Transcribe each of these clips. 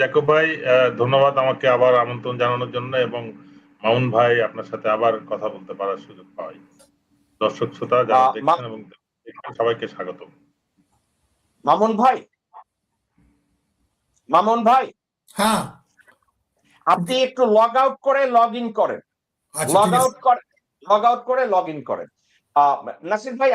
জাকব ভাই, ধন্যবাদ আমাকে আবার আমন্ত্রণ জানানোর জন্য, এবং মামুন ভাই আপনার সাথে আবার কথা বলতে পারার সুযোগ পাই। দর্শক শ্রোতা যারা দেখছেন এবং সবাইকে স্বাগত। মামুন ভাই, হ্যাঁ, আপনি একটু লগ আউট করে লগ ইন করেন। নাসির ভাই,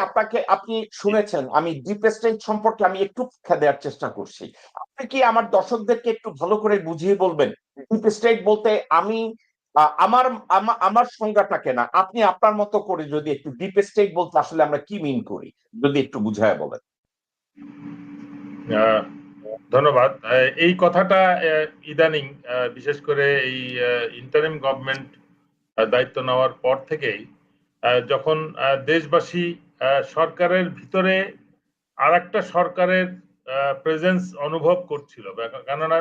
আপনি শুনেছেন আমি ডিপ স্টেট সম্পর্কে আমি একটু শিক্ষা দেওয়ার চেষ্টা করছি। আপনি কি আমার দর্শকদেরকে একটু ভালো করে বুঝিয়ে বলবেন ডিপ স্টেট বলতে আমি আমার আমার সংজ্ঞাটাকে না, আপনি আপনার মতো করে যদি একটু ডিপ স্টেট বলতে আসলে আমরা কি মিন করি যদি একটু বুঝায় বলেন। ধন্যবাদ। এই কথাটা ইদানিং বিশেষ করে এই ইন্টারিম গভর্নমেন্ট দায়িত্ব নেওয়ার পর থেকেই যখন দেশবাসী সরকারের ভিতরে আর একটা সরকারের প্রেজেন্স অনুভব করছিল, কেননা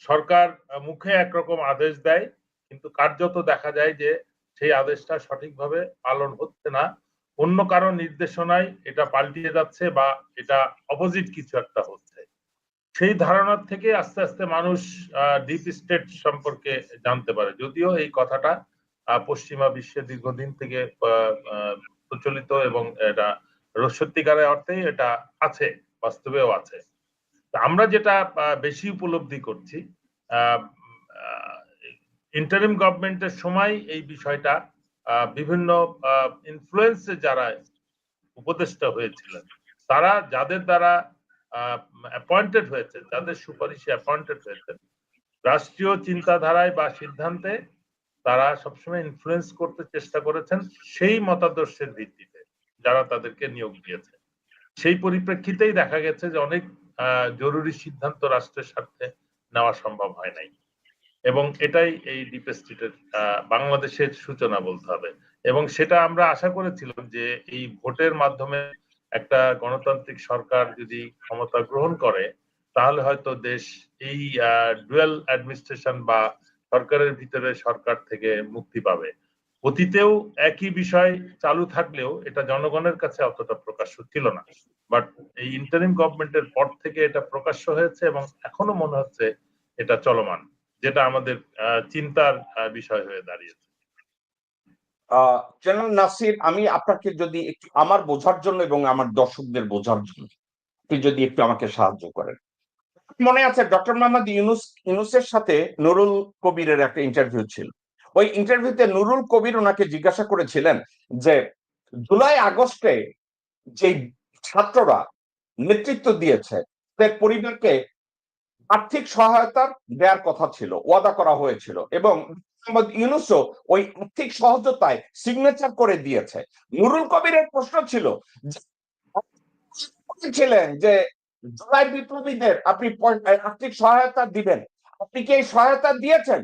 সরকার মুখে একরকম আদেশ দেয় কিন্তু কার্যত দেখা যায় যে সেই আদেশটা সঠিকভাবে পালন হচ্ছে না, অন্য কারো নির্দেশনায় এটা পাল্টিয়ে যাচ্ছে বা এটা অপোজিট কিছু একটা হচ্ছে। সেই ধারণার থেকে আস্তে আস্তে মানুষ ডিপ স্টেট সম্পর্কে জানতে পারে, যদিও এই কথাটা পশ্চিমা বিশ্বে দীর্ঘদিন থেকে প্রচলিত এবং এটা সত্যিকারের অর্থেই এটা আছে, বাস্তবেও আছে। আমরা যেটা বেশি উপলব্ধি করছি ইন্টারিম গভর্নমেন্টের সময় এই বিষয়টা বিভিন্ন ইনফ্লুয়েন্সে যারা উপদেষ্টা হয়েছিলেন, তারা যাদের দ্বারা অ্যাপয়েন্টেড হয়েছে, যাদের সুপারিশে অ্যাপয়েন্টেড হয়েছে, রাষ্ট্রীয় চিন্তাধারায় বা সিদ্ধান্তে তারা সবসময় ইনফ্লুয়েন্স করতে চেষ্টা করেছেন সেই মতাদর্শের ভিত্তিতে যারা তাদেরকে নিয়োগ দিয়েছে। সেই পরিপ্রেক্ষিতেই দেখা গেছে যে অনেক জরুরি সিদ্ধান্ত রাষ্ট্রের স্বার্থে নেওয়া সম্ভব হয় নাই, এবং এটাই এই ডিপ স্টেটের বাংলাদেশের সূচনা বলতে হবে। এবং সেটা আমরা আশা করেছিলাম যে এই ভোটের মাধ্যমে একটা গণতান্ত্রিক সরকার যদি ক্ষমতা গ্রহণ করে তাহলে হয়তো দেশ এই ডুয়াল অ্যাডমিনিস্ট্রেশন বা সরকারের ভিতরে সরকার থেকে মুক্তি পাবে। অতীতেও একই বিষয় চালু থাকলেও এটা জনগণের কাছে অতটা প্রকাশ্য ছিল না, বাট এই ইন্টারিম গভর্নমেন্টের পর থেকে এটা প্রকাশ্য হয়েছে এবং এখনো মনে হচ্ছে এটা চলমান, যেটা আমাদের চিন্তার বিষয় হয়ে দাঁড়িয়েছে। জেনারেল নাসির, আমি আপনাকে যদি একটু আমার বোঝার জন্য এবং আমার দর্শকদের বোঝার জন্য আপনি যদি একটু আমাকে সাহায্য করেন। মনে আছে ডক্টর মোহাম্মদ ইউনূসের সাথে নুরুল কবিরের একটা ইন্টারভিউ ছিল। ওই ইন্টারভিউতে নুরুল কবির ওনাকে জিজ্ঞাসা করেছিলেন যে জুলাই আগস্টে যে ছাত্ররা নেতৃত্ব দিয়েছে তাদের পরিবারকে আর্থিক সহায়তা দেওয়ার কথা ছিল, ওয়াদা করা হয়েছিল, এবং ইউনূসও ওই আর্থিক সহযোগিতায় সিগনেচার করে দিয়েছে। নুরুল কবিরের প্রশ্ন ছিলেন যে জুলাই বিপ্লবীদের আপনি আর্থিক সহায়তা দিবেন, আপনি কি এই সহায়তা দিয়েছেন?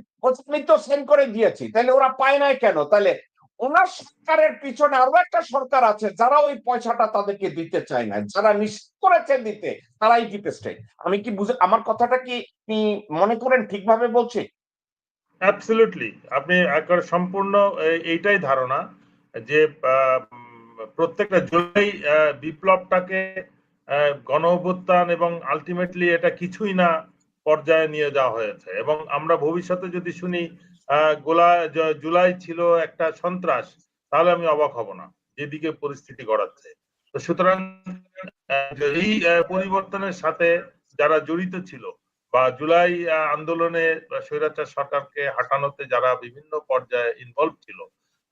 আমি তো সেন্ড করে দিয়েছি, তাহলে ওরা পায় নাই কেন? তাহলে ওনার সরকারের পিছনে আরো একটা সরকার আছে যারা ওই পয়সাটা তাদেরকে দিতে চায় না, যারা নিশ্চিত করেছে দিতে, তারাই ডিপ স্টেট। আমি কি বুঝে আমার কথাটা কি আপনি মনে করেন ঠিকভাবে বলছি? অ্যাবসলিউটলি, আপনি একবার সম্পূর্ণ এইটাই ধারণা যে প্রত্যেকটা জুলাই বিপ্লবটাকে গণ অভ্যুত্থান এবং আলটিমেটলি এটা কিছুই না পর্যায়ে নিয়ে যাওয়া হয়েছে, এবং আমরা ভবিষ্যতে যদি শুনি জুলাই ছিল একটা সন্ত্রাস, তাহলে আমি অবাক হব না যেদিকে পরিস্থিতি গড়াচ্ছে। তো সুতরাং এই পরিবর্তনের সাথে যারা জড়িত ছিল বা জুলাই আন্দোলনে স্বৈরাচার সরকারকে হাঁটানোতে যারা বিভিন্ন পর্যায়ে ইনভলভ ছিল,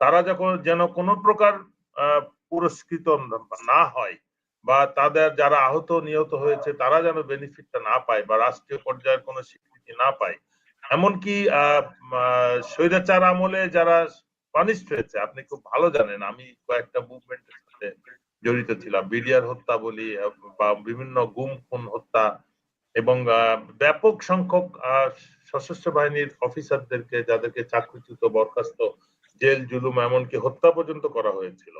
তারা যখন যেন কোনো প্রকার পুরস্কৃত না হয় বা তাদের যারা আহত নিহত হয়েছে তারা যেন বেনিফিটটা না পায় বা রাষ্ট্রীয় পর্যায়ের কোনো স্বীকৃতি না পায়। এমনকি স্বৈরাচার আমলে যারা পানিশড হয়েছে, আপনি খুব ভালো জানেন, আমি কয়েকটা মুভমেন্টের সাথে জড়িত ছিলাম, বিডিআর হত্যা বলি বা বিভিন্ন গুম খুন হত্যা, এবং ব্যাপক সংখ্যক সশস্ত্র বাহিনীর অফিসারদেরকে যাদেরকে চাকরিচ্যুত, বরখাস্ত, জেল জুলুম এমনকি হত্যা পর্যন্ত করা হয়েছিল,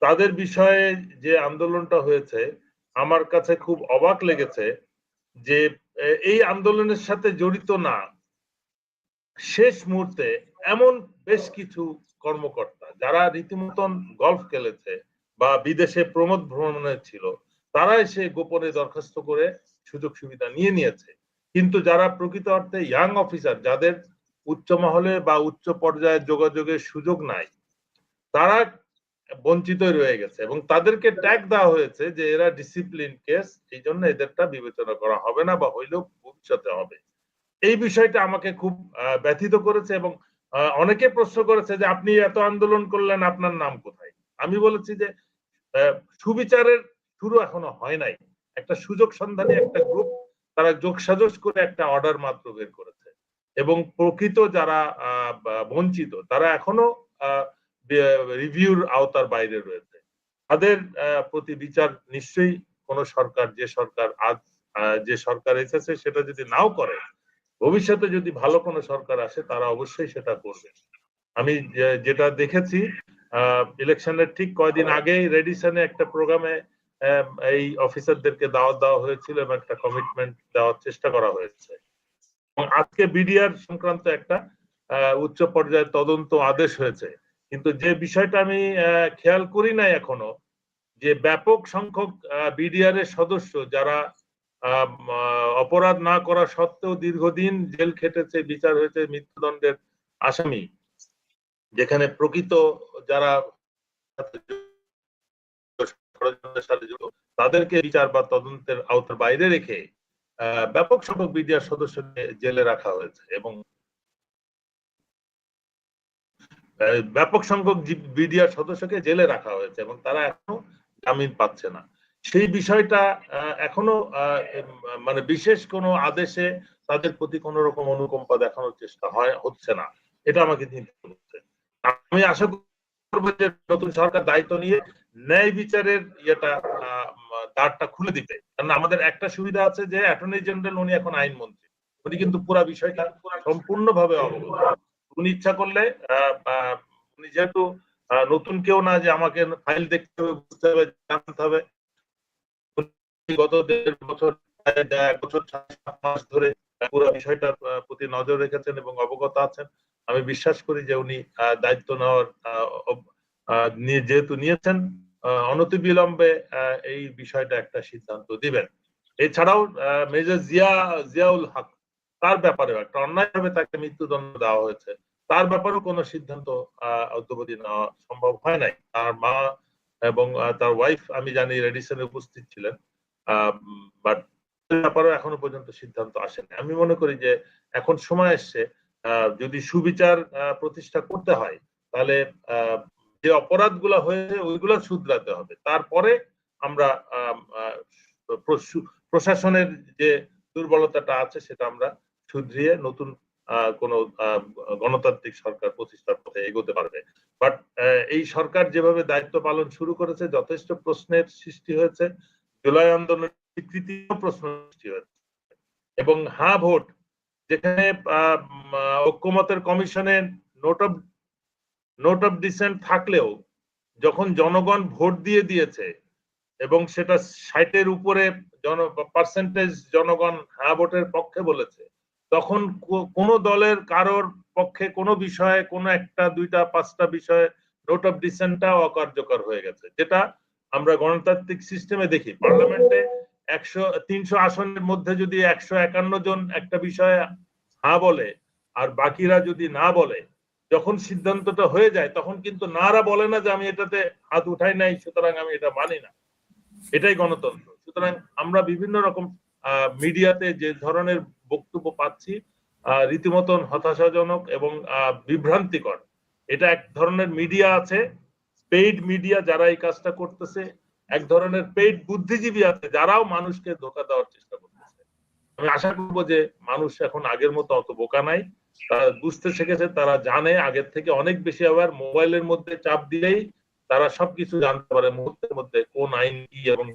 তাদের বিষয়ে যে আন্দোলনটা হয়েছে আমার কাছে খুব অবাক লেগেছে যে এই আন্দোলনের সাথে জড়িত না শেষ মুহূর্তে এমন বেশ কিছু কর্মকর্তা যারা রীতিমতন গলফ খেলেছে বা বিদেশে প্রমোদ ভ্রমণে ছিল, তারা এসে গোপনে দরখাস্ত করে সুযোগ সুবিধা নিয়ে নিয়েছে। কিন্তু যারা প্রকৃত অর্থে ইয়াং অফিসার, যাদের উচ্চ মহলে বা উচ্চ পর্যায়ে যোগাযোগের সুযোগ নাই, তারা বঞ্চিত রয়ে গেছে এবং তাদেরকে ট্যাগ দেওয়া হয়েছে যে এরা ডিসিপ্লিন কেস, এই জন্য এদেরটা বিবেচনা করা হবে না বা হইলেও ভবিষ্যতে হবে। এই বিষয়টা আমাকে খুব ব্যথিত করেছে এবং অনেকে প্রশ্ন করেছে যে আপনি এত আন্দোলন করলেন, আপনার নাম কোথায়? আমি বলেছি যে সুবিচারের শুরু এখনো হয় নাই। একটা সুযোগ সন্ধানী একটা গ্রুপ, তারা যোগসাজশ করে একটা অর্ডার মাত্র বের করেছে এবং প্রকৃত যারা বঞ্চিত তারা এখনো রিভিউর আওতার বাইরে রয়েছে। তাদের প্রতি বিচার নিশ্চয়ই কোন সরকার, যে সরকার আজ যে সরকার এসেছে সেটা যদি নাও করে, ভবিষ্যতে যদি ভালো কোনো সরকার আসে তারা অবশ্যই সেটা করবে। আমি যেটা দেখেছি ইলেকশনের ঠিক কয়েকদিন আগেই রেডিসনে একটা প্রোগ্রামে এই অফিসারদেরকে দাওয়াত দেওয়া হয়েছিল এবং একটা কমিটমেন্ট দেওয়ার চেষ্টা করা হয়েছে। এবং আজকে বিডিআর সংক্রান্ত একটা উচ্চ পর্যায়ের তদন্ত আদেশ হয়েছে। কিন্তু যে বিষয়টা আমি খেয়াল করি নাই এখনো, যে ব্যাপক সংখ্যক বিডিআর এর সদস্য যারা অপরাধ না করা সত্ত্বেও দীর্ঘদিন জেল খেটেছে, বিচার হয়েছে মৃত্যুদণ্ডের আসামি, যেখানে প্রকৃত যারা তাদেরকে বিচার বা তদন্তের আওতার বাইরে রেখে ব্যাপক সংখ্যক বিডিআর সদস্যকে জেলে রাখা হয়েছে এবং ব্যাপক সংখ্যক বিডিআর সদস্যকে জেলে রাখা হয়েছে এবং তারা এখনো জামিন পাচ্ছে না। সেই বিষয়টা এখনো মানে বিশেষ কোনো আদেশে তাদের প্রতি কোন রকম অনুকম্পা দেখানোর চেষ্টা হচ্ছে না। এটা আমাকে চিন্তা করছে। আমি আশা করব যে নতুন সরকার দায়িত্ব নিয়ে ন্যায় বিচারের ইয়েটা দ্বারটা খুলে দিতে। কারণ আমাদের একটা সুবিধা আছে যে অ্যাটর্নি জেনারেল উনি এখন আইনমন্ত্রী, উনি কিন্তু পুরা বিষয়টা সম্পূর্ণভাবে অবগত। উনি ইচ্ছা করলে উনি যেহেতু নতুন কেউ না যে আমাকে ফাইল দেখতে হবে, বুঝতে হবে, জানতে হবে, গত 1.5 বছর 1 বছর 7 মাস ধরে পুরো বিষয়টার প্রতি নজর রেখেছেন এবং অবগত আছেন। আমি বিশ্বাস করি যে উনি দায়িত্ব নেওয়ার যেহেতু নিয়েছেন, অনতিবিলম্বে এই বিষয়টা একটা সিদ্ধান্ত দিবেন। এছাড়াও মেজর জিয়াউল হক, তার ব্যাপারেও একটা অন্যায়ভাবে তাকে মৃত্যুদণ্ড দেওয়া হয়েছে, তার ব্যাপারেও কোনো সিদ্ধান্ত অদ্যাবধি নেওয়া সম্ভব হয় নাই। তার মা এবং তার ওয়াইফ আমি জানি রেডিসনে উপস্থিত ছিলেন, বাট ব্যাপারেও এখনো পর্যন্ত সিদ্ধান্ত আসেনি। আমি মনে করি যে এখন সময় এসছে, যদি সুবিচার প্রতিষ্ঠা করতে হয় তাহলে যে অপরাধগুলো হয়েছে ওইগুলো শুধরাতে হবে, তারপরে আমরা প্রশাসনের যে দুর্বলতাটা আছে সেটা আমরা শুধরিয়ে নতুন কোন গণতান্ত্রিক সরকার প্রতিষ্ঠার পথে এগোতে পারবে। বাট এই সরকার যেভাবে দায়িত্ব পালন শুরু করেছে, যথেষ্ট প্রশ্নের সৃষ্টি হয়েছে। জুলাই আন্দোলনের স্বীকৃতিও প্রশ্ন সৃষ্টি হয়েছে এবং হ্যাঁ ভোট, যেখানে ঐক্যমতের কমিশনে নোট অফ ডিসেন্ট থাকলেও যখন জনগণ ভোট দিয়েছে এবং সেটা 60-এর উপরে পার্সেন্টেজ জনগণ হ্যাঁ ভোটের পক্ষে বলেছে, তখন কোন দলের কারোর পক্ষে কোনো বিষয়ে, কোনো একটা, দুইটা, 5টা বিষয়ে নোট অফ ডিসেন্টটা অকার্যকর হয়ে গেছে, যেটা আমরা গণতান্ত্রিক সিস্টেমে দেখি। পার্লামেন্টে 300 আসনের মধ্যে যদি 151 জন একটা বিষয়ে হ্যাঁ বলে আর বাকিরা যদি না বলে, যখন সিদ্ধান্তটা হয়ে যায় তখন কিন্তু নারা বলে না যে আমি এটাতে হাত উঠাই নাই সুতরাং আমি এটা মানি না। এটাই গণতন্ত্র। সুতরাং আমরা বিভিন্ন রকম মিডিয়াতে যে ধরনের বক্তব্য পাচ্ছি, রীতিমতন হতাশাজনক এবং বিভ্রান্তিকর। এটা এক ধরনের মিডিয়া আছে, পেইড মিডিয়া যারা এই কাজটা করতেছে, এক ধরনের পেইড বুদ্ধিজীবী আছে যারাও মানুষকে ধোঁকা দেওয়ার চেষ্টা করতেছে। আমি আশা করব যে মানুষ এখন আগের মতো অত বোকা নাই, তারা বুঝতে শিখেছে, তারা জানে আগের থেকে অনেক বেশি। আবার মোবাইলের মধ্যে চাপ দিলেই তারা সবকিছু জানতে পারে মুহূর্তের মধ্যে, কোন আইন কি এবং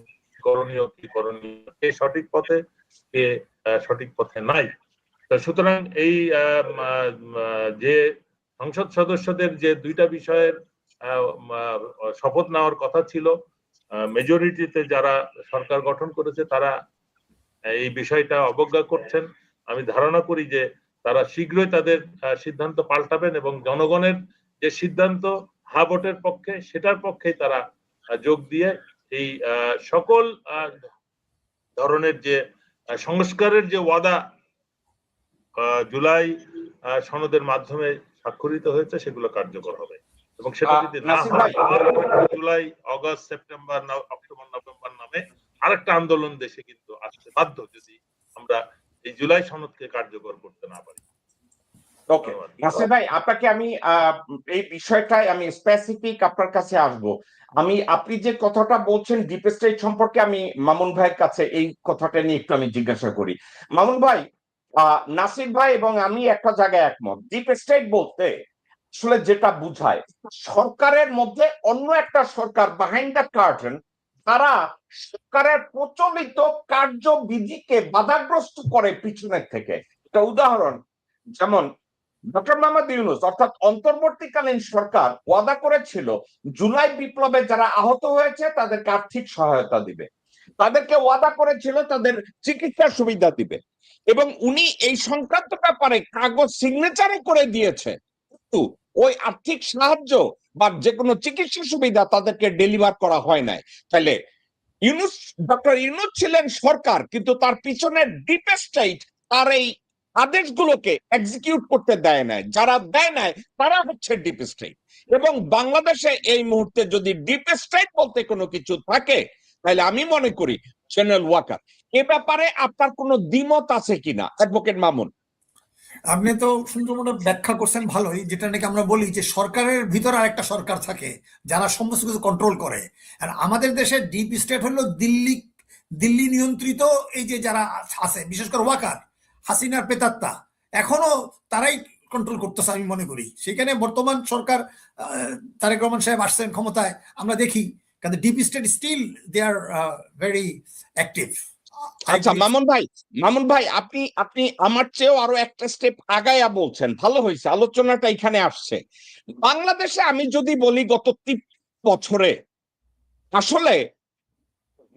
করণীয় কি করণীয়, কে সঠিক পথে, কে সঠিক পথে নাই। সুতরাং এই যে সংসদ সদস্যদের যে 2টা বিষয়ের শপথ নেওয়ার কথা ছিল, মেজরিটিতে যারা সরকার গঠন করেছে তারা এই বিষয়টা অবজ্ঞা করছেন। আমি ধারণা করি যে তারা শীঘ্রই তাদের সিদ্ধান্ত পাল্টাবেন এবং জনগণের যে সিদ্ধান্ত হ্যাঁ ভোটের পক্ষে, সেটার পক্ষেই তারা যোগ দিয়ে এই সকল ধরনের যে সংস্কারের যে ওয়াদা জুলাই সনদের মাধ্যমে স্বাক্ষরিত হয়েছে সেগুলো কার্যকর হবে, এবং সেটা যদি না নাসির হয় ভাই, July, August, September, October, November নামে আরেকটা আন্দোলন দেশে কিন্তু আসতে বাধ্য যদি আমরা এই জুলাই সনদকে কার্যকর করতে না পারি। ওকে নাসির ভাই, আপনাকে আমি এই বিষয়টায় আমি স্পেসিফিক আপনার কাছে আসব। আপনি যে কথাটা বলছেন ডিপ স্টেট সম্পর্কে, আমি মামুন ভাইয়ের কাছে এই কথাটা নিয়ে একটু আমি জিজ্ঞাসা করি। মামুন ভাই, নাসির ভাই এবং আমি একটা জায়গায় একমত। ডিপ স্টেট বলতে আসলে যেটা বুঝায়, সরকারের মধ্যে অন্য একটা সরকার বিহাইন্ড দ্য কার্টেন, তারা সরকারের প্রচলিত কার্যবিধিকে বাধাগ্রস্ত করে পিছনের থেকে। একটা উদাহরণ, যেমন ডক্টর মোহাম্মদ ইউনূস অর্থাৎ অন্তর্বর্তীকালীন সরকার ওয়াদা করেছিল জুলাই বিপ্লবে যারা আহত হয়েছে তাদেরকে আর্থিক সহায়তা দিবে, তাদেরকে ওয়াদা করেছিল তাদের চিকিৎসার সুবিধা দিবে, এবং উনি এই সংক্রান্ত ব্যাপারে কাগজ সিগনেচারও করে দিয়েছে। কিন্তু ওই আর্থিক সাহায্য বা যে কোনো চিকিৎসা সুবিধা তাদেরকে ডেলিভার করা হয় নাই। তাহলে ডক্টর ইউনূস ছিলেন সরকার, কিন্তু তার পিছনে ডিপ স্টেট তার এই আদেশগুলোকে এক্সিকিউট করতে দেয় নাই। যারা দেয় নাই তারা হচ্ছে ডিপ স্টেট। এবং বাংলাদেশে এই মুহূর্তে যদি ডিপ স্টেট বলতে কোনো কিছু থাকে, তাহলে আমি মনে করি জেনারেল ওয়াকার। এ ব্যাপারে আপনার কোনো দ্বিমত আছে কিনা, অ্যাডভোকেট মামুন? আপনি তো সুন্দর মতো ব্যাখ্যা করছেন ভালোই, যেটা নাকি আমরা বলি যে সরকারের ভিতরে আরেকটা সরকার থাকে যারা সমস্ত কিছু কন্ট্রোল করে। আর আমাদের দেশে ডিপ স্টেট হলো দিল্লি নিয়ন্ত্রিত এই যে যারা আছে, বিশেষ করে ওয়াকার, হাসিনার পেতাত্তা, এখনো তারাই কন্ট্রোল করতেছে আমি মনে করি। সেখানে বর্তমান সরকার, তারেক রহমান সাহেব আসছেন ক্ষমতায়, আমরা দেখি, কিন্তু deep state still they are very active. আচ্ছা মামুন ভাই, আপনি আপনি আমার চেয়েও আরো একটা স্টেপ আগায়া বলছেন, ভালো হয়েছে আলোচনাটা এখানে আসছে। বাংলাদেশে আমি যদি বলি গত ৩ বছরে আসলে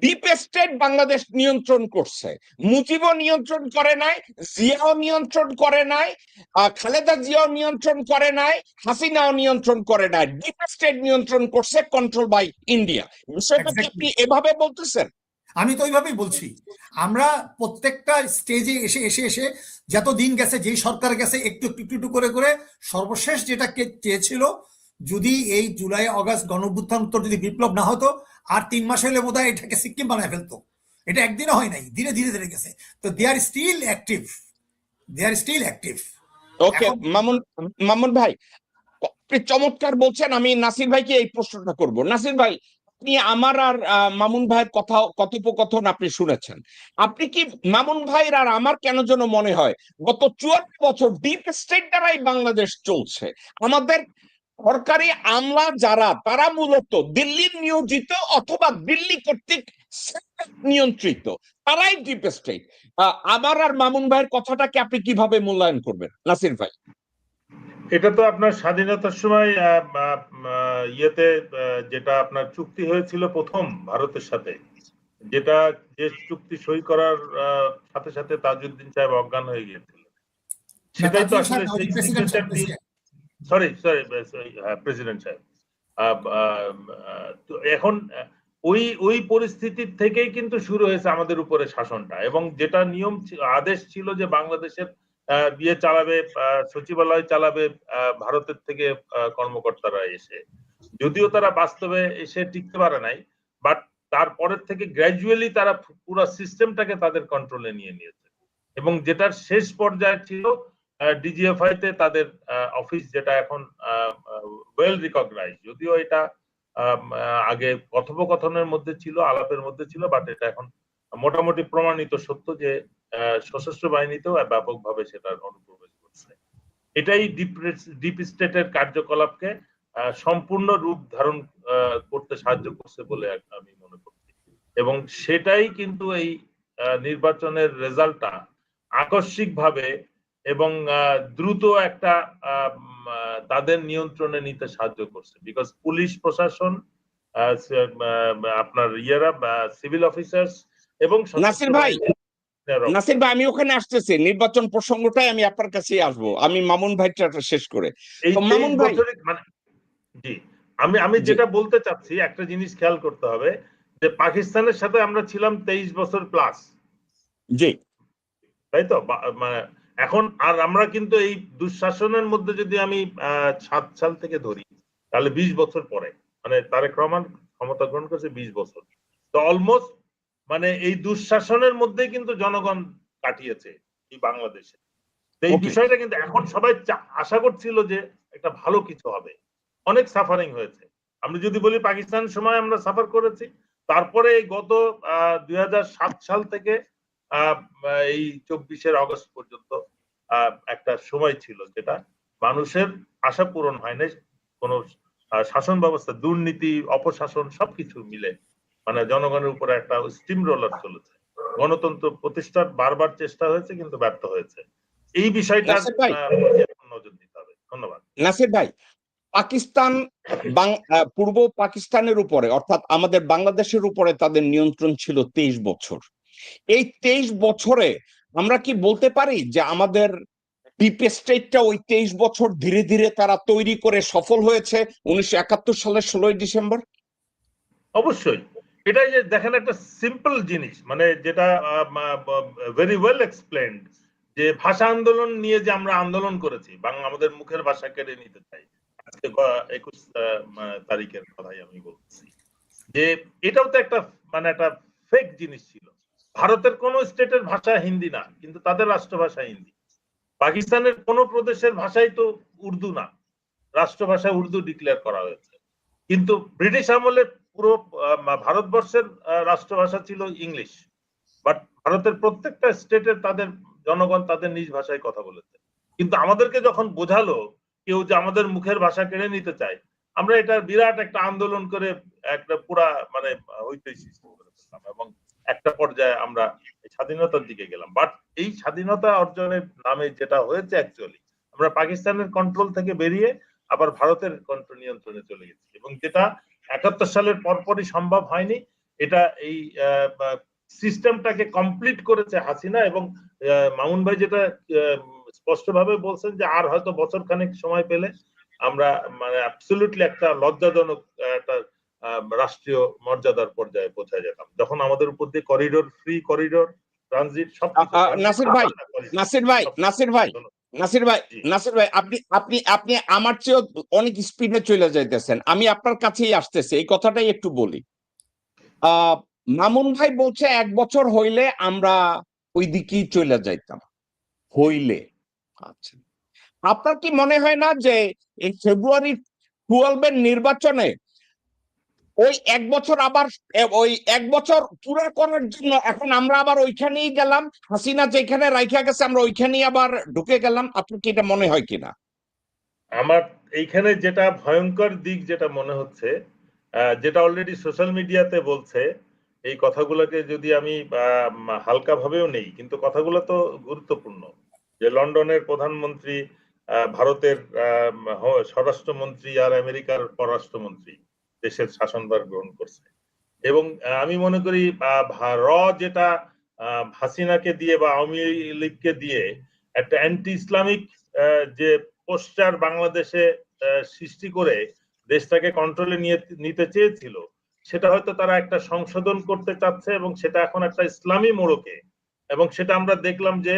ডিপ স্টেট বাংলাদেশ নিয়ন্ত্রণ করছে। মুজিবও নিয়ন্ত্রণ করে নাই, জিয়াও নিয়ন্ত্রণ করে নাই, খালেদা জিয়াও নিয়ন্ত্রণ করে নাই, হাসিনাও নিয়ন্ত্রণ করে নাই। ডিপ স্টেট নিয়ন্ত্রণ করছে, কন্ট্রোল বাই ইন্ডিয়া। বিষয়টা কি আপনি এভাবে বলতেছেন? আমি তো ওইভাবেই বলছি। আমরা প্রত্যেকটা স্টেজে এসে এসে এসে যত দিন গেছে, যেই সরকার গেছে, একটু একটু একটু করে করে সর্বশেষ যেটা চেয়েছিল, যদি এই জুলাই আগস্ট গণঅভ্যুত্থান উত্তর যদি বিপ্লব না হতো, আর 3 মাস হলে বোধহয় এটাকে সিকিম বানায় ফেলতো। এটা একদিনও হয় নাই, ধীরে ধীরে ধীরে গেছে। তো দে আর স্টিল অ্যাক্টিভ, দে আর স্টিল অ্যাক্টিভ। ওকে মামুন ভাই, আপনি চমৎকার বলছেন। আমি নাসির ভাইকে এই প্রশ্নটা করব। নাসির ভাই, আপনি আমার আর মামুন ভাইয়ের কথোপকথন আপনি শুনেছেন। আপনি কি মামুন ভাইয়ের আর আমার কেন যেন মনে হয় গত 54 বছর ডিপ স্টেট দ্বারাই বাংলাদেশ চলছে। আমাদের সরকারি আমলা যারা, তারা মূলত দিল্লির নিয়োজিত অথবা দিল্লি কর্তৃক নিয়ন্ত্রিত, তারাই ডিপ স্টেট। আমার আর মামুন ভাইয়ের কথাটাকে আপনি কিভাবে মূল্যায়ন করবেন নাসির ভাই? এটা তো আপনার স্বাধীনতার সময় ইয়েতে যেটা আপনার চুক্তি হয়েছিল প্রথম ভারতের সাথে, যেটা যে চুক্তি সই করার সাথে সাথে তাজউদ্দিন সাহেব অজ্ঞান হয়ে গিয়েছিল, সেটাই তো আসলে সেই সিগনেচার দিয়ে, সরি প্রেসিডেন্ট সাহেব। তো এখন ওই পরিস্থিতির থেকেই কিন্তু শুরু হয়েছে আমাদের উপরে শাসনটা, এবং যেটা নিয়ম আদেশ ছিল যে বাংলাদেশের বিয়ে চালাবে, সচিবালয় চালাবে ভারতের থেকে কর্মকর্তারা এসে, যদিও তারা বাস্তবে এসে টিকতে পারে নাই, বাট তারপরের থেকে গ্র্যাজুয়ালি তারা পুরো সিস্টেমটাকে তাদের কন্ট্রোলে নিয়ে নিয়েছে। এবং যেটার শেষ পর্যায়ে ছিল ডিজিএফআই তে তাদের অফিস, যেটা এখন ওয়েল রিকগনাইজ, যদিও এটা আগে কথোপকথনের মধ্যে ছিল, আলাপের মধ্যে ছিল, বাট এটা এখন মোটামুটি প্রমাণিত সত্য যে সশস্ত্র বাহিনীতেও ব্যাপকভাবে সেটার অনুপ্রবেশ করছে। এটাই ডিপ স্টেটের কার্যকলাপকে সম্পূর্ণ রূপ ধারণ করতে সাহায্য করছে বলে আমি মনে করছি, এবং সেটাই কিন্তু এই নির্বাচনের রেজাল্টটা আকস্মিকভাবে এবং দ্রুত একটা তাদের নিয়ন্ত্রণে নিতে সাহায্য করছে। বিকজ পুলিশ প্রশাসন, আপনার সিভিল অফিসার্স এবং নাসির ভাই, আমি ওখানে আসতেছি, নির্বাচন প্রসঙ্গটাই আমি আপনার কাছে আসবো। আমি মামুন ভাইটা শেষ করে মামুন ভাই, মানে জি, আমি যেটা বলতে চাচ্ছি, একটা জিনিস খেয়াল করতে হবে যে পাকিস্তানের সাথে আমরা ছিলাম 23 বছর প্লাস, জি, তাই তো? মানে এখন আর আমরা কিন্তু এই দুঃশাসনের মধ্যে যদি আমি 7 সাল থেকে ধরি, তাহলে 20 বছর পরে, মানে তারেক রহমান ক্ষমতা গ্রহণ করেছে 20 বছর, তো অলমোস্ট মানে এই দুঃশাসনের মধ্যেই কিন্তু জনগণ কাটিয়েছে এই বাংলাদেশে। তো এই বিষয়টা কিন্তু এখন সবাই আশা করছিল যে একটা ভালো কিছু হবে। অনেক সাফারিং হয়েছে। আমরা যদি বলি পাকিস্তানের সময় আমরা সাফার করেছি, তারপরে গত 2007 সাল থেকে এই 24 আগস্ট পর্যন্ত একটা সময় ছিল যেটা মানুষের আশা পূরণ হয় না। কোন শাসন ব্যবস্থা, দুর্নীতি, অপশাসন সবকিছু মিলে মানে জনগণের উপরে একটা স্টিম রোলার চলেছে। গণতন্ত্র প্রতিষ্ঠার বারবার চেষ্টা হয়েছে কিন্তু ব্যর্থ হয়েছে। এই বিষয়টা নজর দিতে হবে। ধন্যবাদ। নাসির ভাই, পাকিস্তান পূর্ব পাকিস্তানের উপরে অর্থাৎ আমাদের বাংলাদেশের উপরে তাদের নিয়ন্ত্রণ ছিল 23 বছর। এই 23 বছরে আমরা কি বলতে পারি যে আমাদের ডিপ স্টেটটা ওই 23 বছর ধীরে ধীরে তারা তৈরি করে সফল হয়েছে 1971 সালের 16ই ডিসেম্বর? অবশ্যই। এটাই যে দেখেন একটা সিম্পল জিনিস, মানে যেটা ভেরি ওয়েল এক্সপ্লেন্ড, যে ভাষা আন্দোলন নিয়ে যে আমরা আন্দোলন করেছি, বাংলা আমাদের মুখের ভাষা কেড়ে নিতে চাই, আজকে 21 তারিখের কথাই আমি বলছি, যে এটাও তো একটা মানে একটা ফেক জিনিস ছিল। ভারতের কোন স্টেটের ভাষা হিন্দি না, কিন্তু তাদের রাষ্ট্রভাষা হিন্দি। পাকিস্তানের কোন প্রদেশের ভাষাই তো উর্দু না, রাষ্ট্রভাষা উর্দু ডিক্লেয়ার করা হয়েছে। কিন্তু ব্রিটিশ আমলে পুরো ভারতবর্ষের রাষ্ট্রভাষা ছিল ইংলিশ, বাট ভারতের প্রত্যেকটা স্টেটের তাদের জনগণ তাদের নিজ ভাষায় কথা বলেছে। কিন্তু আমাদেরকে যখন বোঝালো কেউ যে আমাদের মুখের ভাষা কেড়ে নিতে চায়, আমরা এটা বিরাট একটা আন্দোলন করে একটা পুরা মানে হইচই সৃষ্টি করে ফেললাম এবং একটা পর্যায়ে আমরা স্বাধীনতার দিকে গেলাম। বাট এই স্বাধীনতা অর্জনের নামে যেটা হয়েছে অ্যাকচুয়ালি, আমরা পাকিস্তানের কন্ট্রোল থেকে বেরিয়ে আবার ভারতের কন্ট্রোল নিয়ন্ত্রণে চলে গেছি, এবং যেটা 71 সালের পরপরই সম্ভব হয়নি। এটা এই সিস্টেমটাকে কমপ্লিট করেছে হাসিনা, এবং মামুন ভাই যেটা স্পষ্টভাবে বলছেন যে আর হয়তো বছর খানেক সময় পেলে আমরা মানে অ্যাবসলিউটলি একটা লজ্জাজনক একটা রাষ্ট্রীয় মর্যাদার পর্যায়ে পৌঁছে যেতাম, যখন আমাদের উপর দিয়ে করিডোর, ফ্রি করিডোর, ট্রানজিট সবকিছু। নাসির ভাই আপনি আপনি আপনি আমার চেয়ে অনেক স্পিডে চলে যাইতেছেন, আমি আপনার কাছেই আসতেছি, এই কথাটাই একটু বলি। মামুন ভাই বলছে 1 বছর হইলে আমরা ওই দিকেই চলে যাইতাম, হইলে। আচ্ছা, আপনার কি মনে হয় না যে এই ফেব্রুয়ারি 12 নির্বাচনে ওই 1 বছর আবার ওই 1 বছর পুরো করার জন্য এখন আমরা আবার ওইখানেই গেলাম, হাসিনা যেখানে রাইখা গেছে আমরা ওইখানেই আবার ঢুকে গেলাম? আপনার কি এটা মনে হয় কিনা? আমার এইখানে যেটা ভয়ঙ্কর দিক যেটা মনে হচ্ছে, যেটা অলরেডি সোশ্যাল মিডিয়াতে বলছে, এই কথাগুলোকে যদি আমি হালকা ভাবেও নেই, কিন্তু কথাগুলো তো গুরুত্বপূর্ণ, যে লন্ডনের প্রধানমন্ত্রী, ভারতের স্বরাষ্ট্রমন্ত্রী আর আমেরিকার পররাষ্ট্রমন্ত্রী দেশের শাসনভার গ্রহণ করছে। এবং আমি মনে করি যেটা হাসিনাকে দিয়ে বা আওয়ামী লীগকে দিয়ে একটা অ্যান্টি ইসলামিক যে পোস্টার বাংলাদেশে সৃষ্টি করে দেশটাকে কন্ট্রোলে নিতে চেয়েছিল, সেটা হয়তো তারা একটা সংশোধন করতে চাচ্ছে, এবং সেটা এখন একটা ইসলামী মোড়কে, এবং সেটা আমরা দেখলাম যে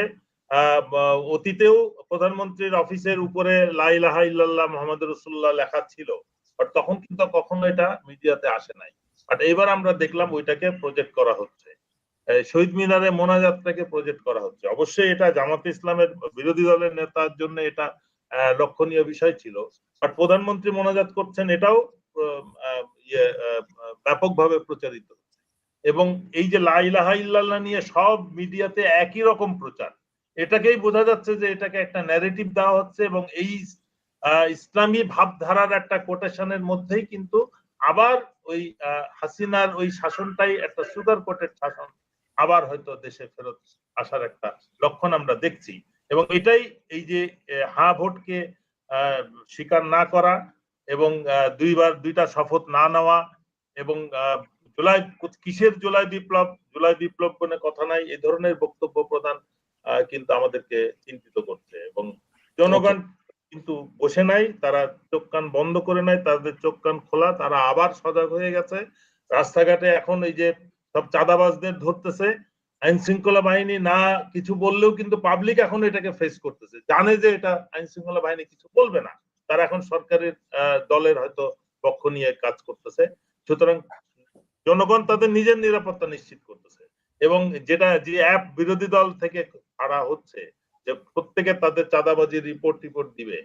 অতীতেও প্রধানমন্ত্রীর অফিসের উপরে লা ইলাহা ইল্লাল্লাহ মুহাম্মাদুর রাসূলুল্লাহ লেখা ছিল, বাট তখন কিন্তু কখনো এটা মিডিয়াতে আসে নাই। বাট এবার আমরা দেখলাম ওইটাকে প্রজেক্ট করা হচ্ছে, শহীদ মিনারে মোনাজাতটাকে প্রজেক্ট করা হচ্ছে। অবশ্যই এটা জামাতে ইসলামের বিরোধী দলের নেতার জন্য এটা লক্ষণীয় বিষয় ছিল, বাট প্রধানমন্ত্রী মোনাজাত করছেন, এটাও ব্যাপকভাবে প্রচারিত হচ্ছে। এবং এই যে লা ইলাহা ইল্লাল্লাহ নিয়ে সব মিডিয়াতে একই রকম প্রচার, এটাকেই বোঝা যাচ্ছে যে এটাকে একটা ন্যারেটিভ দেওয়া হচ্ছে, এবং এই ইসলামী ভাবধারার একটা কোটেশনের মধ্যেই কিন্তু আবার ওই হাসিনার ওই শাসনটাই একটা সুগার কোটেড শাসন আবার হয়তো দেশে ফেরত আসার একটা লক্ষণ আমরা দেখছি। এবং এটাই এই যে হ্যাঁ ভোটকে স্বীকার না করা, এবং দুইটা শপথ না নেওয়া, এবং জুলাই কিসের জুলাই বিপ্লব কোনো কথা নাই, এই ধরনের বক্তব্য প্রদান কিন্তু আমাদেরকে চিন্তিত করছে। এবং জনগণ কিন্তু বসে নাই, তারা চোখ কান বন্ধ করে নাই, তাদের চোখ কান খোলা, তারা আবার সজাগ হয়ে গেছে। রাস্তাঘাটে এখন এই যে সব চাঁদাবাজদের ধরতেছে, আইন শৃঙ্খলা বাহিনী না কিছু বললেও কিন্তু পাবলিক এখন এটাকে ফেস করতেছে, জানে যে এটা আইন শৃঙ্খলা বাহিনী কিছু বলবে না, তারা এখন সরকারের দলের হয়তো পক্ষ নিয়ে কাজ করতেছে। সুতরাং জনগণ তাদের নিজের নিরাপত্তা নিশ্চিত করতেছে। এবং যেটা যে অ্যাপ বিরোধী দল থেকে ছাড়া হচ্ছে যে প্রত্যেকে তাদের চাঁদাবাজি রিপোর্ট দিবে,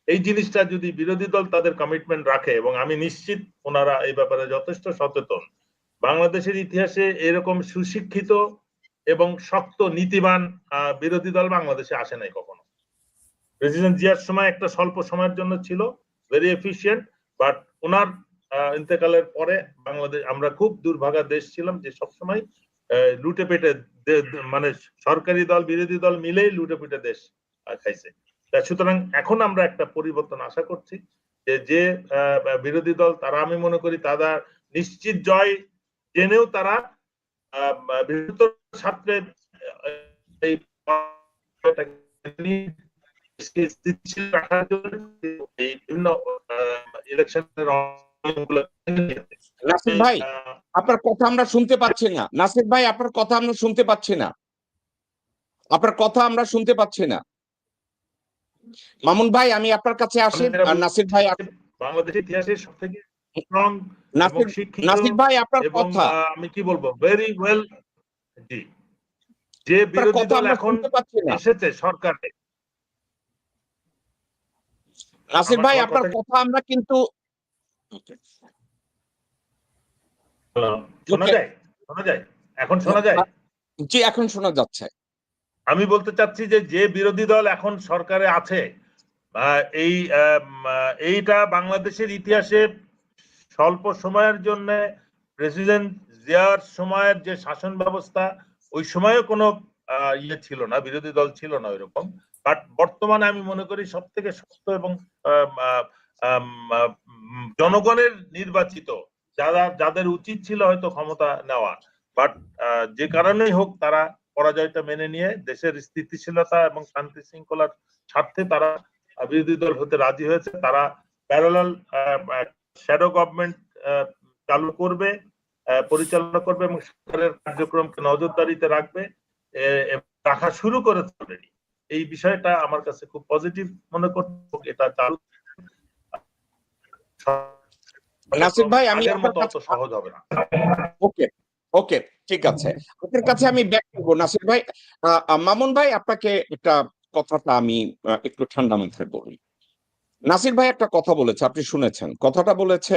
এই জিনিসটা যদি বিরোধী দল তাদের কমিটমেন্ট রাখে, এবং আমি নিশ্চিত ওনারা এই ব্যাপারে যথেষ্ট সচেতন। বাংলাদেশের ইতিহাসে এরকম সুশিক্ষিত এবং শক্ত নীতিবান বিরোধী দল বাংলাদেশে আসে নাই কখনো। প্রেসিডেন্ট জিয়ার সময় একটা স্বল্প সময়ের জন্য ছিল, ভেরি এফিশিয়েন্ট, বাট ওনার ইন্তেকালের পরে বাংলাদেশ আমরা খুব দুর্ভাগা দেশ ছিলাম যে সবসময় লুটে পেটে মানে সরকারি দল বিরোধী দল মিলেই লুটে পেটে দেশ খাইছে। সুতরাং এখন আমরা একটা পরিবর্তন আশা করছি যে বিরোধী দল তারা, আমি মনে করি তারা নিশ্চিত জয় জেনেও তারা বৃহত্তর স্বার্থে এই রাখার জন্য এই বিভিন্ন ইলেকশনের নাসির ভাই আপনার কথা আমরা শুনতে পাচ্ছি না। নাসির ভাই আপনার কথা আমরা শুনতে পাচ্ছি না। আপনার কথা আমরা শুনতে পাচ্ছি না। মামুন ভাই আমি আপনার কাছে আসি। আর নাসির ভাই বাংলাদেশের ইতিহাসের সবথেকে স্ট্রং এবং শিক্ষিত, নাসির ভাই আপনার এবং কথা আমি কি বলবো ভেরি ওয়েল, জি, যে বিরোধী দল এখন এসেছে সরকারে। নাসির ভাই আপনার কথা আমরা কিন্তু শোনা যায় এখন শোনা যায়? জি এখন শোনা যাচ্ছে। আমি বলতে চাচ্ছি যে বিরোধী দল এখন সরকারে আছে, এইটা বাংলাদেশের ইতিহাসে স্বল্প সময়ের জন্য প্রেসিডেন্ট জিয়ার সময়ের যে শাসন ব্যবস্থা, ওই সময়ে কোনো ইয়ে ছিল না, বিরোধী দল ছিল না ওইরকম। বাট বর্তমানে আমি মনে করি সব থেকে শক্ত এবং জনগণের নির্বাচিত যাদের উচিত ছিল হয়তো ক্ষমতা নেওয়া, বাট যে কারণেই হোক তারা পরাজয়টা মেনে নিয়ে দেশের স্থিতিশীলতা এবং শান্তি শৃঙ্খলার স্বার্থে তারা বিরোধী দল হতে রাজি হয়েছে। তারা প্যারালাল শ্যাডো গভর্নমেন্ট চালু করবে, পরিচালনা করবে এবং সরকারের কার্যক্রমকে নজরদারিতে রাখবে, রাখা শুরু করেছে অলরেডি। এই বিষয়টা আমার কাছে খুব পজিটিভ মনে করতে, এটা চালু নাসির ভাই আমি আপনার মতো সহজ হবে না। ওকে ওকে ঠিক আছে, আপনার কাছে আমি ব্যাক করবো। নাসির ভাই, মামুন ভাই আপনাকে একটা কথাটা আমি একটু ঠান্ডা মাথায় বলি। নাসির ভাই একটা কথা বলেছে, আপনি শুনেছেন কথাটা, বলেছে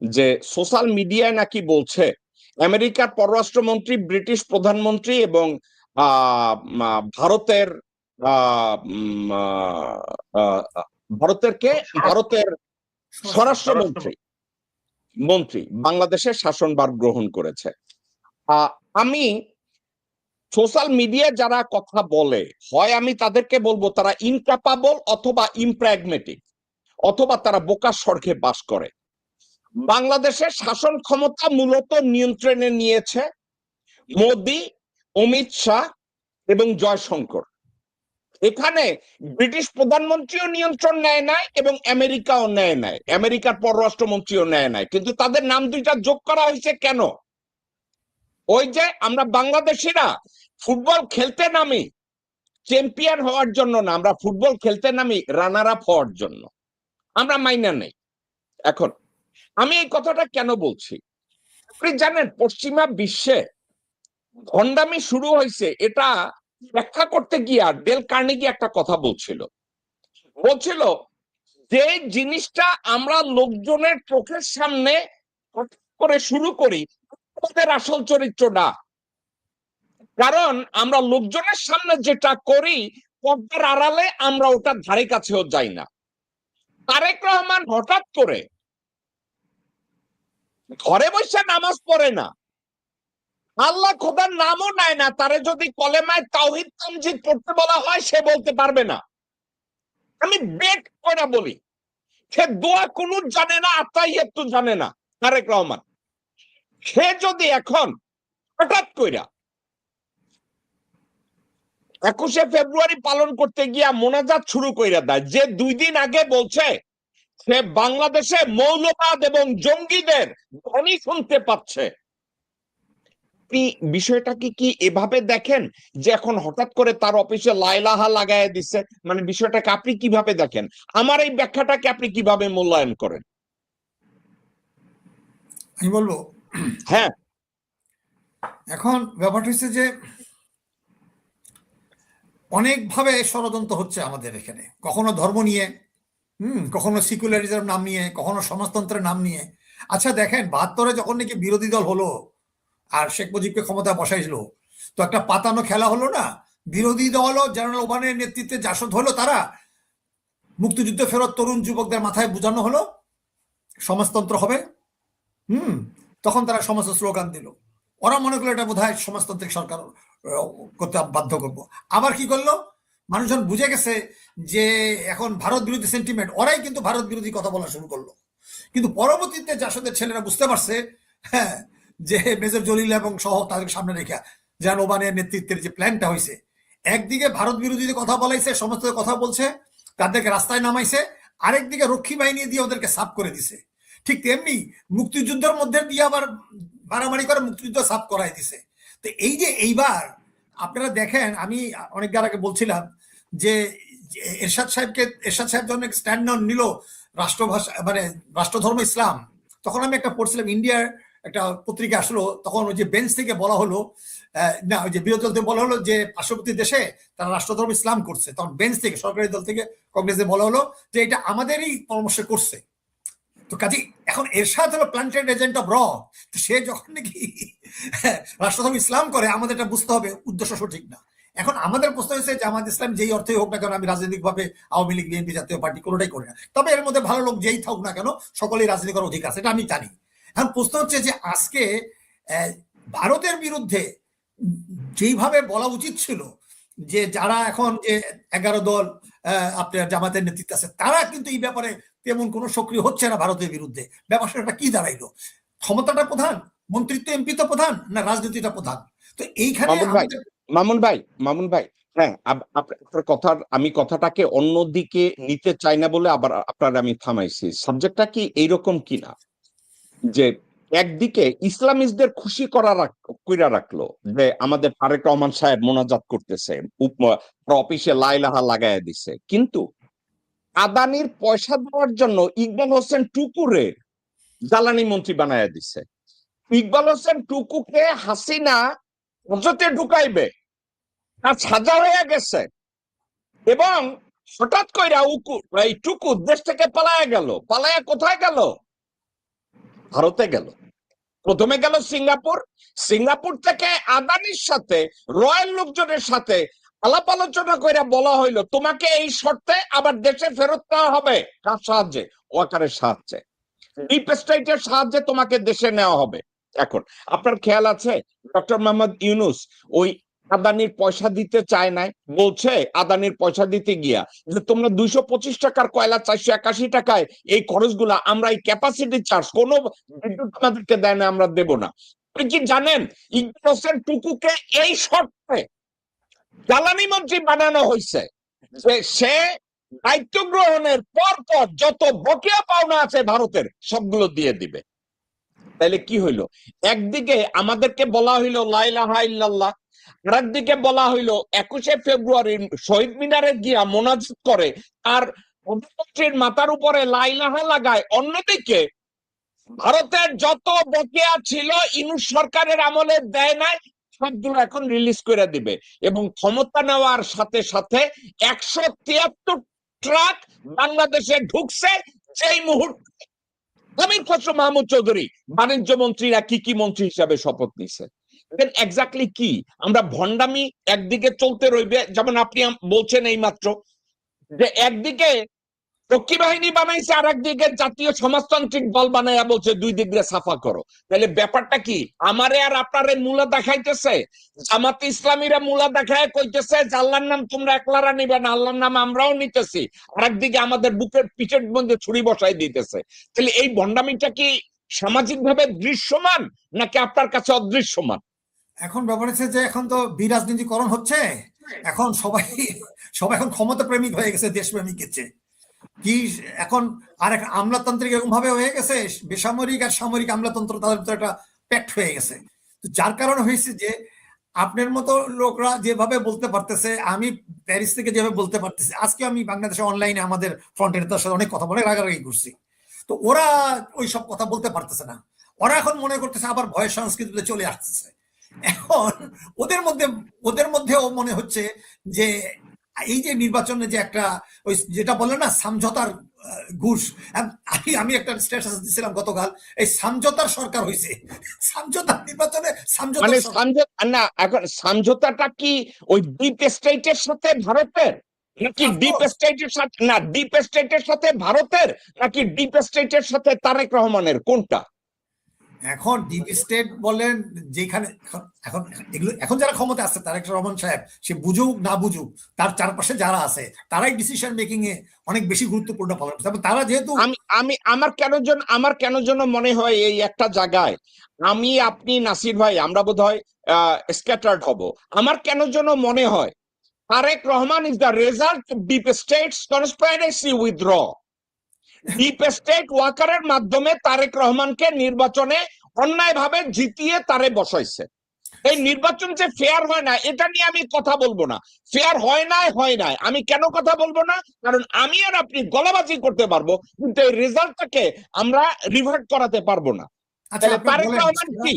যে সোশ্যাল মিডিয়ায় নাকি বলছে আমেরিকার পররাষ্ট্রমন্ত্রী, ব্রিটিশ প্রধানমন্ত্রী এবং ভারতের ভারতের স্বরাষ্ট্রমন্ত্রী বাংলাদেশের শাসনভার গ্রহণ করেছে। আমি সোশ্যাল মিডিয়া যারা কথা বলে, হয় আমি তাদেরকে বলবো তারা ইনক্যাপাবল অথবা ইমপ্র্যাগমেটিক, অথবা তারা বোকার স্বর্গে বাস করে। বাংলাদেশের শাসন ক্ষমতা মূলত নিয়ন্ত্রণে নিয়েছে মোদি, অমিত শাহ এবং জয়শঙ্কর। এখানে ব্রিটিশ প্রধানমন্ত্রীও নিয়ন্ত্রণ নেয় নাই এবং আমেরিকাও নেয় নাই, আমেরিকার পররাষ্ট্রমন্ত্রীও নেয় নাই, কিন্তু তাদের নাম দুইটা যোগ করা হয়েছে কেন? ওই যে আমরা বাংলাদেশিরা ফুটবল খেলতে নামি চ্যাম্পিয়ন হওয়ার জন্য না, আমরা ফুটবল খেলতে নামি রানার আপ হওয়ার জন্য, আমরা মাইনা নেই। এখন আমি এই কথাটা কেন বলছি, আপনি জানেন পশ্চিমা বিশ্বে ভণ্ডামি শুরু হয়েছে, এটা ব্যাখ্যা করতে গিয়ে ডেল কার্নেগি একটা কথা বলছিল যে জিনিসটা আমরা লোকজনের চোখের সামনে করে শুরু করি তাদের আসল চরিত্র না, কারণ আমরা লোকজনের সামনে যেটা করি পর্দার আড়ালে আমরা ওটার ধারে কাছেও যাই না। তারেক রহমান হঠাৎ করে ঘরে বসে নামাজ পড়ে না, আল্লাহ খোদার নামও নেয় না, তারে যদি কলেমায় তাওহীদ তামজিদ পড়তে বলা হয় সে বলতে পারবে না। আমি বেট করে বলি সে দোয়া কুনুত জানে না, আত্মাহিয়াত জানে না। তারেক রহমান সে যদি এখন হঠাৎ কইরা 21শে ফেব্রুয়ারি পালন করতে গিয়া মোনাজাত শুরু কইরা দেয়, যে 2 দিন আগে বলছে সে বাংলাদেশে মৌলবাদ এবং জঙ্গিদের ধ্বনি শুনতে পাচ্ছে, আপনি বিষয়টাকে কি এভাবে দেখেন যে এখন হঠাৎ করে তার অফিসে লাইলাহা লাগায় দিচ্ছে, মানে বিষয়টাকে আপনি কিভাবে দেখেন? আমার এই ব্যাখ্যাটাকে আপনি কিভাবে মূল্যায়ন করেন? আমি বলবো, হ্যাঁ, এখন ব্যাপারটা হচ্ছে যে অনেকভাবে ষড়যন্ত্র হচ্ছে আমাদের এখানে, কখনো ধর্ম নিয়ে, কখনো সিকুলারিজম নাম নিয়ে, কখনো সমাজতন্ত্রের নাম নিয়ে। আচ্ছা দেখেন, ৭২-এ যখন নাকি বিরোধী দল হলো আর শেখ মুজিবকে ক্ষমতা বসাইছিল, তো একটা পাতানো খেলা হলো না? বিরোধী দল ও জেনারেল ওবানের নেতৃত্বে জাসদ হলো, তারা মুক্তিযুদ্ধ ফেরত তরুণ যুবকদের মাথায় বোঝানো হলো সমাজতন্ত্র হবে। হুম তখন তারা সমাজ স্লোগান দিল। ওরা মনে করলো এটা বোধহয় সমাজতান্ত্রিক সরকার করতে বাধ্য করবো। আবার কি করলো, মানুষজন বুঝে গেছে যে এখন ভারত বিরোধী সেন্টিমেন্ট, ওরাই কিন্তু ভারত বিরোধী কথা বলা শুরু করলো। কিন্তু পরবর্তীতে জাসদের ছেলেরা বুঝতে পারছে, হ্যাঁ, যে মেজর জলিল এবং সহ তাদের সামনে রেখা যান ওবানের নেতৃত্বের যে প্ল্যানটা হয়েছে, একদিকে ভারত বিরোধী কথা বলাইছে, সমস্ত কথা বলছে, তাদেরকে রাস্তায় নামাইছে, আরেকদিকে রক্ষী বাহিনী দিয়ে ওদেরকে সাফ করে দিছে। ঠিক তেমনি মুক্তিযুদ্ধের মধ্যে দিয়ে আবার মারামারি করে মুক্তিযুদ্ধ সাফ করাই দিছে। তো এই যে এইবার আপনারা দেখেন, আমি অনেকবার আগে বলছিলাম যে এরশাদ সাহেব যখন স্ট্যান্ড নিল রাষ্ট্রভাষা মানে রাষ্ট্রধর্ম ইসলাম, তখন আমি একটা পড়ছিলাম, ইন্ডিয়ার একটা পত্রিকা আসলো, তখন ওই যে বেঞ্চ থেকে বলা হলো, না ওই যে বিরোধী দল থেকে বলা হলো যে পার্শ্ববর্তী দেশে তারা রাষ্ট্রধর্ম ইসলাম করছে, তখন বেঞ্চ থেকে সরকারি দল থেকে কংগ্রেসে বলা হলো যে এটা আমাদেরই পরামর্শ করছে। তো কাজে এখন এরশাদ হলো প্ল্যান্টেড এজেন্ট অফ র, তো সে যখন নাকি রাষ্ট্রধর্ম ইসলাম করে, আমাদের এটা বুঝতে হবে উদ্দেশ্য সঠিক না। এখন আমাদের প্রশ্ন হয়েছে যে আমাদের ইসলাম যেই অর্থে হোক না কেন, আমি রাজনৈতিকভাবে আওয়ামী লীগ, বিএনপি, জাতীয় পার্টি কোনোটাই করি না, তবে এর মধ্যে ভালো লোক যেই থাকুক না কেন সকলেই রাজনীতি করার অধিকার আছে, এটা আমি জানি। এখন প্রশ্ন হচ্ছে যে আজকে ভারতের বিরুদ্ধে যেইভাবে বলা উচিত ছিল যে যারা এখন যে 11 দল আপনার জামাতের নেতৃত্বে আছে, তারা কিন্তু এই ব্যাপারে তেমন কোনো সক্রিয় হচ্ছে না ভারতের বিরুদ্ধে। ব্যাপারটা কি দাঁড়াইলো, ক্ষমতাটা প্রধান, মন্ত্রিত্ব এমপি তো প্রধান না, রাজনীতিটা প্রধান? তো এইখানে মামুন ভাই, হ্যাঁ, আপনার কথার আমি কথাটাকে অন্যদিকে নিতে চাই না বলে আবার আপনার আমি থামাইছি। সাবজেক্টটা কি এইরকম কিনা যে একদিকে ইসলামিস্টদের খুশি কইরা রাখলো যে আমাদের তারেক রহমান সাহেব মোনাজাত করতেছে, অফিসে লাইলাহা লাগাইয়া দিছে, কিন্তু আদানির পয়সা দেওয়ার জন্য ইকবাল হোসেন টুকুরে জ্বালানি মন্ত্রী বানায়া দিছে। ইকবাল হোসেন টুকুকে হাসিনা হজতে ঢুকাইবে, তার সাজা হয়ে গেছে, এবং হঠাৎ কইরা এই টুকু দেশ থেকে পালায়া গেল। পালায়া কোথায় গেল? ভারতে গেল। প্রথমে গেল সিঙ্গাপুর, সিঙ্গাপুর থেকে আদানির সাথে রয়্যাল লোকজনের সাথে আলাপ আলোচনা করে বলা হইলো তোমাকে এই শর্তে আবার দেশে ফেরত নেওয়া হবে। কার সাহায্যে? ওয়াকারের সাহায্যে, ডিপ স্টেটের সাহায্যে তোমাকে দেশে নেওয়া হবে। এখন আপনার খেয়াল আছে ডক্টর মোহাম্মদ ইউনূস ওই আদানির পয়সা দিতে চায় নাই, বলছে আদানির পয়সা দিতে গিয়া যে তোমরা 225 টাকার কয়লা 481 টাকায় এই খরচগুলা আমরা এই ক্যাপাসিটি চার্জ কোন বিদ্যুৎ আমাদেরকে দেয় না, আমরা দেব না। আপনি কি জানেন ইকবাল হোসেন টুকুকে এই শর্তে জ্বালানি মন্ত্রী বানানো হয়েছে যে সে দায়িত্ব গ্রহণের পর পর যত বকেয়া পাওনা আছে ভারতের সবগুলো দিয়ে দিবে। তাহলে কি হইলো, একদিকে আমাদেরকে বলা হইলো লা ইলাহা ইল্লাল্লাহ, আরেকদিকে বলা হইলো 21শে ফেব্রুয়ারি শহীদ মিনারে গিয়া মোনাজাত করে আর প্রধানমন্ত্রীর মাথার উপরে লা ইলাহা লাগায়। অন্যদিকে ভারতের যত বকেয়া ছিল ইউনূস সরকারের আমলে দেয় নাই, সবগুলো এখন রিলিজ করে দিবে। এবং ক্ষমতা নেওয়ার সাথে সাথে 173 ট্রাক বাংলাদেশে ঢুকছে, যেই মুহূর্তে আমির খসরু মাহমুদ চৌধুরী বাণিজ্য মন্ত্রীরা কি মন্ত্রী হিসাবে শপথ নিছে। এক্স্যাক্টলি কি আমরা ভণ্ডামি একদিকে চলতে রইবে, যেমন আপনি বলছেন এই মাত্র যে একদিকে রক্ষী বাহিনী বানাইছে আর একদিকে জাতীয় সমাজতান্ত্রিক দল বানাইয়া বলছে দুই দিক দিয়ে সাফা করো। তাহলে ব্যাপারটা কি? আমারে আর আপনারে মূলা দেখাইতেছে, জামাতে ইসলামীরা মূলা দেখায় কইতেছে যে আল্লাহর নাম তোমরা একলারা নিবে না, আল্লাহর নাম আমরাও নিতেছি, আর একদিকে আমাদের বুকের পিঠের মধ্যে ছুরি বসাই দিতেছে। তাহলে এই ভণ্ডামিটা কি সামাজিক ভাবে দৃশ্যমান নাকি আপনার কাছে অদৃশ্যমান? এখন ব্যাপার হচ্ছে যে এখন তো বিরাজনীতিকরণ হচ্ছে, এখন সবাই এখন ক্ষমতা প্রেমিক হয়ে গেছে, দেশপ্রেমিক গেছে কি এখন। আর একটা আমলাতান্ত্রিক এরকম ভাবে হয়ে গেছে, বেসামরিক আর সামরিক আমলাতন্ত্র তাদের ভিতরে একটা প্যাক্ট হয়ে গেছে। তো তো যার কারণে হয়েছে যে আপনার মতো লোকরা যেভাবে বলতে পারতেছে, আমি প্যারিস থেকে যেভাবে বলতে পারতেছি, আজকে আমি বাংলাদেশে অনলাইনে আমাদের ফ্রন্ট এন্ডের সাথে অনেক কথা বলে রাগারাগি করছি। তো ওরা ওই সব কথা বলতে পারতেছে না, ওরা এখন মনে করতেছে আবার ভয় সংস্কৃতিতে চলে আসতেছে। এখন ওদের মধ্যেও মনে হচ্ছে যে এই যে নির্বাচনে যে একটা ওই যেটা বলে না সমঝোতার ঘুষ, আমি একটা স্ট্যাটাস দিছিলাম গতকাল, এই সমঝোতার সরকার হয়েছে, সমঝোতার নির্বাচনে মানে সমঝোতার না, এখন সমঝোতাটা কি ওই ডিপ স্টেটের সাথে ভারতের, নাকি ডিপ স্টেটের সাথে, না ডিপ স্টেটের সাথে ভারতের, নাকি ডিপ স্টেটের সাথে তারেক রহমানের, কোনটা? এখন ডিপ স্টেট বলেন যেখানে এখন এগুলো এখন যারা ক্ষমতা আছে, তারেক রহমান সাহেব, সে বুঝুক না বুঝুক, তার চারপাশে যারা আছে তারাই ডিসিশন মেকিং এ অনেক বেশি গুরুত্বপূর্ণ পালন করছে। তারা যেহেতু আমি আমার কেন যেন মনে হয় এই একটা জায়গায় আমি, আপনি, নাসির ভাই, আমরা বোধহয় স্ক্যাটার্ড হব। আমার কেন যেন মনে হয় Tarek Rahman is the result of deep state's conspiracy with র। ডিপ স্টেট ওয়াকারের মাধ্যমে তারেক রহমানকে নির্বাচনে অন্যায়ভাবে জিতিয়ে তারে বসাইছে। এই নির্বাচন যে ফেয়ার হয় না এটা নিয়ে আমি কথা বলবো না, ফেয়ার হয় নাই। আমি কেন কথা বলবো না? কারণ আমি আর আপনি গলাবাজি করতে পারবো, কিন্তু এই রেজাল্টটাকে আমরা রিভার্ট করাতে পারবো না। আচ্ছা তাহলে আপনি তারেক বলেন, রহমান কি?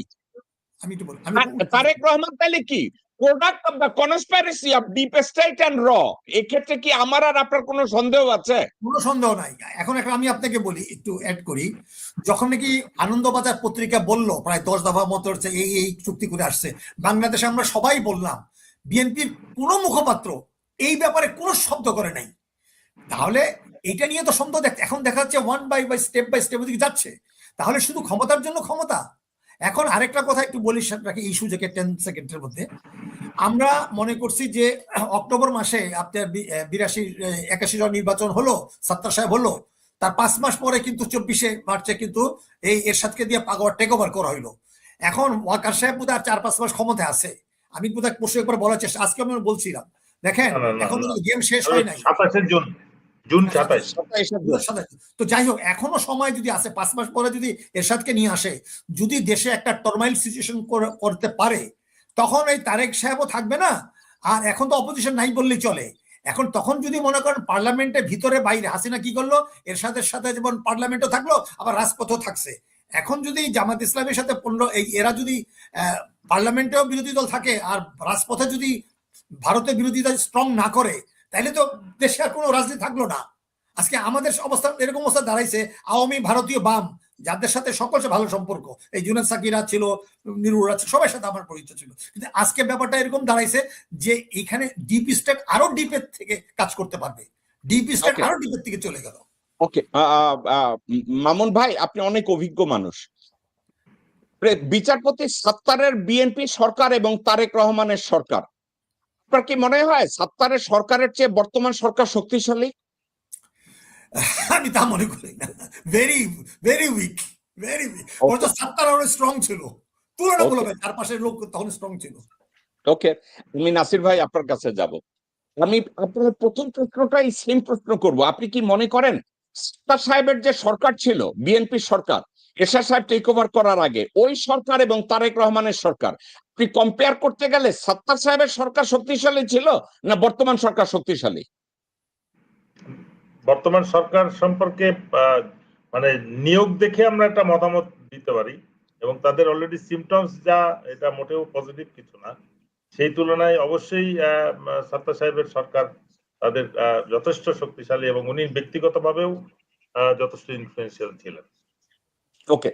আমি একটু বলি, তারেক রহমান তাহলে কি product of the conspiracy of deep state and র? এক্ষেত্রে কি আমার আর আপনার কোনো সন্দেহ আছে? কোনো সন্দেহ নাই। এখন একটা আমি আপনাকে বলি, একটু অ্যাড করি, যখন নাকি আনন্দবাজার পত্রিকা বলল প্রায় 10 দফা মতো হচ্ছে এই চুক্তি করে আসছে, বাংলাদেশে আমরা সবাই বললাম, বিএনপির কোনো মুখপাত্র এই ব্যাপারে কোনো শব্দ করে নাই। তাহলে এটা নিয়ে তো সন্দেহ এখন দেখা যাচ্ছে ওয়ান বাই বাই স্টেপ ওদিকে যাচ্ছে। তাহলে শুধু ক্ষমতার জন্য ক্ষমতা। এখন আরেকটা কথা একটু বলি রাখি এই সুযোগে 10 সেকেন্ডের মধ্যে, আমরা মনে করছি যে অক্টোবর মাসে আপনার 81 জন নির্বাচন হলো, সত্তার সাহেব হলো, তার 5 মাস পরে কিন্তু 24 মার্চে কিন্তু এই এরশাদকে দিয়ে পাগোয়ার টেক ওভার করা হইলো। এখন ওয়াকার সাহেব বোধ আর 4-5 মাস ক্ষমতায় আছে। আমি বোধহয় পরশু একবার বলার চেষ্টা, আজকে আমি বলছিলাম, দেখেন এখন গেম শেষ হয় নাই। 27 জুন 27। তো যাই হোক, এখনো সময় যদি আছে, 5 মাস পরে যদি এরশাদকে নিয়ে আসে, যদি দেশে একটা টর্মাইল সিচুয়েশন করতে পারে, তখন এই তারেক সাহেবও থাকবে না। আর এখন তো অপোজিশন নাই বললেই চলে। এখন তখন যদি মনে করেন পার্লামেন্টের ভিতরে বাইরে, হাসিনা কি করলো, এরশাদের সাথে যেমন পার্লামেন্টও থাকলো আবার রাজপথও থাকছে। এখন যদি জামাত ইসলামের সাথে এরা যদি পার্লামেন্টেও বিরোধী দল থাকে আর রাজপথে যদি ভারতের বিরোধিতা স্ট্রং না করে, তাইলে তো দেশে আর কোনো রাজনীতি থাকলো না। আজকে আমাদের অবস্থা এরকম অবস্থা দাঁড়াইছে, আওয়ামী ভারতীয় বাম যাদের সাথে সকলের ভালো সম্পর্ক, এই জুনাদ সাকিরা ছিল, নিরুরা ছিল, সবার সাথে আমার পরিচয় ছিল, কিন্তু আজকে ব্যাপারটা এরকম দাঁড়াইছে যে এখানে ডিপ স্টেট আরো ডিপের থেকে কাজ করতে পারবে, ডিপ স্টেট আরো ডিপের থেকে চলে গেল। ওকে, মামুন ভাই, আপনি অনেক অভিজ্ঞ মানুষ। বিচারপতি সাত্তারের বিএনপি সরকার এবং তারেক রহমানের সরকার, আপনার কি মনে হয় সাত্তারের সরকারের চেয়ে বর্তমান সরকার শক্তিশালী? আমি তা মনে করি না, very very weak, very weak. ওরা তো সাত্তার আরো স্ট্রং ছিল তুলনামূলক, চারপাশের লোক তখন স্ট্রং ছিল। ওকে, আমি নাসির ভাই আপনার কাছে যাব। আমি আপনার প্রথম প্রশ্নটাই সেম প্রশ্ন করব। আপনি কি মনে করেন সাত্তার সাহেবের যে সরকার ছিল, বিএনপি সরকার, এরশাদ সাহেব টেক ওভার করার আগে, ওই সরকার এবং তারেক রহমানের সরকার, আপনি কম্পেয়ার করতে গেলে সাত্তার সাহেবের সরকার শক্তিশালী ছিল না বর্তমান সরকার শক্তিশালী? বর্তমান সরকার সম্পর্কে মানে নিয়োগ দেখে আমরা একটা মতামত দিতে পারি, এবং তাদের অলরেডি সিমটমস যা, এটা মোটেও পজিটিভ কিছু না। সেই তুলনায় অবশ্যই সাত্তার সাহেবের সরকার তাদের যথেষ্ট শক্তিশালী, এবং উনি ব্যক্তিগতভাবেও যথেষ্ট ইনফ্লুয়েন্সিয়াল ছিলেন। ওকে,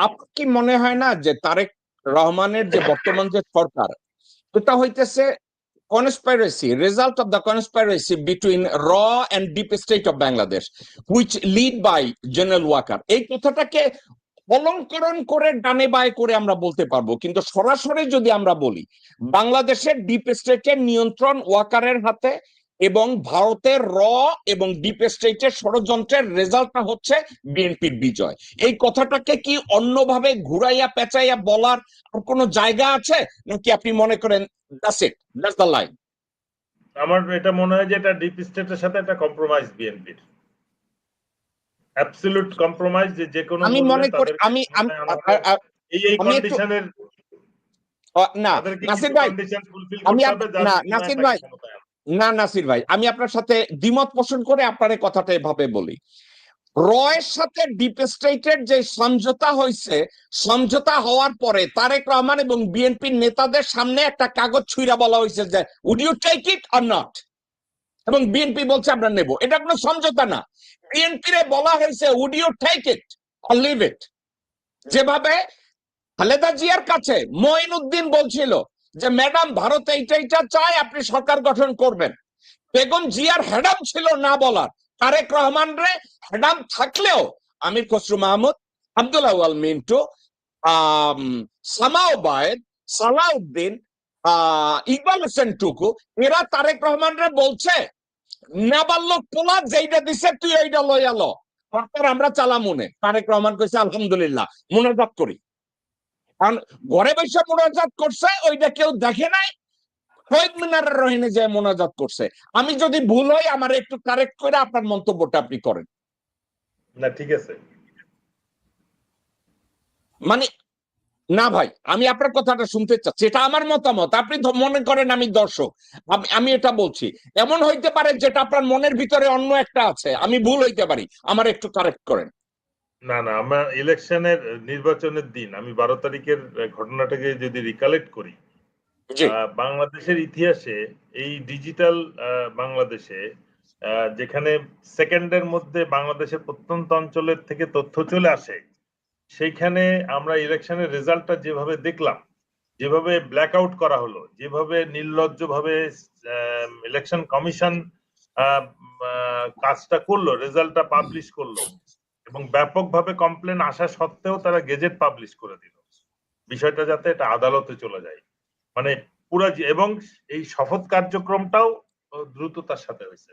আপনার কি মনে হয় না যে তারেক রহমানের যে বর্তমান যে সরকার, এটা হইতেছে conspiracy, result of the conspiracy between raw and deep state of Bangladesh, which lead by General Walker? এই কথাটাকে অলঙ্করণ করে ডানে বায়ে করে আমরা বলতে পারবো, কিন্তু সরাসরি যদি আমরা বলি, বাংলাদেশের ডিপ স্টেটের নিয়ন্ত্রণ ওয়াকারের হাতে এবং ভারতের র এবং ডিপ স্টেটের ষড়যন্ত্রের রেজাল্টটা হচ্ছে বিএনপির বিজয়। এই কথাটাকে কি অন্যভাবে ঘুরাইয়া পেঁচাইয়া বলার আর কোনো জায়গা আছে, নাকি আপনি মনে করেন that's it, that's the line? আমার এটা মনে হয় যে এটা ডিপ স্টেটের সাথে একটা কম্প্রোমাইজ বিএনপির, অ্যাবসলিউট কম্প্রোমাইজ, যে কোনো আমি মনে করি, আমি এই কন্ডিশনের না তাদেরকে নাসির কিছু ভাই, কন্ডিশন ফুলফিল আমি করতে হবে যার না বিনিময়ে নাসির তাকে ভাই, ক্ষমতায় আনা। না নাসির ভাই, আমি আপনার সাথে দ্বিমত পোষণ করে আপনার এই কথাটা এভাবে বলি। রয়ের সাথে ডিপ স্টেটের যে সমঝোতা হয়েছে, সমঝোতা হওয়ার পরে তারেক রহমান এবং বিএনপির নেতাদের সামনে একটা কাগজ ছুঁড়া বলা হয়েছে যে would you take it or not, এবং বিএনপি বলছে আমরা নেব। এটা কোনো সমঝোতা না। বিএনপি রে বলা হয়েছে would you take it or leave it. যেভাবে খালেদা জিয়ার কাছে মঈনুদ্দিন বলছিল যে ম্যাডাম ভারত এইটা চায়, আপনি সরকার গঠন করবেন। বেগম জিয়ার হেডাম ছিল না বলার, তারেক রহমান রে হেডাম থাকলেও আমির খসরু মাহমুদ, আব্দুল আউয়াল মিন্টু, সামাও বায়েদ, সালাউদ্দিন, ইকবাল হোসেন টুকু, এরা তারেক রহমান রে বলছে নাবালক পোলা যেইটা দিছে তুই এইটা লইয়া ল, সরকার আমরা চালামুনে। তারেক রহমান কইছে আলহামদুলিল্লাহ, মুনাজাত করি। কারণ ঘরে বসে মুনাজাত করছে, ওইটা কেউ দেখে নাই, শহীদ মিনারের রহিনে যে মোনাজাত করছে। আমি যদি ভুল হই আমার একটু কারেক্ট করে আপনার মন্তব্যটা আপনি করেন। না ঠিক আছে, মানে না ভাই, আমি আপনার কথাটা শুনতে চাচ্ছি, এটা আমার মতামত। আপনি মনে করেন আমি দর্শক, আমি এটা বলছি। এমন হইতে পারে যেটা আপনার মনের ভিতরে অন্য একটা আছে, আমি ভুল হইতে পারি, আমার একটু কারেক্ট করেন। না না, আমরা ইলেকশনের নির্বাচনের দিন আমি 12 তারিখের ঘটনাটাকে যদি রিকালেক্ট করি, জি বাংলাদেশের ইতিহাসে এই ডিজিটাল বাংলাদেশে যেখানে সেকেন্ডের মধ্যে বাংলাদেশের প্রত্যন্ত অঞ্চলের থেকে তথ্য চলে আসে, সেইখানে আমরা ইলেকশনের রেজাল্টটা যেভাবে দেখলাম, যেভাবে ব্ল্যাক আউট করা হলো, যেভাবে নির্লজ্জভাবে ইলেকশন কমিশন কাজটা করলো, রেজাল্টটা পাবলিশ করলো, এবং ব্যাপকভাবে কমপ্লেন আসা সত্ত্বেও তারা গেজেট পাবলিশ করে দিল, বিষয়টা যাতে এটা আদালতে চলে যায়। মানে পুরা এবং এই শপথ কার্যক্রমটাও দ্রুততার সাথে হয়েছে।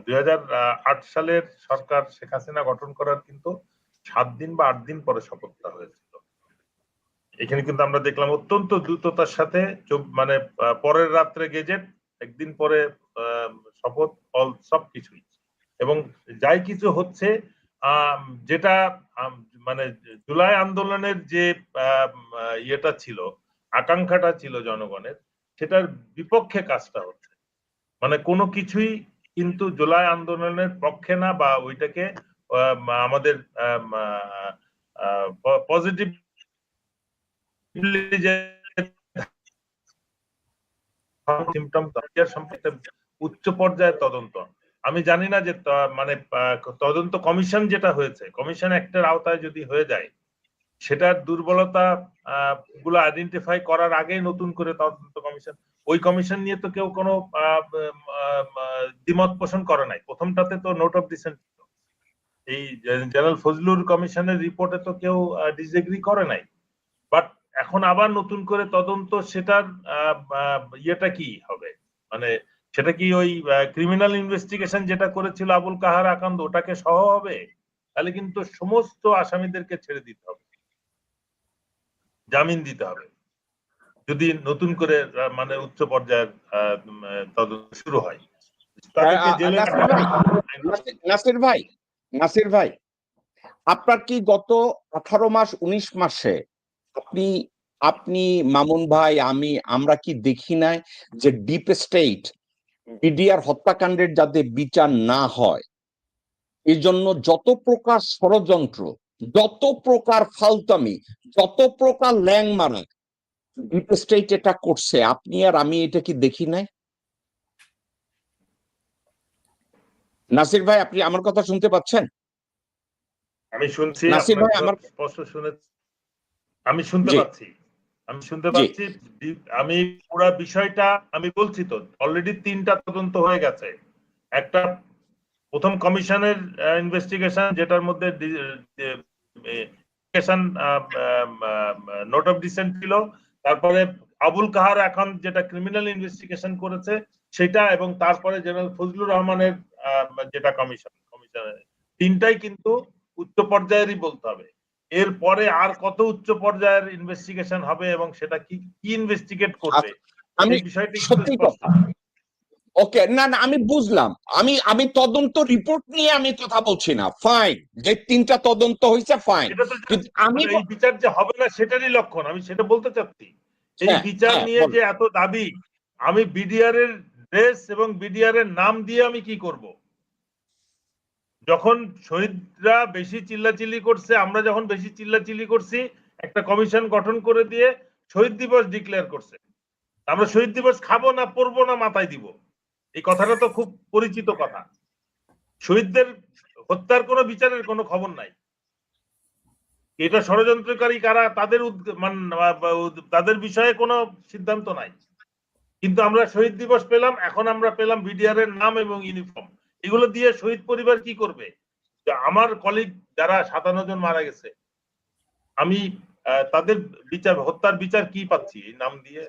2008 সালের সরকার শেখ হাসিনা গঠন করার কিন্তু 7 দিন বা 8 দিন পরে শপথটা হয়েছিল। এখানে কিন্তু আমরা দেখলাম অত্যন্ত দ্রুততার সাথে, মানে পরের রাত্রে গেজেট, একদিন পরে শপথ, সবকিছুই। এবং যাই কিছু হচ্ছে, যেটা মানে জুলাই আন্দোলনের যে ইয়েটা ছিল, আকাঙ্ক্ষাটা ছিল জনগণের, সেটার বিপক্ষে কাজটা হচ্ছে। মানে কোনো কিছুই কিন্তু জুলাই আন্দোলনের পক্ষে না, বা ওইটাকে আমাদের পজিটিভ উচ্চ পর্যায়ের তদন্ত। আমি জানি না যে মানে তদন্ত কমিশন যেটা হয়েছে, কমিশন অ্যাক্টের আওতায় যদি হয়ে যায়, সেটার দুর্বলতা গুলো আইডেন্টিফাই করার আগেই নতুন করে তদন্ত কমিশন, ওই কমিশন নিয়ে তো কেউ কোনো দ্বিমত পোষণ করে নাই। প্রথমটাতে তো নোট অফ ডিসেন্ট, এই জেনারেল ফজলুর কমিশনের রিপোর্টে তো কেউ ডিসএগ্রি করে নাই। বাট এখন আবার নতুন করে তদন্ত, সেটার ইয়েটা কি হবে, মানে সেটা কি ওই ক্রিমিনাল ইনভেস্টিগেশন যেটা করেছিল আবুল কাহার আকান্দ, ওটাকে সহ হবে? তাহলে কিন্তু সমস্ত আসামিদেরকে ছেড়ে দিতে হবে, জামিন দিতে হবে, যদি নতুন করে মানে উচ্চ পর্যায়ের তদন্ত শুরু হয়। তাদেরকে জেলে নাসির ভাই, আপনার কি গত 18 মাস 19 মাসে আপনি আপনি মামুন ভাই, আমরা কি দেখি নাই যে ডিপ স্টেট বিডিআর হত্যাকাণ্ডের যাতে বিচার না হয়, এই জন্য যত প্রকার ষড়যন্ত্র, যত প্রকার ফালতামি, যত প্রকার ল্যাং মারা ডিপ স্টেট এটা করছে, আপনি আর আমি এটা কি দেখি নাই? নাসির ভাই, আপনি আমার কথা শুনতে পাচ্ছেন? আমি শুনছি, নাসির ভাই আমার স্পষ্ট শুনে, আমি শুনতে পাচ্ছি, আমি পুরো বিষয়টা আমি বলছি তো, অলরেডি 3টা তদন্ত হয়ে গেছে। একটা প্রথম কমিশনের ইনভেস্টিগেশন, যেটার মধ্যে নোট অফ ডিসেন্ট ছিল, তারপরে আবুল কাহার এখন যেটা ক্রিমিনাল ইনভেস্টিগেশন করেছে সেটা, এবং তারপরে জেনারেল ফজলুর রহমানের যেটা কমিশন, তিনটাই কিন্তু উচ্চ পর্যায়েরই বলতে হবে। এরপরে আর কত উচ্চ পর্যায়ের ইনভেস্টিগেশন হবে এবং সেটা কি ইনভেস্টিগেট করবে, আমি বিষয়টি সত্যি কথা, ওকে, না না আমি বুঝলাম। আমি তদন্ত রিপোর্ট নিয়ে আমি কথা বলছি না, ফাইন, যে 3টা তদন্ত হয়েছে ফাইন, এটা তো কিন্তু আমি এই বিচার যে হবে না সেটারই লক্ষণ, আমি সেটা বলতে চাচ্ছি। এই বিচার নিয়ে যে এত দাবি, আমি বিডিআর এর ড্রেস এবং বিডিআর এর নাম দিয়ে আমি কি করব? যখন শহীদরা বেশি চিল্লাচিল্লি করছে, আমরা যখন বেশি চিল্লাচিল্লি করছি, একটা কমিশন গঠন করে দিয়ে শহীদ দিবস ডিক্লেয়ার করছে। আমরা শহীদ দিবস খাবো না, পড়বো না, মাথায় দিব, এই কথাটা তো খুব পরিচিত কথা। শহীদদের হত্যার কোনো বিচারের কোনো খবর নাই। এটা ষড়যন্ত্রকারী কারা, তাদের বিষয়ে কোনো সিদ্ধান্ত নাই। কিন্তু আমরা শহীদ দিবস পেলাম, এখন আমরা পেলাম বিডিআর এর নাম এবং ইউনিফর্ম। এগুলো দিয়ে শহীদ পরিবার কি করবে? আমার কলিগ যারা 57 জন মারা গেছে, আমি তাদের বিচার, হত্যার বিচার কি পাচ্ছি এই নাম দিয়ে?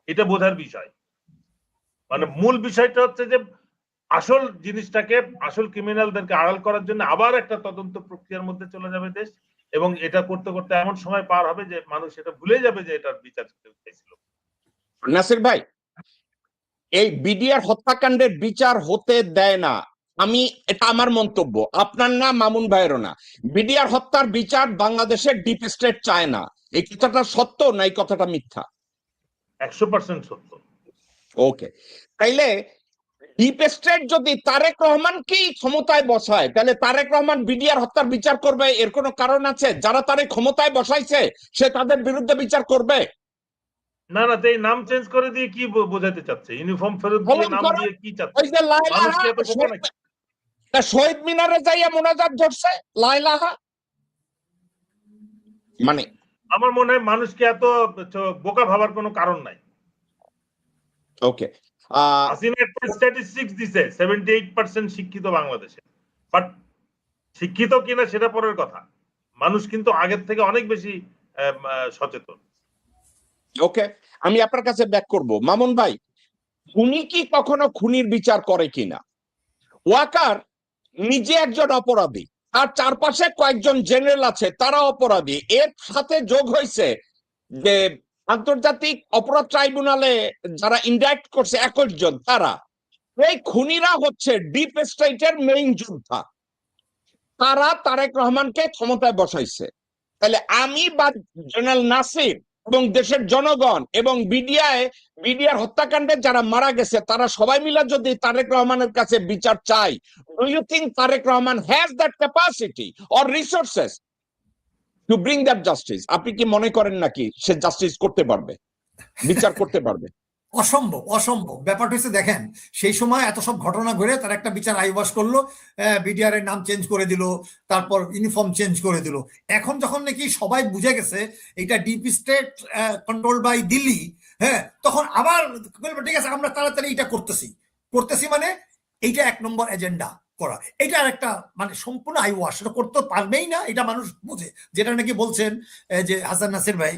এটা বোঝার বিষয়। মানে মূল বিষয়টা হচ্ছে যে আসল জিনিসটাকে, আসল ক্রিমিনালদেরকে আড়াল করার জন্য আবার একটা তদন্ত প্রক্রিয়ার মধ্যে চলে যাবে দেশ, এবং এটা করতে করতে এমন সময় পার হবে যে মানুষ এটা ভুলে যাবে যে এটার বিচার চাইছিল। নাসির ভাই, এই বিডিআর হত্যাকাণ্ডের বিচার হতে দেয় না, এটা আমার মন্তব্য, আপনার না, মামুন ভাইয়েরও না। বিডিআর হত্যার বিচার বাংলাদেশের ডিপ স্টেট চায় না। এই কথাটা সত্য না এই কথাটা মিথ্যা? 100% সত্য। ওকে, তাইলে ডিপ স্টেট যদি তারেক রহমানকেই ক্ষমতায় বসায়, তাহলে তারেক রহমান বিডিআর হত্যার বিচার করবে এর কোনো কারণ আছে? যারা তারে ক্ষমতায় বসাইছে সে তাদের বিরুদ্ধে বিচার করবে? না না, এই নাম চেঞ্জ করে দিয়ে কি বোঝাতে চাচ্ছে? ইউনিফর্ম ফেরত দিয়ে নাম দিয়ে কি চাচ্ছে? ওই যে লাইলাহা, শহীদ মিনারে যাইয়া মোনাজাত ধরছে লাইলাহা। মানে আমার মনে হয় মানুষকে এত বোকা ভাবার কোনো কারণ নাই। ওকে, হাসিনা একটা স্ট্যাটিস্টিক্স দিছে 78% শিক্ষিত বাংলাদেশে, বাট শিক্ষিত কিনা সেটা পরের কথা। মানুষ কিন্তু আগের থেকে অনেক বেশি সচেতন। ওকে, আমি আপনার কাছে ব্যাক করব। মামুন ভাই, খুনি কি কখনো খুনির বিচার করে কিনা? ওয়াকার নিজে একজন অপরাধী, আর চারপাশে কয়েকজন জেনারেল আছে তারা অপরাধী, এর সাথে যোগ হয়েছে যে আন্তর্জাতিক অপরাধ ট্রাইব্যুনালে যারা ইন্ডাক্ট করছে 21 জন, তারা এই খুনিরা হচ্ছে ডিপ স্টেটের মেইন যোদ্ধা, তারা তারেক রহমানকে ক্ষমতায় বসাইছে। তাহলে আমি বা জেনারেল নাসির এবং দেশের জনগণ এবং বিডিআর হত্যাকাণ্ডে যারা মারা গেছে তারা সবাই মিলে যদি তারেক রহমানের কাছে বিচার চাই, do you think Tarek Rahman has that capacity or resources to bring that justice? আপনি কি মনে করেন নাকি সে জাস্টিস করতে পারবে, বিচার করতে পারবে? অসম্ভব, অসম্ভব। ব্যাপারটা হচ্ছে, দেখেন, সেই সময় এত সব ঘটনা ঘুরে তার একটা বিচার আইওয়াস করলো, বিডিআর এর নাম চেঞ্জ করে দিল, তারপর ইউনিফর্ম চেঞ্জ করে দিল। এখন যখন নাকি সবাই বুঝে গেছে এটা deep state control by Delhi, হ্যাঁ, তখন আবার ঠিক আছে আমরা তাড়াতাড়ি এটা করতেছি মানে এইটা 1 নম্বর এজেন্ডা করা। এটা একটা মানে সম্পূর্ণ আইওয়াশ, সেটা করতে পারবেই না, এটা মানুষ বুঝে। যেটা নাকি বলছেন যে হাসান নাসির ভাই,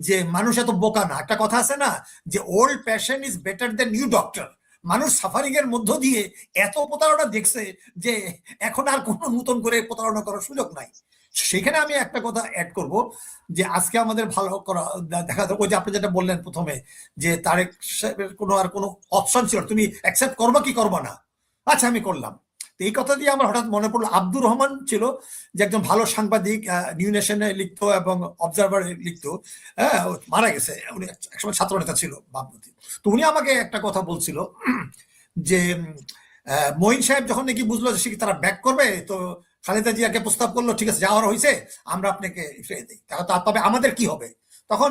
যে মানুষ এত বোকা না। একটা কথা আছে না যে old passion is better then new doctor. মানুষ সাফারিং এর মধ্য দিয়ে এত প্রতারণা দেখছে যে এখন আর কোনো নতুন করে প্রতারণা করার সুযোগ নাই। সেখানে আমি একটা কথা অ্যাড করব, যে আজকে আমাদের ভালো করা দেখা যাবে, ওই যে আপনি যেটা বললেন প্রথমে, যে তারেক সাহেবের কোনো অপশন ছিল, তুমি অ্যাকসেপ্ট করবা কি করবা না? আচ্ছা, আমি করলাম। এই কথা দিয়ে আমার হঠাৎ মনে পড়লো, আব্দুর রহমান ছিল যে একজন ভালো সাংবাদিক, নিউ নেশনে লিখতো এবং অবজারভারে লিখতো, হ্যাঁ, মারা গেছে, উনি একসময় ছাত্র নেতা ছিল ভাবমতি। তো উনি আমাকে একটা কথা বলছিল যে মঈন সাহেব যখন নাকি বুঝলো যে তারা ব্যাক করবে, তো খালেদা জিয়াকে প্রস্তাব করলো, ঠিক আছে যাওয়ার হয়েছে আমরা আপনাকে ফিরে দিই, তবে আমাদের কি হবে? তখন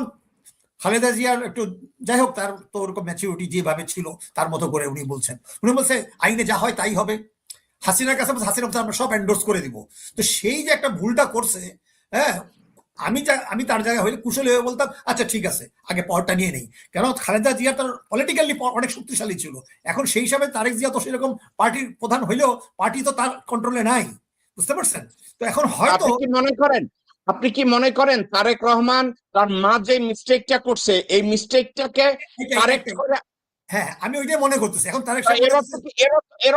খালেদা জিয়ার একটু, যাই হোক, তার তো ওরকম ম্যাচিউরিটি যেভাবে ছিল তার মতো করে উনি বলছে আইনে যা হয় তাই হবে। হাসিনার কাছে আমরা সব এন্ডোর্স করে দিব। তো সেই যে একটা ভুলটা করছে, হ্যাঁ, আমি তার জায়গায় হইলে কুশলী হয়ে বলতাম আচ্ছা ঠিক আছে আগে পাওয়ারটা নিয়ে নেই, কেন খালেদা জিয়া তার পলিটিক্যালি অনেক শক্তিশালী ছিল। এখন সেই হিসাবে তারেক জিয়া তো সেরকম পার্টির প্রধান হইলেও পার্টি তো তার কন্ট্রোলে নাই, বুঝতে পারছেন? তো এখন হয়তো আপনি কি মনে করেন তারেক রহমান তার মা যে মিস্টেকটা করছে এই মিস্টেকটাকে কারেক্ট করে? হ্যাঁ, আমি ওইটাই মনে করতেছি। এখন তারেক এর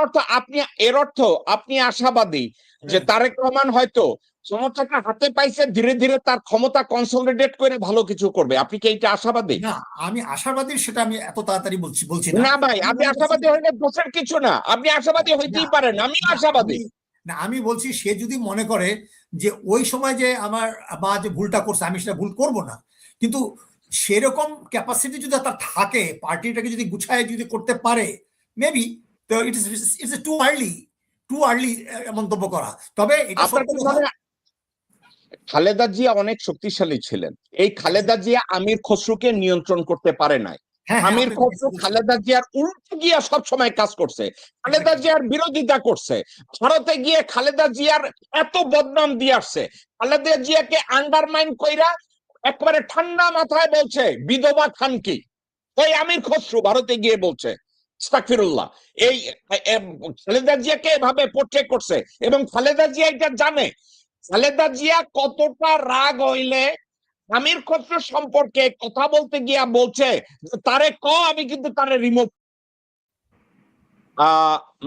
অর্থ আপনি আশাবাদী যে তারেক রহমান হয়তো ক্ষমতাটা হাতে পাইছে, ধীরে ধীরে তার ক্ষমতা কনসলিডেট করে ভালো কিছু করবে। আপনি কি এইটা আশাবাদী? না, আমি আশাবাদী সেটা আমি এত তাড়াতাড়ি বলছি না ভাই, আপনি আশাবাদী হইলে দোষের কিছু না, আপনি আশাবাদী হইতেই পারেন, আমি আশাবাদী না। আমি বলছি সে যদি মনে করে যে ওই সময় যে আমার মা যে ভুলটা করছে আমি সেটা ভুল করব না, কিন্তু সেরকম ক্যাপাসিটি যদি তার থাকে, পার্টিটাকে যদি গুছায় যদি করতে পারে, মেবি তো ইটস টু আর্লি মন্তব্য করা। তবে এটা আপনার সত্য কি কথা। মনে হয় খালেদা জিয়া অনেক শক্তিশালী ছিলেন? এই খালেদা জিয়া আমির খসরুকে নিয়ন্ত্রণ করতে পারে নাই। হ্যাঁ হ্যাঁ, আমির আপনি খসরু বলছেন। খালেদা জিয়ার উল্টো গিয়া সব সময় কাজ করছে, খালেদা Exactly. জিয়ার বিরোধিতা করছে। ভারতে গিয়ে খালেদা জিয়ার এত বদনাম দিয়ে আসছে, খালেদা জিয়াকে আন্ডারমাইন কইরা একবারে ঠান্ডা মাথায় বলছে বিধবা খান কি, ওই আমির খসরু ভারতে গিয়ে বলছে। আস্তাগফিরুল্লাহ। এই খালেদা জিয়াকে এভাবে পোট্রে করছে, এবং খালেদা জিয়া এটা জানে। খালেদা জিয়া কতটা রাগ হইলে আমির খসরু সম্পর্কে কথা বলতে গিয়া বলছে যে তারে আমি কিন্তু তারে রিমুভ।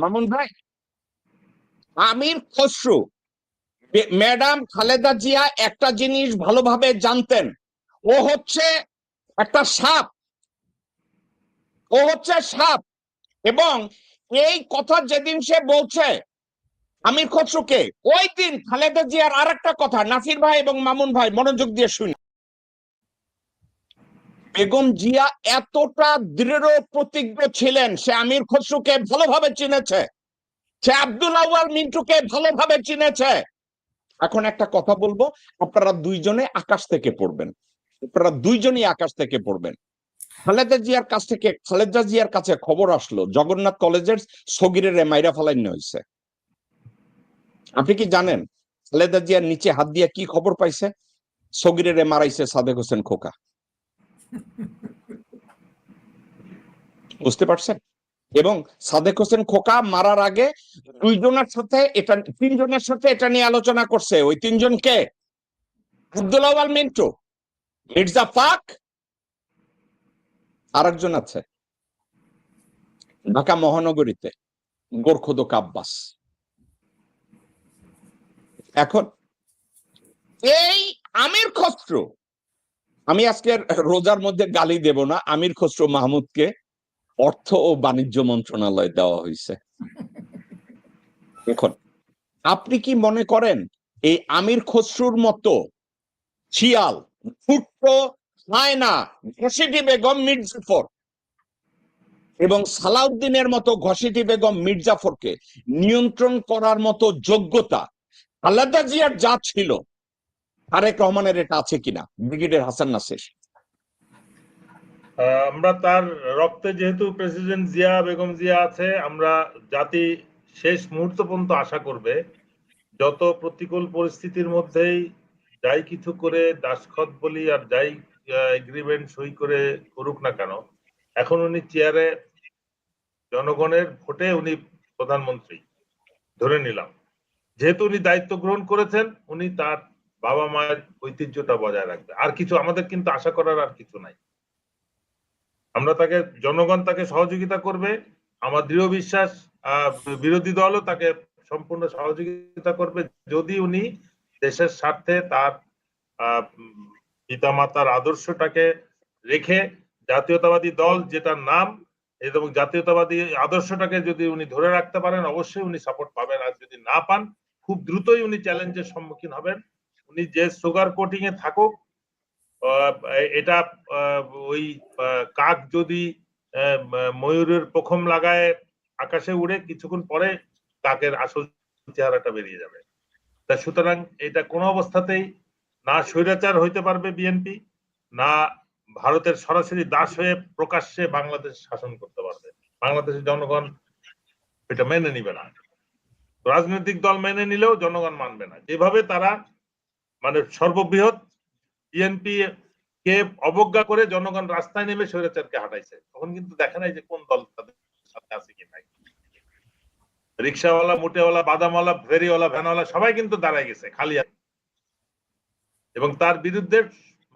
মামুন ভাই, আমির খসরু ম্যাডাম খালেদা জিয়া একটা জিনিস ভালোভাবে জানতেন, ও হচ্ছে একটা সাপ, ও হচ্ছে সাপ। এবং এই কথা যেদিন সে বলছে আমির খসরুকে, ওই দিন খালেদা জিয়ার আর একটা কথা, নাসির ভাই এবং মামুন ভাই মনোযোগ দিয়ে শুনি, বেগম জিয়া এতটা দৃঢ় প্রতিজ্ঞ ছিলেন, সে আমির খসরুকে ভালোভাবে চিনেছে, সে আব্দুল আউয়াল মিন্টুকে ভালোভাবে চিনেছে। এখন একটা কথা বলবো, আপনারা দুইজনে আকাশ থেকে পড়বেন, আপনারা দুইজনই আকাশ থেকে পড়বেন। খালেদা জিয়ার কাছে খবর আসলো জগন্নাথ কলেজের সগিরের মাইরা ফালাইন হয়েছে। আপনি কি জানেন খালেদা জিয়ার নিচে হাত দিয়ে কি খবর পাইছে? সগিরের মারাইছে সাদেক হোসেন খোকা। বুঝতে পারছেন? এবং সাদেক হোসেন খোকা মারার আগে তিনজনের সাথে এটা নিয়ে আলোচনা করছে। ওই তিনজনকে আব্দুল আউয়াল মিন্টু, মির্জা ফাক, আরেকজন আছে ঢাকা মহানগরীতে গোরখোদক আব্বাস। এখন এই আমির খসরু, আমি আজকের রোজার মধ্যে গালি দেব না, আমির খসরু মাহমুদকে অর্থ ও বাণিজ্য মন্ত্রণালয় দেওয়া হয়েছে। এখন আপনি কি মনে করেন এই আমির খসরুর মতো শিয়াল, ভুট্টো, হায়না, ঘসিটি বেগম মির্জাফর এবং সালাউদ্দিনের মতো ঘসিটি বেগম মির্জাফরকে নিয়ন্ত্রণ করার মতো যোগ্যতা খালেদা জিয়ার যা ছিল, তারেক রহমানের এটা আছে কিনা? ব্রিগেডিয়ার হাসান নাসির। আমরা তার রক্তে যেহেতু প্রেসিডেন্ট জিয়া বেগম জিয়া আছে, আমরা জাতি শেষ মুহূর্ত পর্যন্ত আশা করবে যত প্রতিকূল পরিস্থিতির মধ্যেই যাই কিছু করে দাসখত বলি আর যাই এগ্রিমেন্ট সই করে করুক না কেন, এখন উনি চেয়ারে, জনগণের ভোটে উনি প্রধানমন্ত্রী ধরে নিলাম, যেহেতু উনি দায়িত্ব গ্রহণ করেছেন, উনি তার বাবা মায়ের ঐতিহ্যটা বজায় রাখবে। আর কিছু আমাদের কিন্তু আশা করার আর কিছু নাই। আমরা তাকে, জনগণ তাকে সহযোগিতা করবে, আমার দৃঢ় বিশ্বাস বিরোধী দলও তাকে সম্পূর্ণ সহযোগিতা করবে, যদি উনি দেশের স্বার্থে তার পিতামাতার আদর্শটাকে রেখে জাতীয়তাবাদী দল যেটার নাম এবং জাতীয়তাবাদী আদর্শটাকে যদি উনি ধরে রাখতে পারেন, অবশ্যই উনি সাপোর্ট পাবেন। আর যদি না পান, খুব দ্রুতই উনি চ্যালেঞ্জের সম্মুখীন হবেন। উনি যে সুগার কোটিং এ থাকুক, এটা ওই কাক যদি ময়ূরের পেখম লাগায় আকাশে উড়ে, কিছুক্ষণ পরে কাকের আসল চেহারাটা বেরিয়ে যাবে। তা সুতরাং এটা কোনো অবস্থাতেই না স্বৈরাচার হইতে পারবে বিএনপি, না ভারতের সরাসরি দাস হয়ে প্রকাশ্যে বাংলাদেশ শাসন করতে পারবে। বাংলাদেশের জনগণ এটা মেনে নিবে না, রাজনৈতিক দল মেনে নিলেও জনগণ মানবে না। যেভাবে তারা মানে সর্ববৃহৎ বিএনপি কে অবজ্ঞা করে জনগণ রাস্তায় নেমে স্বৈরাচারকে হাঁটাইছে, তখন কিন্তু দেখে নাই যে কোন দল তাদের সাথে আছে কি নাই। রিক্সাওয়ালা, মুটেওয়ালা, বাদামওয়ালা, ফেরিওয়ালা, ভ্যানওয়ালা সবাই কিন্তু দাঁড়ায় গেছে খালি। এবং তার বিরুদ্ধে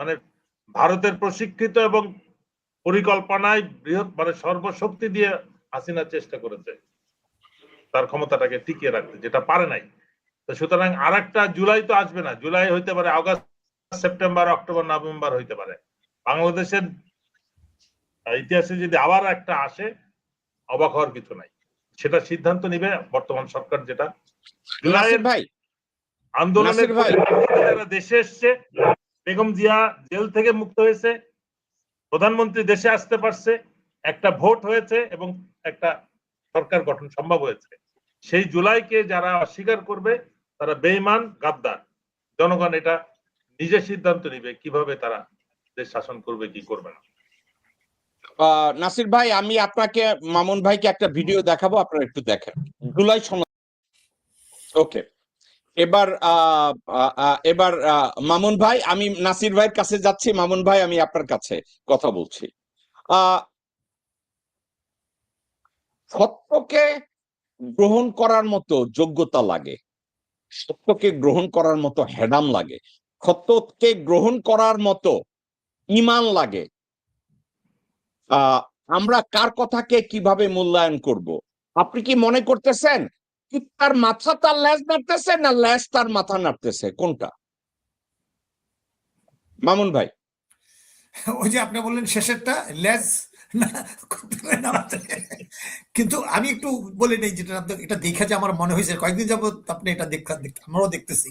মানে ভারতের প্রশিক্ষিত এবং পরিকল্পনায় বৃহৎ মানে সর্বশক্তি দিয়ে হাসিনা চেষ্টা করেছে তার ক্ষমতাটাকে টিকিয়ে রাখতে, যেটা পারে নাই। তো সুতরাং আর একটা জুলাই তো আসবে না, জুলাই হইতে পারে আগস্ট, সেপ্টেম্বর, অক্টোবর, নভেম্বর হইতে পারে। বাংলাদেশের ইতিহাসে যদি আবার একটা আসে, অবাক হওয়ার কিছু নাই। সেটা সিদ্ধান্ত নিবে বর্তমান সরকার, যেটা জুলাইয়ের ভাই আন্দোলনের দেশে এসছে, বেগম জিয়া জেল থেকে মুক্ত হয়েছে, প্রধানমন্ত্রী দেশে আসতে পারছে, একটা ভোট হয়েছে এবং একটা সরকার গঠন সম্ভব হয়েছে। সেই জুলাইকে যারা অস্বীকার করবে তারা বেঈমান, গাদ্দার। জনগণ এটা নিজে সিদ্ধান্ত নিবে কিভাবে তারা দেশ শাসন করবে কি করবে না। নাসির ভাই, আমি আপনাকে মামুন ভাইকে একটা ভিডিও দেখাবো, আপনারা একটু দেখেন। জুলাই ওকে, এবার মামুন ভাই, আমি নাসির ভাইয়ের কাছে যাচ্ছি। মামুন ভাই, আমি আপনার কাছে কথা বলছি। সত্যকে গ্রহণ করার মতো যোগ্যতা লাগে, সত্যকে গ্রহণ করার মতো হেডাম লাগে, সত্যকে গ্রহণ করার মতো ইমান লাগে। আমরা কার কথাকে কিভাবে মূল্যায়ন করব? আপনি কি মনে করতেছেন তার মাথা তার ল্যাজ নাড়তেছে, না ল্যাজ তার মাথা নাড়তেছে? কোনটা মামুন ভাই? ওই যে আপনি বললেন শেষেরটা, লেজ না নামাতে। কিন্তু আমি একটু বলে নেই, যেটা এটা দেখে যে আমার মনে হয়েছে কয়েকদিন যাবত আপনি এটা আমরাও দেখতেছি,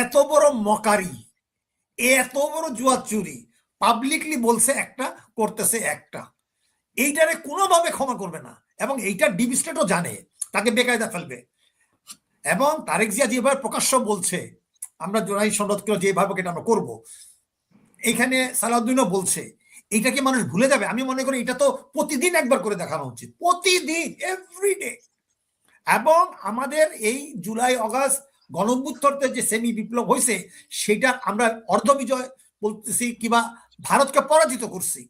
এত বড় মকারি, এত বড় জুয়া চুরি, পাবলিকলি বলছে একটা, করতেছে একটা, এইটারে কোনোভাবে ক্ষমা করবে না। এবং এইটা ডিপ স্টেটও জানে, তাকে বেকায়দা ফেলবে। এবং তারেক জিয়া যেভাবে প্রকাশ্য বলছে আমরা জোড়াই সনদকে যেভাবে এটা আমরা করবো, এখানে সালাউদ্দিনও বলছে, এইটাকে মানুষ ভুলে যাবে? আমি মনে করি এটা তো প্রতিদিন একবার করে দেখানো উচিত, প্রতিদিন, এভরিডে। এবং আমাদের এই জুলাই অগাস্ট গণঅভ্যুত্থানে যে সেমি বিপ্লব হয়েছে, সেটা আমরা অর্ধ বিজয় বলতেছি, কিংবা ভারতকে পরাজিত করছি।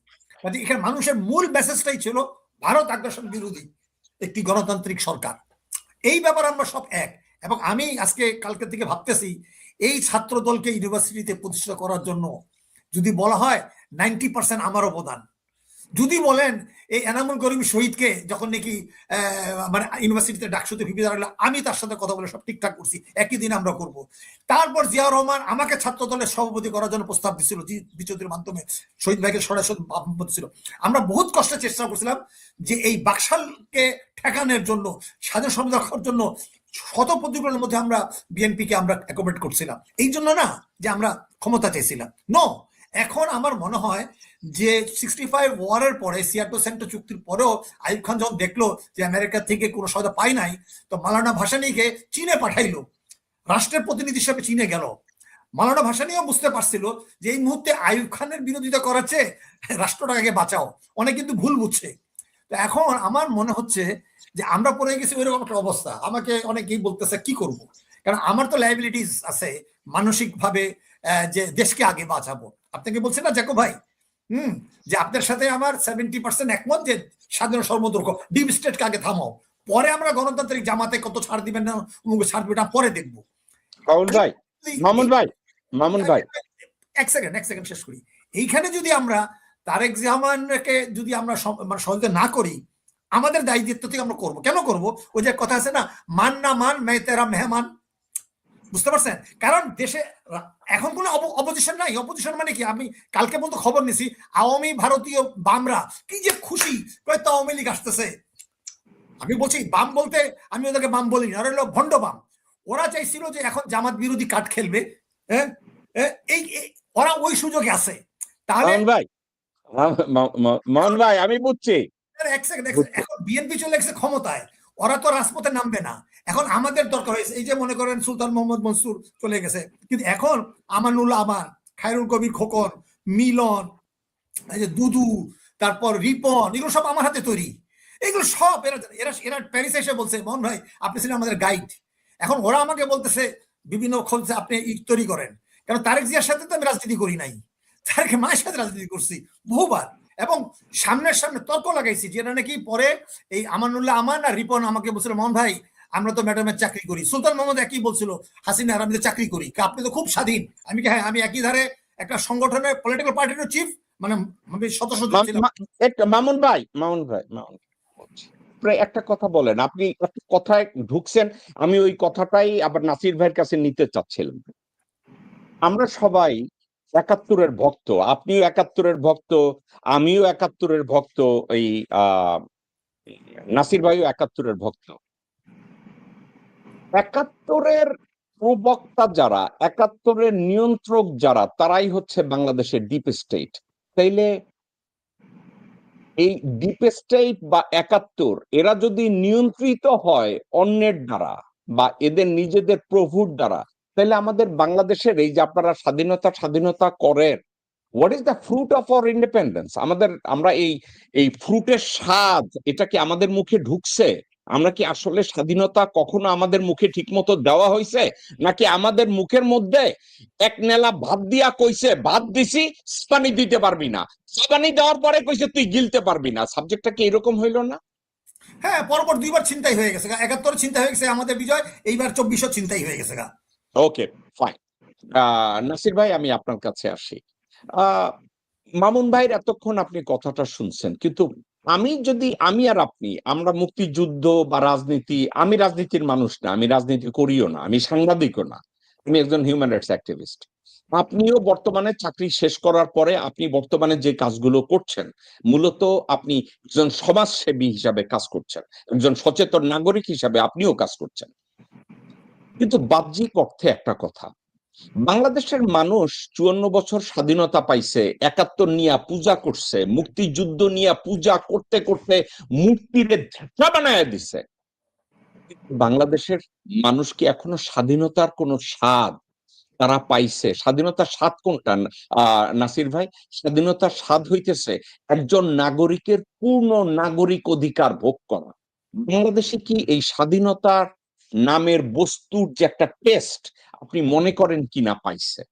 এখানে মানুষের মূল মেসেজটাই ছিল ভারত আগ্রাসন বিরোধী একটি গণতান্ত্রিক সরকার। এই ব্যাপারে আমরা সব এক। এবং আমি আজকে কালকে থেকে ভাবতেছি, এই ছাত্র দলকে ইউনিভার্সিটিতে প্রতিষ্ঠা করার জন্য যদি বলা হয় 90% আমার অবদান, যদি বলেন এই এনামুল করিম শহীদকে যখন নাকি মানে ইউনিভার্সিটিতে ডাকসুতে ভিপি দাঁড়ালো, আমি তার সাথে কথা বলে সব ঠিকঠাক করছি, একই দিন আমরা করব। তারপর জিয়াউর রহমান আমাকে ছাত্র দলের সভাপতি করার জন্য প্রস্তাব দিচ্ছিল, বিচুতির মাধ্যমে শহীদ ভাইকে সরাসরি ছিল। আমরা বহুত কষ্টে চেষ্টা করছিলাম যে এই বাকশালকে ঠেকানোর জন্য, স্বাধীন সমাজ রক্ষার জন্য শত প্রতিকূলের মধ্যে আমরা বিএনপিকে আমরা অ্যাকোমোডেট করছিলাম। এই জন্য না যে আমরা ক্ষমতা চাইছিলাম, নো। এখন আমার মনে হয় যে 65 ওয়ারের পরে, সিয়াটো সেন্টো চুক্তির পরেও আইয়ুব খান যখন দেখলো যে আমেরিকা থেকে কোনো সহায়তা পাই নাই, তো মাওলানা ভাসানীকে চীনে পাঠাইলো, রাষ্ট্রের প্রতিনিধি হিসেবে চীনে গেল। মাওলানা ভাসানীও বুঝতে পারছিল যে এই মুহূর্তে আইয়ুব খানের বিরোধিতা করাচ্ছে রাষ্ট্রটাকে বাঁচাও, অনেক কিন্তু ভুল বুঝছে। তো এখন আমার মনে হচ্ছে যে আমরা পড়ে গেছি ওইরকম একটা অবস্থা। আমাকে অনেকেই বলতেছে কি করব, কারণ আমার তো লাইবিলিটিস আছে মানসিক ভাবে, যে দেশকে আগে বাঁচাবো। আপনাকে বলছেন না জ্যাকব ভাই, যে আপনার সাথে আমার 70% একমত যে স্বাধীন সর্বদর্শ, ডিপ স্টেটকে আগে থামাও, পরে আমরা গণতান্ত্রিক জামাতে কত ছাড় দিবেন না ছাড় দিবেন পরে দেখবো। মামুন ভাই, এক সেকেন্ড শেষ করি। এইখানে যদি আমরা তারেক রহমানকে যদি আমরা মানে সহযোগিতা না করি, আমাদের দায়িত্ব থেকে আমরা করবো কেন করব? ওই যে কথা আছে না, মান না মান মে তেরা মেহমান, বুঝতে পারছেন? কারণ দেশে এখন কোনো অপোজিশন নাই। অপোজিশন মানে কি, আমি কালকে পর্যন্ত খবর নিছি আওয়ামী ভারতীয় বামরা কি যে খুশি, তো আওয়ামী লীগ আসতেছে। আমি বলছি বাম বলতে আমি ওদেরকে বাম বলি না, ওরা হলো ভণ্ড বাম। ওরা চাইছিল যে এখন জামাত বিরোধী কার্ড খেলবে, হ্যাঁ, এই ওরা ওই সুযোগে আছে। তাহলে মামুন ভাই আমি বুঝছি। এক সেকেন্ড, এখন বিএনপি চলে গেছে ক্ষমতায়, ওরা তো রাজপথে নামবে না। এখন আমাদের দরকার হয়েছে, এই যে মনে করেন সুলতান মোহাম্মদ মনসুর চলে গেছে, কিন্তু এখন আমানুল আমান, খায়রুল কবির খোকন, মিলন, এই যে দুদু, তারপর রিপন, এগুলো সব আমার হাতে তৈরি। এগুলো সব এরা এরা এরা প্যারিসে এসে বলছে মোহন ভাই আপনি ছিলেন আমাদের গাইড। এখন ওরা আমাকে বলতেছে বিভিন্ন খোঁজে আপনি তৈরি করেন, কারণ তারেক জিয়ার সাথে তো আমি রাজনীতি করি নাই, তারেক মায়ের সাথে রাজনীতি করছি বহুবার, এবং সামনে তর্ক লাগাইছি, যেটা নাকি পরে এই আমানুল্লাহ আমান আর রিপন আমাকে বলছিল মোহন ভাই আমরা তো ম্যাডামের চাকরি করি। সুলতান মোহাম্মদ একই বলছিল হাসিনা আর আমি তো চাকরি করি, আপনি তো খুব স্বাধীন। আমি কি, হ্যাঁ আমি একই ধারে একটা সংগঠনের পলিটিক্যাল পার্টির চিফ, মানে সদস্য ছিলাম। মামুন ভাই একটা কথা বলেন, আপনি একটা কথায় ঢুকছেন, আমি ওই কথাটাই আবার নাসির ভাইয়ের কাছে নিতে চাচ্ছিলাম। আমরা সবাই ৭১-এর ভক্ত, আপনিও ৭১-এর ভক্ত, আমিও ৭১-এর ভক্ত, এই নাসির ভাইও ৭১-এর ভক্ত। ৭১-এর প্রবক্তা যারা, ৭১-এর নিয়ন্ত্রক যারা, তারাই হচ্ছে বাংলাদেশের ডিপ স্টেট। তাইলে এই ডিপ স্টেট বা ৭১ এরা যদি নিয়ন্ত্রিত হয় অন্যের দ্বারা বা এদের নিজেদের প্রভুর দ্বারা, তাহলে আমাদের বাংলাদেশের এই যে আপনারা স্বাধীনতা স্বাধীনতা করেন, what is the fruit of our independence? আমরা এই ফ্রুটের স্বাদ এটা কি আমাদের মুখে ঢুকছে? আমরা কি আসলে স্বাধীনতা কখনো আমাদের মুখে ঠিক মতো দেওয়া হয়েছে, নাকি আমাদের মুখের মধ্যে এক নেলা ভাত দিয়া কইছে ভাত দিছি পানি দিতে পারবি না, পানি দেওয়ার পরে কইছে তুই গিলতে পারবি না? সাবজেক্টটা কি এরকম হইলো না? হ্যাঁ, পরপর দুইবার ছিনতাই হয়ে গেছে গা, ৭১ ছিনতাই হয়ে গেছে আমাদের বিজয়, এইবার ২৪০০ ছিনতাই হয়ে গেছে গা। ওকে, ফাইন। নাসির ভাই, আমি আপনার কাছে আসি। আহ মামুন ভাইয়ের এতক্ষণ আপনি কথাটা শুনছেন, কিন্তু আমি আর আপনি, আমরা মুক্তিযুদ্ধ বা রাজনীতি, আমি রাজনীতির মানুষ না, আমি রাজনীতি করিও না, আমি সাংবাদিকও না, আমি একজন হিউম্যান রাইটস অ্যাক্টিভিস্ট। আপনিও বর্তমানে চাকরি শেষ করার পরে আপনি বর্তমানে যে কাজগুলো করছেন, মূলত আপনি একজন সমাজসেবী হিসাবে কাজ করছেন, একজন সচেতন নাগরিক হিসাবে আপনিও কাজ করছেন। কিন্তু বাহ্যিক অর্থে একটা কথা, বাংলাদেশের মানুষ ৫৪ বছর স্বাধীনতা পাইছে, ৭১ নিয়ে পূজা করছে, মুক্তিযুদ্ধ নিয়ে পূজা করতে করতে মূর্তিরে ধ্যাপা বানায় দিছে। বাংলাদেশের মানুষ কি এখনো স্বাধীনতার কোন স্বাদ তারা পাইছে? স্বাধীনতার স্বাদ কোনটা নাসির ভাই? স্বাধীনতার স্বাদ হইতেছে একজন নাগরিকের পূর্ণ নাগরিক অধিকার ভোগ করা। বাংলাদেশে কি এই স্বাধীনতার নামের বস্তুর যে একটা টেস্ট আপনি মনে করেন কিনা পাইছে?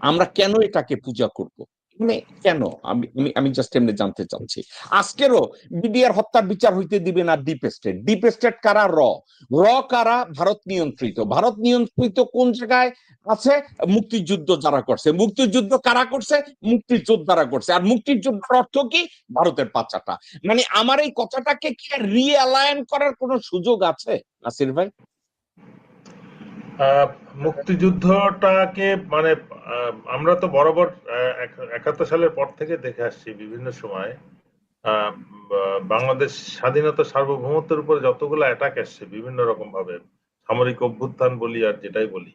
আমরা কেন এটাকে পূজা করব? মানে কেন? আমি আমি আমি জাস্ট এমনি জানতে চাচ্ছি। আজকেরও বিডিআর হত্যার বিচার হইতে দিবে না ডিপ স্টেট। ডিপ স্টেট কারা? র কারা? ভারত নিয়ন্ত্রিত। ভারত নিয়ন্ত্রিত কোন জায়গায় আছে? মুক্তিযুদ্ধ যারা করছে। মুক্তিযুদ্ধ কারা করছে? মুক্তিযোদ্ধারা করছে। আর মুক্তিযুদ্ধের অর্থ কি? ভারতের পাচাটা। মানে আমার এই কথাটাকে কি রিঅ্যালাইন করার কোনো সুযোগ আছে নাসির ভাই? মুক্তিযুদ্ধটাকে মানে আমরা তো বরাবর ৭১ সালের পর থেকে দেখে আসছি বিভিন্ন সময় বাংলাদেশ স্বাধীনতা সার্বভৌমত্বের উপরে যতগুলো অ্যাটাক আসছে বিভিন্ন রকম ভাবে, সামরিক অভ্যুত্থান বলি আর যেটাই বলি,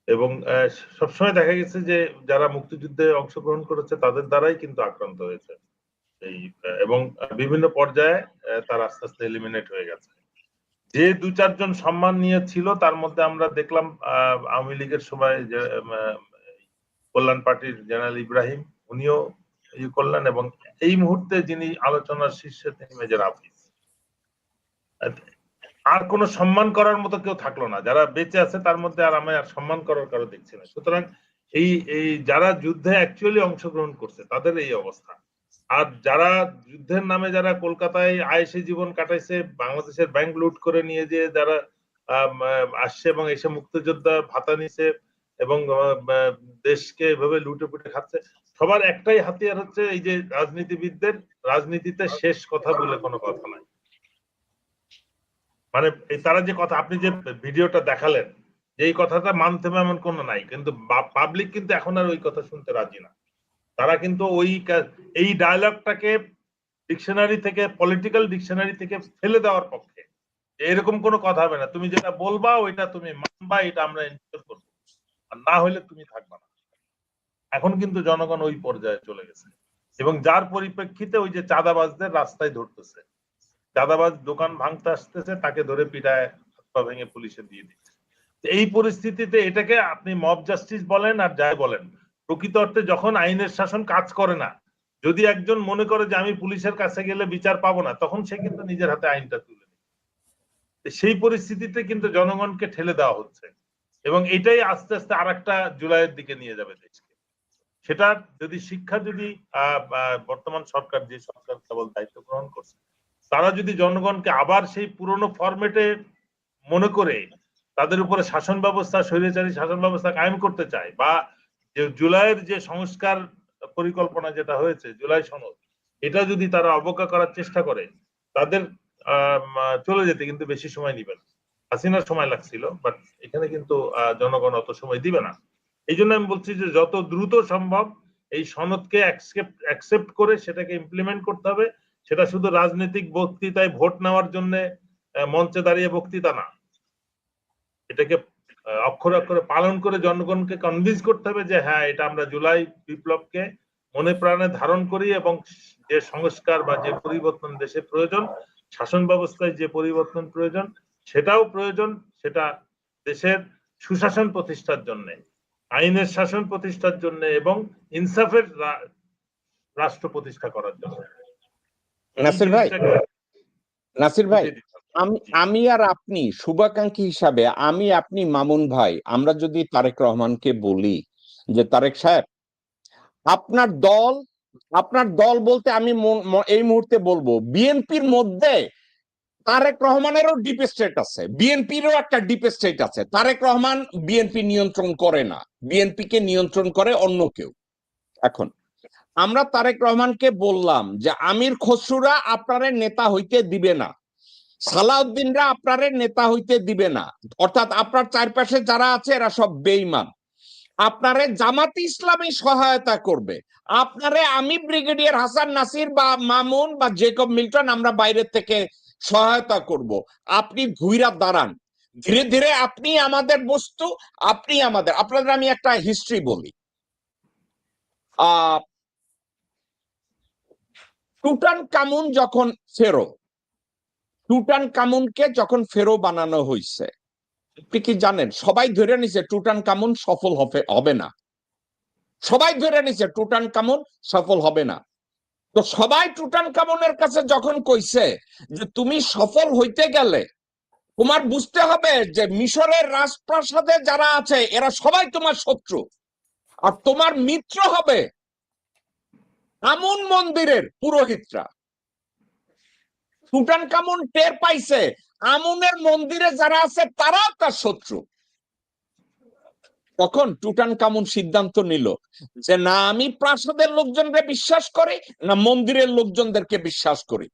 এবং সবসময় দেখা গেছে যে যারা মুক্তিযুদ্ধে অংশগ্রহণ করেছে তাদের দ্বারাই কিন্তু আক্রান্ত হয়েছে এই, এবং বিভিন্ন পর্যায়ে তারা আস্তে আস্তে এলিমিনেট হয়ে গেছে। যে ২-৪ জন সম্মান নিয়েছিল তার মধ্যে আমরা দেখলাম আওয়ামী লীগের সময় যে কল্যাণ পার্টির জেনারেল ইব্রাহিম, উনিও করলেন, এবং এই মুহূর্তে যিনি আলোচনার শীর্ষে তিনি মেজর হাফিজ। আর কোনো সম্মান করার মতো কেউ থাকলো না, যারা বেঁচে আছে তার মধ্যে আর আমি আর সম্মান করার কারো দেখছি না। সুতরাং এই যারা যুদ্ধে অ্যাকচুয়ালি অংশগ্রহণ করছে তাদের এই অবস্থা। আর যারা যুদ্ধের নামে যারা কলকাতায় আয়েসে জীবন কাটাইছে, বাংলাদেশের ব্যাংক লুট করে নিয়ে যে যারা আসছে এবং এসে মুক্তিযোদ্ধা ভাতা নিছে এবং দেশকে এভাবে লুটে পুটে খাচ্ছে, সবার একটাই হাতিয়ার হচ্ছে এই যে রাজনীতিবিদদের রাজনীতিতে শেষ কথা বলে কোনো কথা নাই। মানে তারা যে কথা, আপনি যে ভিডিওটা দেখালেন, যে এই কথাটা মানতে হবে এমন কোনো নাই, কিন্তু পাবলিক কিন্তু এখন আর ওই কথা শুনতে রাজি না। তারা কিন্তু এই ডায়লগটাকে ডিকশনারি থেকে, পলিটিক্যাল ডিকশনারি থেকে ফেলে দেওয়ার পক্ষে। এরকম কোনো কথা হবে না, তুমি যেটা বলবা ওইটা তুমি মানবা, এটা আমরা এনশিওর করবো, আর না হলে তুমি থাকবা না। এখন কিন্তু জনগণ ওই পর্যায়ে চলে গেছে, এবং যার পরিপ্রেক্ষিতে ওই যে চাঁদাবাজদের রাস্তায় ধরতেছে, চাঁদাবাজ দোকান ভাঙতে আসতেছে, তাকে ধরে পিটায় হাত পা ভেঙে পুলিশে দিয়ে দিচ্ছে। এই পরিস্থিতিতে এটাকে আপনি মব জাস্টিস বলেন আর যাই বলেন, প্রকৃত অর্থে যখন আইনের শাসন কাজ করে না, যদি একজন মনে করে যে আমি পুলিশের কাছে গেলে বিচার পাবো না, তখন সে কিন্তু নিজের হাতে আইনটা তুলে নেয়। সেই পরিস্থিতিতে কিন্তু জনগণকে ঠেলে দেওয়া হচ্ছে, এবং এটাই আস্তে আস্তে আর একটা জুলাইয়ের দিকে নিয়ে যাবে দেশকে। সেটা যদি শিক্ষা, যদি বর্তমান সরকার, যে সরকার কেবল দায়িত্ব গ্রহণ করছে, তারা যদি জনগণকে আবার সেই পুরনো ফরম্যাটে মনে করে তাদের উপরে শাসন ব্যবস্থা, স্বৈরাচারী শাসন ব্যবস্থা কায়েম করতে চায়, বা যে জুলাইয়ের যে সংস্কার পরিকল্পনা যেটা হয়েছে, জুলাই সনদ, এটা যদি তারা অবজ্ঞা করার চেষ্টা করে, তাদের চলে যেতে কিন্তু বেশি সময় নিবে না। হাসিনার সময় লাগছিল, বাট এখানে কিন্তু জনগণ অত সময় দিবে না। এই জন্য আমি বলছি যে যত দ্রুত সম্ভব এই সনদকে অ্যাকসেপ্ট করে সেটাকে ইমপ্লিমেন্ট করতে হবে। সেটা শুধু রাজনৈতিক বক্তৃতায় ভোট নেওয়ার জন্য মঞ্চে দাঁড়িয়ে বক্তৃতা না, এটাকে অক্ষরে অক্ষরে পালন করে জনগণকে কনভিন্স করতে হবে যে হ্যাঁ, এটা আমরা জুলাই বিপ্লবকে মনে প্রাণে ধারণ করি এবং যে সংস্কার বা যে পরিবর্তন দেশে প্রয়োজন, শাসন ব্যবস্থায় যে পরিবর্তন প্রয়োজন, সেটাও প্রয়োজন। সেটা দেশের সুশাসন প্রতিষ্ঠার জন্য, আইনের শাসন প্রতিষ্ঠার জন্য এবং ইনসাফের রাষ্ট্র প্রতিষ্ঠা করার জন্য। নাসির ভাই, আমি আর আপনি শুভাকাঙ্ক্ষী হিসাবে, আমি আপনি মামুন ভাই, আমরা যদি তারেক রহমানকে বলি যে তারেক সাহেব, আপনার দল বলতে আমি এই মুহূর্তে বলবো বিএনপির মধ্যে তারেক রহমানেরও ডিপ স্টেট আছে, বিএনপিরও একটা ডিপ স্টেট আছে। তারেক রহমান বিএনপি নিয়ন্ত্রণ করে না, বিএনপিকে নিয়ন্ত্রণ করে অন্য কেউ। এখন আমরা তারেক রহমানকে বললাম যে আমির খসরুরা আপনারে নেতা হইতে দিবে না, সালাউদ্দিনরা আপনারে নেতা হইতে দিবে না, অর্থাৎ আপনার চারপাশে যারা আছে এরা সব বেঈমান, আপনারে জামাতে ইসলামী সহায়তা করবে, আপনারে আমি ব্রিগেডিয়ার হাসান নাসির বা মামুন বা জেকব মিল্টন আমরা বাইরের থেকে সহায়তা করব, আপনি ঘুইরা দাঁড়ান, ধীরে ধীরে আপনি আমাদের বস্তু, আপনি আমাদের। আপনাদের আমি একটা হিস্ট্রি বলি। টুটানকামুন যখন ফেরো, টুটানকামুনকে যখন ফেরো বানানো হয়েছে, আপনি কি জানেন সবাই ধরে নিছে টুটানকামুন সফল হবে না, সবাই ধরে নিছে টুটানকামুন সফল হবে না। তো সবাই টুটানকামুনের কাছে যখন কইছে যে তুমি সফল হইতে গেলে তোমার বুঝতে হবে যে মিশরের রাজপ্রাসাদে যারা আছে এরা সবাই তোমার শত্রু, আর তোমার মিত্র হবে আমুন মন্দিরের পুরোহিতরা। টুটানকামুন টের পাইছে আমুনের মন্দিরে যারা আছে তারাও তার শত্রু। তখন টুটানকামুন সিদ্ধান্ত নিল যে না আমি প্রাসাদের লোকজনকে বিশ্বাস করি, না মন্দিরের লোকজনদেরকে বিশ্বাস করি।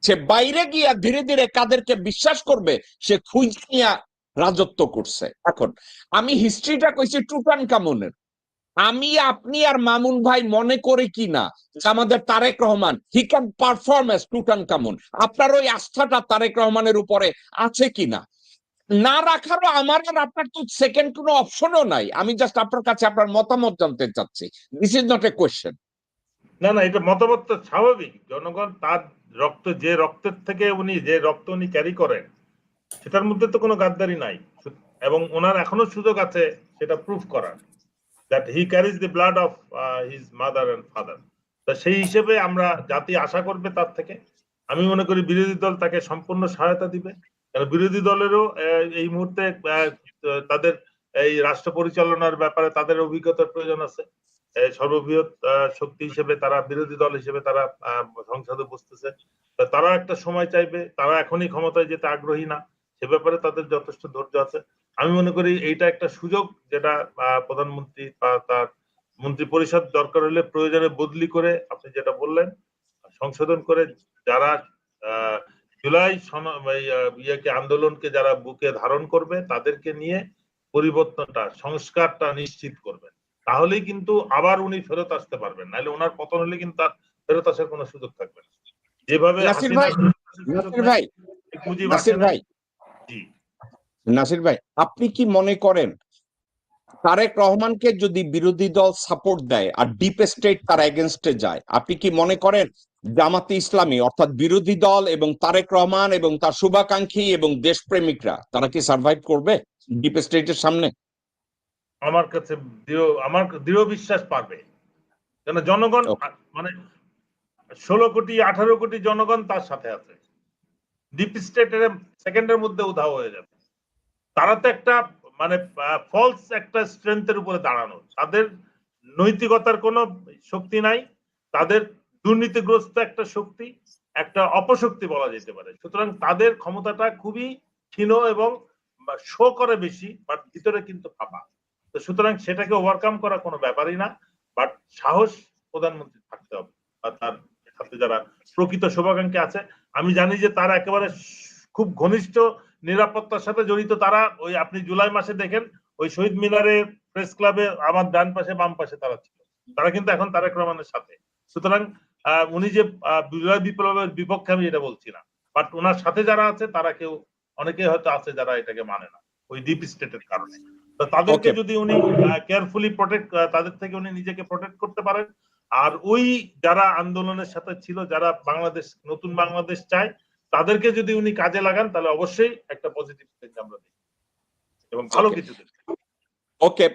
সে বাইরে গিয়া ধীরে ধীরে কাদেরকে বিশ্বাস করবে সে খুঁজে নিয়ে রাজত্ব করছে। এখন আমি হিস্ট্রিটা কইছি টুটানকামুনের। আমি আপনি আর মামুন ভাই মনে করি কি না যে আমাদের Tarique Rahman he can perform as Tutankhamun, আপনার ওই আস্থাটা তারেক রহমানের উপরে আছে কিনা? না রাখারও আমার আর আপনার তো সেকেন্ড কোনো অপশনও নাই। আমি জাস্ট আপনার কাছে আপনার মতামত জানতে চাচ্ছি। This is not a question. না না, এটা মতামত তো স্বাভাবিক। জনগণ তার রক্ত, যে রক্তের থেকে উনি যে রক্ত উনি ক্যারি করেন সেটার মধ্যে তো কোনো গাদ্দারি নাই, এবং ওনার এখনো সুযোগ আছে সেটা প্রুফ করার, that he carries the blood of his mother and father. তো সেই হিসেবে আমরা জাতি আশা করবে তার থেকে। আমি মনে করি বিরোধী দল তাকে সম্পূর্ণ সহায়তা দিবে, কারণ বিরোধী দলেরও এই মুহূর্তে তাদের এই রাষ্ট্র পরিচালনার ব্যাপারে তাদের অভিজ্ঞতার প্রয়োজন আছে। সর্ববৃহৎ শক্তি হিসেবে তারা, বিরোধী দল হিসেবে তারা সংসদে বসতেছে, তারা একটা সময় চাইবে, তারা এখনই ক্ষমতায় যেতে আগ্রহী না, সে ব্যাপারে তাদের যথেষ্ট ধৈর্য আছে। আমি মনে করি এইটা একটা সুযোগ যেটা প্রধানমন্ত্রী বা তার মন্ত্রী পরিষদ দরকার হলে প্রয়োজনে বদলি করে, আপনি যেটা বললেন, সংশোধন করে যারা জুলাই আন্দোলনকে যারা বুকে ধারণ করবে তাদেরকে নিয়ে পরিবর্তনটা, সংস্কারটা নিশ্চিত করবেন, তাহলেই কিন্তু আবার উনি ফেরত আসতে পারবেন। নাহলে ওনার পতন হলে কিন্তু তার ফেরত আসার কোনো সুযোগ থাকবে না। যেভাবে নাসির ভাই, আপনি কি মনে করেন তারেক রহমানকে যদি বিরোধী দল সাপোর্ট দেয় আর ডিপ স্টেট তার এগেনস্টে যায়, আপনি কি মনে করেন জামাতে ইসলামী অর্থাৎ বিরোধী দল এবং তারেক রহমান এবং তার শুভাকাঙ্ক্ষী এবং দেশপ্রেমিকরা তারা কি সার্ভাইভ করবে ডিপ স্টেটের সামনে? আমার কাছে আমার দৃঢ় বিশ্বাস পারবে, কেন জনগণ মানে 16 কোটি 18 কোটি জনগণ তার সাথে আছে। ডিপ স্টেটের সেকেন্ডের মধ্যে উধাও হয়ে যাবে। তারা তো একটা মানে ফলস একটা স্ট্রেংথের উপরে দাঁড়ানো, তাদের নৈতিকতার কোনো শক্তি নাই, তাদের দুর্নীতিগ্রস্ত একটা শক্তি, একটা অপশক্তি বলা যেতে পারে। সুতরাং তাদের ক্ষমতাটা খুবই ক্ষীণ এবং শো করে বেশি, বাট ভিতরে কিন্তু ফাঁপা। তো সুতরাং সেটাকে ওভারকাম করা কোনো ব্যাপারই না, বাট সাহস প্রধানমন্ত্রী থাকতে হবে, বা তার সাথে যারা প্রকৃত শুভাকাঙ্ক্ষী আছে। আমি জানি যে তারা একেবারে খুব ঘনিষ্ঠ নিরাপত্তার সাথে জড়িত। তারা ওই আপনি জুলাই মাসে দেখেন ওই শহীদ মিনারে প্রেস ক্লাবে আমার ডান পাশে বাম পাশে তারা ছিল, তারা কিন্তু এখন তারেক রহমানের সাথে। সুতরাং উনি যে জুলাই বিপ্লবের বিপক্ষে আমি এটা বলছি না, বাট ওনার সাথে যারা আছে তারা কেউ, অনেকে হয়তো আছে যারা এটাকে মানে না ওই ডিপ স্টেটের কারণে। তো তাদেরকে যদি উনি কেয়ারফুলি প্রোটেক্ট, তাদের থেকে উনি নিজেকে প্রোটেক্ট করতে পারেন, আর ওই যারা আন্দোলনের সাথে ছিল, যারা বাংলাদেশ নতুন বাংলাদেশ চায়, তাদেরকে যদি উনি কাজে লাগান তাহলে অবশ্যই একটা পজিটিভ চেঞ্জ আমরা দেখব এবং ভালো কিছু দেখব। ওকে,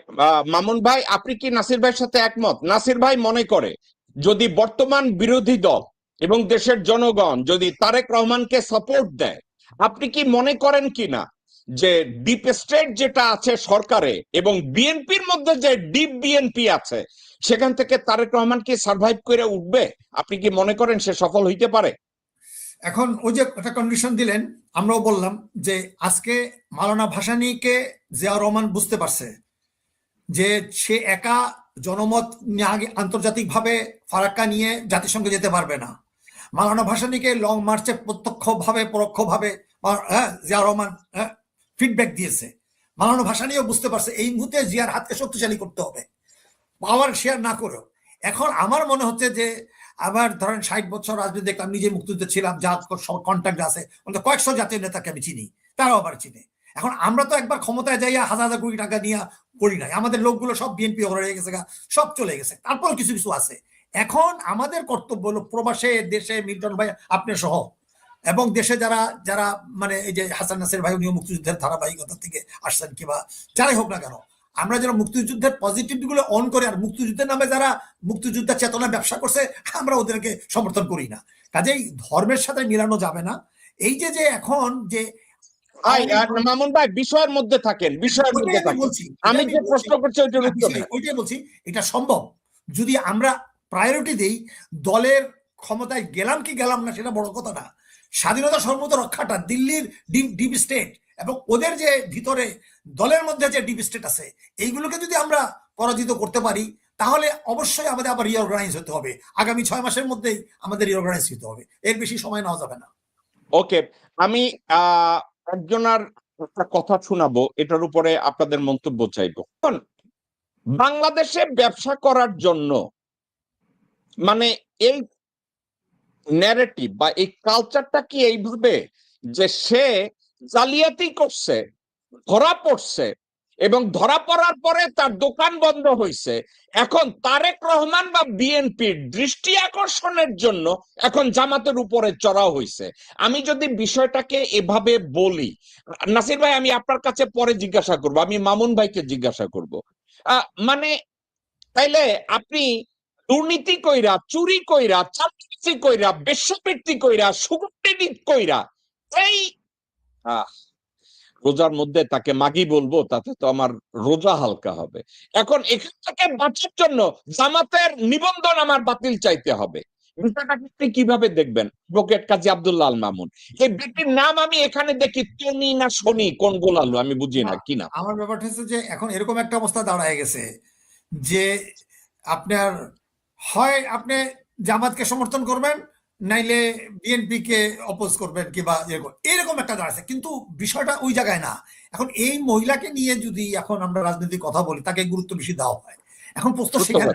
মামুন ভাই, আপনি কি নাসির ভাইয়ের সাথে একমত? নাসির ভাই মনে করে যদি বর্তমান বিরোধী দল এবং দেশের জনগণ যদি তারেক রহমানকে সাপোর্ট দেয়, আপনি কি মনে করেন কিনা যে ডিপ স্টেট যেটা আছে সরকারে এবং বিএনপির মধ্যে যে ডিপ বিএনপি আছে সেখান থেকে তারেক রহমান কি সার্ভাইভ করে উঠবে? আপনি কি মনে করেন সে সফল হইতে পারে? এখন ওই যে একটা কন্ডিশন দিলেন, আমরাও বললাম যে আজকে মাওলানা ভাসানীকে জিয়াউর রহমান বুঝতে পারছে যে সে একা জনমত আন্তর্জাতিকভাবে ফারাক্কা নিয়ে জাতিসংঘে যেতে পারবে না। মাওলানা ভাসানীকে লং মার্চে প্রত্যক্ষভাবে পরোক্ষভাবে জিয়াউর রহমান ফিডব্যাক দিয়েছে। মাওলানা ভাসানীও বুঝতে পারছে এই মুহূর্তে জিয়ার হাতকে শক্তিশালী করতে হবে, পাওয়ার শেয়ার না করেও। এখন আমার মনে হচ্ছে যে আবার ধরেন 60 বছর রাজনীতি দেখলাম, নিজে মুক্তিযুদ্ধে ছিলাম, যা কন্ট্যাক্ট আছে কয়েকশো জাতীয় নেতাকে আমি চিনি, তারাও আবার চিনে। এখন আমরা তো একবার ক্ষমতায় যাইয়া হাজার হাজার কোটি টাকা নিয়ে করি নাই, আমাদের লোকগুলো সব বিএনপি হয়ে গেছে, সব চলে গেছে, তারপর কিছু কিছু আছে। এখন আমাদের কর্তব্য হলো প্রবাসে, দেশে, মিল্টন ভাই আপনি সহ এবং দেশে যারা যারা মানে এই যে হাসান নাসির ভাই উনিও মুক্তিযুদ্ধের ধারাবাহিকতা থেকে আসছেন, কিংবা যারাই হোক না কেন, আমরা যারা মুক্তিযুদ্ধের পজিটিভ গুলো অন করে আর মুক্তিযুদ্ধের নামে যারা মুক্তিযুদ্ধের চেতনা ব্যবসা করছে আমরা ওদেরকে সমর্থন করি না। কাজেই ধর্মের সাথে মিলানো যাবে না। এই যে যে এখন যে মামুন ভাই বিষয়ের মধ্যে থাকেন, বিষয়ের মধ্যে থাকেন। আমি যে প্রশ্ন করছি ওইটাই বলছি, এটা সম্ভব যদি আমরা প্রায়োরিটি দেই। দলের ক্ষমতায় গেলাম কি গেলাম না সেটা বড় কথা না, স্বাধীনতা সর্বত রক্ষাটা দিল্লির ডিপ স্টেট এবং ওদের যে ভিতরে দলের মধ্যে যে ডিপ স্টেট আছে এইগুলোকে যদি আমরা পরাজিত করতে পারি তাহলে অবশ্যই আমাদের আবার রিঅর্গানাইজ হতে হবে। আগামী 6 মাসের মধ্যেই আমাদের রিঅর্গানাইজ হতে হবে, এর বেশি সময় নেওয়া যাবে না। ওকে, আমি একজনের একটা কথা শোনাবো, এটার উপরে আপনাদের মন্তব্য চাইবো। বাংলাদেশে ব্যবসা করার জন্য মানে এই ন্যারেটিভ বা এই কালচারটা কি এইভাবে যে সে জালিয়াতি করছে, ধরা পড়ছে এবং ধরা পড়ার পরে তার দোকান বন্ধ হয়েছে, এখন তারেক রহমান বা বিএনপির দৃষ্টি আকর্ষণের জন্য এখন জামাতের উপরে চড়াও হয়েছে। আমি যদি বিষয়টাকে এভাবে বলি, নাসির ভাই আমি আপনার কাছে পরে জিজ্ঞাসা করব, আমি মামুন ভাইকে জিজ্ঞাসা করব, মানে তাইলে আপনি দুর্নীতি কইরা, চুরি কইরা, চাকরি কইরা, বেশ্যাবৃত্তি কইরা, সুগঠিত কইরা এই রোজার মধ্যে তাকে মাগি বলবো, তাতে তো আমার রোজা হালকা হবে। এখন এখান থেকে বাঁচার জন্য জামাতের নিবন্ধন আমার বাতিল চাইতে হবে। বিষয়টাকে কিভাবে দেখবেন অ্যাডভোকেট কাজী আব্দুল্লাহ আল মামুন? এই ব্যক্তির নাম আমি এখানে দেখি টনি না শনি, কোন গোলালো আমি বুঝি না কি নাম। আমার ব্যাপারটা হচ্ছে যে এখন এরকম একটা অবস্থা দাঁড়ায় গেছে যে আপনার হয় আপনি জামাতকে সমর্থন করবেন, নাইলে বিএনপি কে অপোজ করবেন, কিংবা এরকম একটা দাঁড়াচ্ছে। কিন্তু বিষয়টা ওই জায়গায় না। এখন এই মহিলাকে নিয়ে যদি এখন আমরা রাজনীতির কথা বলি, তাকে গুরুত্ব বেশি দেওয়া হয়। এখন প্রশ্ন সেখানে,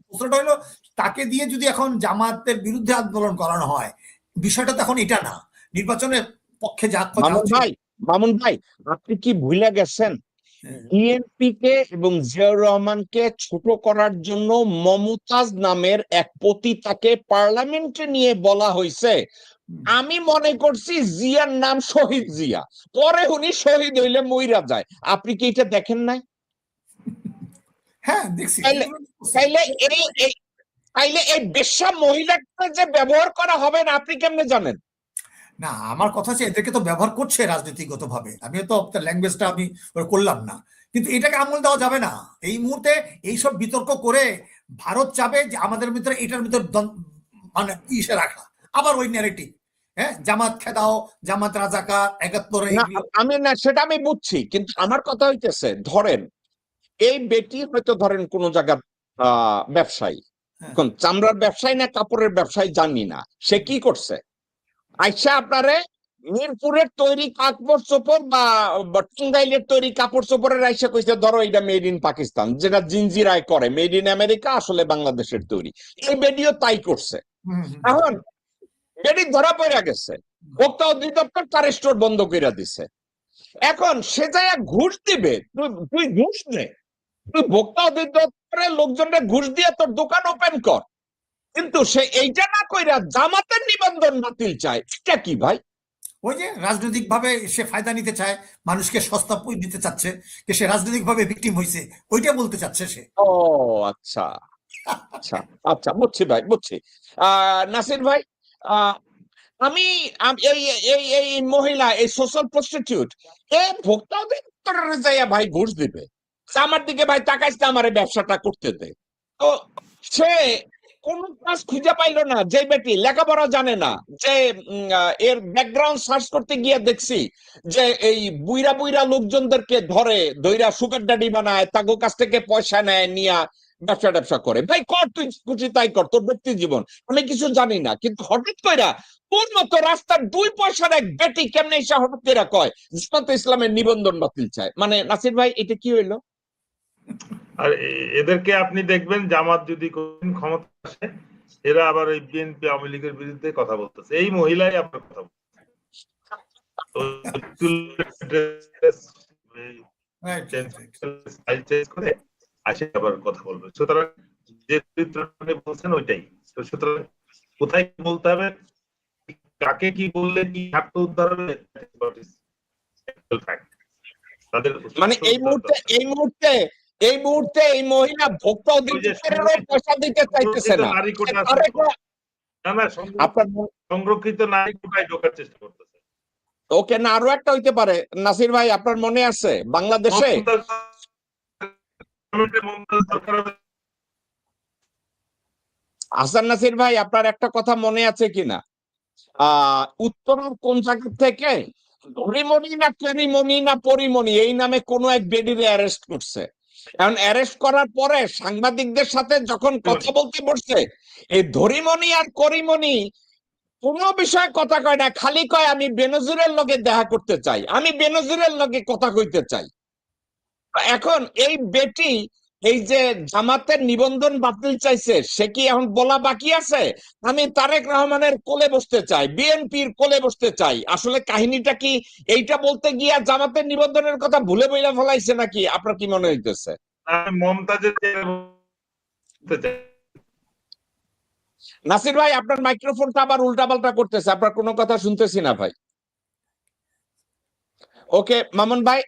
প্রশ্নটা হলো তাকে দিয়ে যদি এখন জামাতের বিরুদ্ধে আন্দোলন করানো হয়, বিষয়টা তো এখন এটা না। নির্বাচনের পক্ষে যা মামুন ভাই আপনি কি ভুলে গেছেন বিএনপি কে এবং জিয়াউর রহমানকে ছোট করার জন্য মমতাজ নামের এক পতিতাকে পার্লামেন্টে নিয়ে বলা হয়েছে, আমি মনে করছি জিয়ার নাম শহীদ জিয়া, পরে উনি শহীদ হইলে মইরা যায়। আপনি কি এটা দেখেন নাই? হ্যাঁ দেখছি। তাইলে এই বেশ্যা মহিলাকে যে ব্যবহার করা হবে না আপনি কেমনে জানেন? না, আমার কথা হচ্ছে এদেরকে তো ব্যবহার করছে রাজনীতিগত ভাবে, আমিও তো ল্যাঙ্গুয়েজটা আমি করলাম না, কিন্তু এটাকে আমল দেওয়া যাবে না এই মুহূর্তে। এইসব বিতর্ক করে ভারত চাবে যে আমাদের ভিতরে এটার ভিতর মানে ইসে রাখা, আবার ওই ন্যারেটিভ, হ্যাঁ জামাত খেদাও, জামাত রাজাকার, 71। আমি না সেটা আমি বুঝছি, কিন্তু আমার কথা হইতেছে ধরেন এই বেটি হয়তো ধরেন কোন জায়গার ব্যবসায়ী, এখন চামড়ার ব্যবসায়ী না কাপড়ের ব্যবসায়ী জানি না, সে কি করছে, আইসা আপনারে মিরপুরের তৈরি কাপড় চোপড় বা টাঙ্গাইলের তৈরি কাপড় চোপড়ের আইসা কইছে ধরো এটা মেড ইন পাকিস্তান, যেটা জিনজিরায় করে মেড ইন আমেরিকা, আসলে বাংলাদেশের তৈরি। এই বেডিও তাই করছে। এখন বেডি ধরা পড়ে গেছে, ভোক্তা অধিদপ্তর তার স্টোর বন্ধ করে দিছে। এখন সে যায় ঘুষ দিবে, তুই ঘুষ দে, তুই ভোক্তা অধিদপ্তরের লোকজনরা ঘুষ দিয়ে তোর দোকান ওপেন কর, কিন্তু সে এইটা না কইরা জামাতের নিবন্ধন বাতিল চায়, এটা কি ভাই? ওই যে রাজনৈতিক ভাবে সে ফায়দা নিতে চায়, মানুষকে সস্তা দিতে চাচ্ছে, যে সে রাজনৈতিক ভাবে ভিকটিম হয়েছে, ওইটা বলতে চাচ্ছে সে। ও আচ্ছা আচ্ছা আচ্ছা, বুঝছি ভাই, বুঝছি। নাসির ভাই, আহ, আমি এই এই এই মহিলা, এই সোশ্যাল প্রস্টিটিউট, এ ভোক্তা অধিদপ্তরে যাইয়া ভাই ঘুষ দিবে, আমার দিকে ভাই তাকাইছে, আমার এই ব্যবসাটা করতে দে। তো সে কোন কাজ খুঁজে পাইলো না, যে বেটি লেখাপড়া জানে না, যে এর ব্যাকগ্রাউন্ড সার্চ করতে গিয়ে দেখছি যে এই বুইরা বুইরা লোকজনদেরকে ধরে দইরা সুগার ড্যাডি বানায়, তাগো কাছ থেকে পয়সা নেয়, নিয়া ব্যবসা করে। ভাই কর, তুই খুশি তাই কর, তোর ব্যক্তি জীবন, আমি কিছু জানি না। কিন্তু হঠাৎ কইরা তোর মতো রাস্তার 2 পয়সার এক বেটি কেমনে এসে হঠাৎ করে কয় জামাত ইসলামের নিবন্ধন বাতিল চায়? মানে নাসির ভাই, এটা কি হইলো? আর এদেরকে আপনি দেখবেন জামাত যদি কোনদিন ক্ষমতা আসে, এরা আবার ওই বিএনপি আওয়ামী লীগের বিরুদ্ধে কথা বলতেছে। এই মহিলাই আপনার কথা Right, right, right. করে আসে আবার কথা বলবে। সুতরাং যে চরিত্রটা বলছেন ওইটাই। তো সুতরাং কোথায় কি বলতে হবে, কাকে কি বললে কি স্বার্থ উদ্ধার হবে, তাদের মানে এই মুহূর্তে এই মহিলা ভোক্তা অধিদপ্তরেরও পয়সা দিতে চাইতেছে না। নারী কোটা না না, আপনার সংরক্ষিত নারী কোটায় ঢোকার চেষ্টা করতেছে। ওকে, না আরো একটা হইতে পারে নাসির ভাই, আপনার মনে আছে বাংলাদেশে হাসান নাসির ভাই, আপনার একটা কথা মনে আছে কিনা, উত্তরের কোন জায়গা থেকে হরিমণি না কেরিমণি না পরিমণি এই নামে কোন এক বেডিরে অ্যারেস্ট করছে। এখন অ্যারেস্ট করার পরে সাংবাদিকদের সাথে যখন কথা বলতে বসছে, এই ধরিমণি আর করিমণি কোনো বিষয়ে কথা কয় না, খালি কয় আমি বেনজিরের লগে দেখা করতে চাই, আমি বেনজিরের লগে কথা কইতে চাই। এখন এই বেটি এই যে জামাতের নিবন্ধন বাতিল চাইছে, সে কি এখন বলা বাকি আছে আমি তারেক রহমানের কোলে বসতে চাই, বিএনপির কোলে বসতে চাই? আসলে কাহিনীটা কি এইটা বলতে গিয়া জামাতের নিবন্ধনের কথা ভুলে বইলা ফেলাইছে নাকি? আপনার কি মনে হইতেছে? মমতাজের নাসির ভাই, আপনার মাইক্রোফোনটা আবার উল্টাপাল্টা করতেছে, আপনার কোনো কথা শুনতেছি না ভাই। ওকে মামুন ভাই,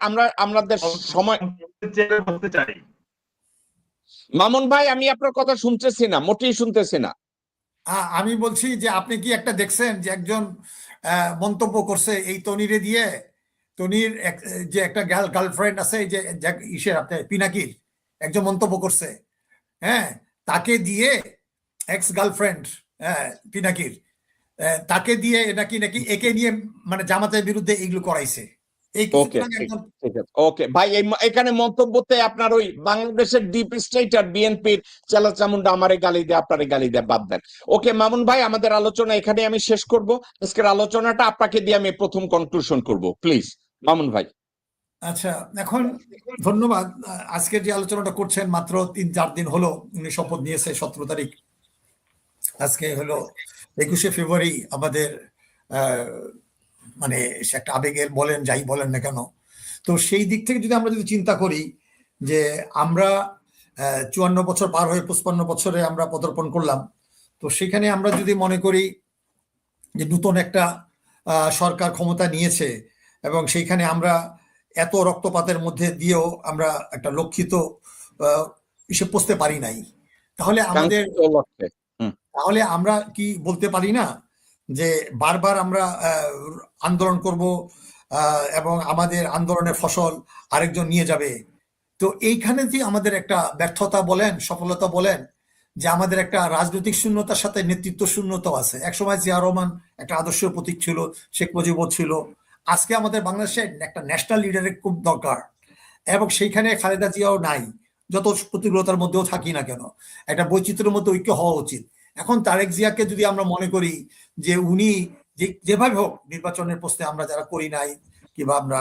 আমাদের সময়, চাই মামুন ভাই আমি আপনার কথা শুনতেছি না, মোটেই শুনতেছি না। আমি বলছি যে আপনি কি একটা দেখছেন যে একজন মন্তব্য করছে এই তনিরে দিয়ে, তনির যে একটা গার্লফ্রেন্ড আছে, এই যে ইসের আপনার পিনাকির একজন মন্তব্য করছে, হ্যাঁ, তাকে দিয়ে এক্স গার্লফ্রেন্ড, হ্যাঁ পিনাকির, তাকে দিয়ে নাকি নাকি একে নিয়ে মানে জামাতের বিরুদ্ধে এইগুলো করাইছে। এই ওকে ওকে ভাই, এখানে মন্তব্যতে আপনার ওই বাংলাদেশের ডিপ স্টেট আর বিএনপির চেলাচামুন্ডা আমারে গালি দেয়, আপনারে গালি দেয়, বাদ দেন। ওকে মামুন ভাই, আমাদের আলোচনা এখানে আমি শেষ করব। আজকের আলোচনাটা আপনাকে দিয়ে আমি প্রথম কনক্লুশন করব, প্লিজ মামুন ভাই। আচ্ছা, এখন ধন্যবাদ। আজকের যে আলোচনাটা করছেন, মাত্র 3-4 দিন হলো উনি শপথ নিয়েছে, 17 তারিখ, আজকে হলো 21শে ফেব্রুয়ারি। আমাদের মানে সে একটা আবেগের বলেন, যাই বলেন না কেন, তো সেই দিক থেকে যদি আমরা চিন্তা করি যে আমরা 54 বছর পার হয়ে 55 বছরে আমরা পদার্পণ করলাম, তো সেখানে আমরা যদি মনে করি যে নতুন একটা সরকার ক্ষমতা নিয়েছে এবং সেইখানে আমরা এত রক্তপাতের মধ্যে দিয়েও আমরা একটা লক্ষিত হিসেব বুঝতে পারি নাই, তাহলে আমরা কি বলতে পারি না যে বারবার আমরা আন্দোলন করব এবং আমাদের আন্দোলনের ফসল আরেকজন নিয়ে যাবে? তো এইখানে যে আমাদের একটা ব্যর্থতা বলেন, সফলতা বলেন, যে আমাদের একটা রাজনৈতিক শূন্যতার সাথে নেতৃত্ব শূন্যতাও আছে। একসময় জিয়া রহমান একটা আদর্শ প্রতীক ছিল, শেখ মুজিবুর ছিল, আজকে আমাদের বাংলাদেশে একটা ন্যাশনাল লিডারের খুব দরকার, এবং সেইখানে খালেদা জিয়াও নাই। যত প্রতিকূলতার মধ্যেও থাকি না কেন, একটা বৈচিত্র্যের মধ্যে ঐক্য হওয়া উচিত। এখন তারেক জিয়াকে যদি আমরা মনে করি যে উনি যেভাবে হোক নির্বাচনের প্রশ্নে আমরা যারা করি নাই কিংবা আমরা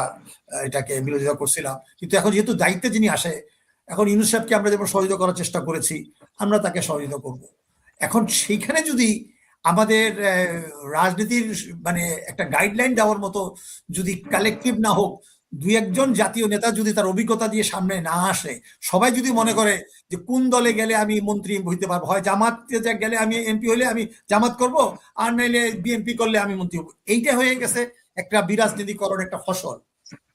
এটাকে বিরোধিতা করছিলাম, কিন্তু এখন যেহেতু দায়িত্বে যিনি আসে, এখন ইউনূস সাহেবকে আমরা যেমন সহযোগিতা করার চেষ্টা করেছি, আমরা তাকে সহযোগিতা করব। এখন সেইখানে যদি আমাদের রাজনীতির মানে একটা গাইডলাইন দেওয়ার মতো যদি কালেকটিভ না হোক, দুই একজন জাতীয় নেতা যদি তার অভিজ্ঞতা দিয়ে সামনে না আসে, সবাই যদি মনে করে যে কোন দলে গেলে আমি মন্ত্রী হইতে পারবো, হয় জামাতে গেলে আমি এমপি হলে আমি জামাত করব, আর নাইলে বিএনপি করলে আমি মন্ত্রী হবো, এইটা হয়ে গেছে একটা বিরাজনীতিকরণ একটা ফসল।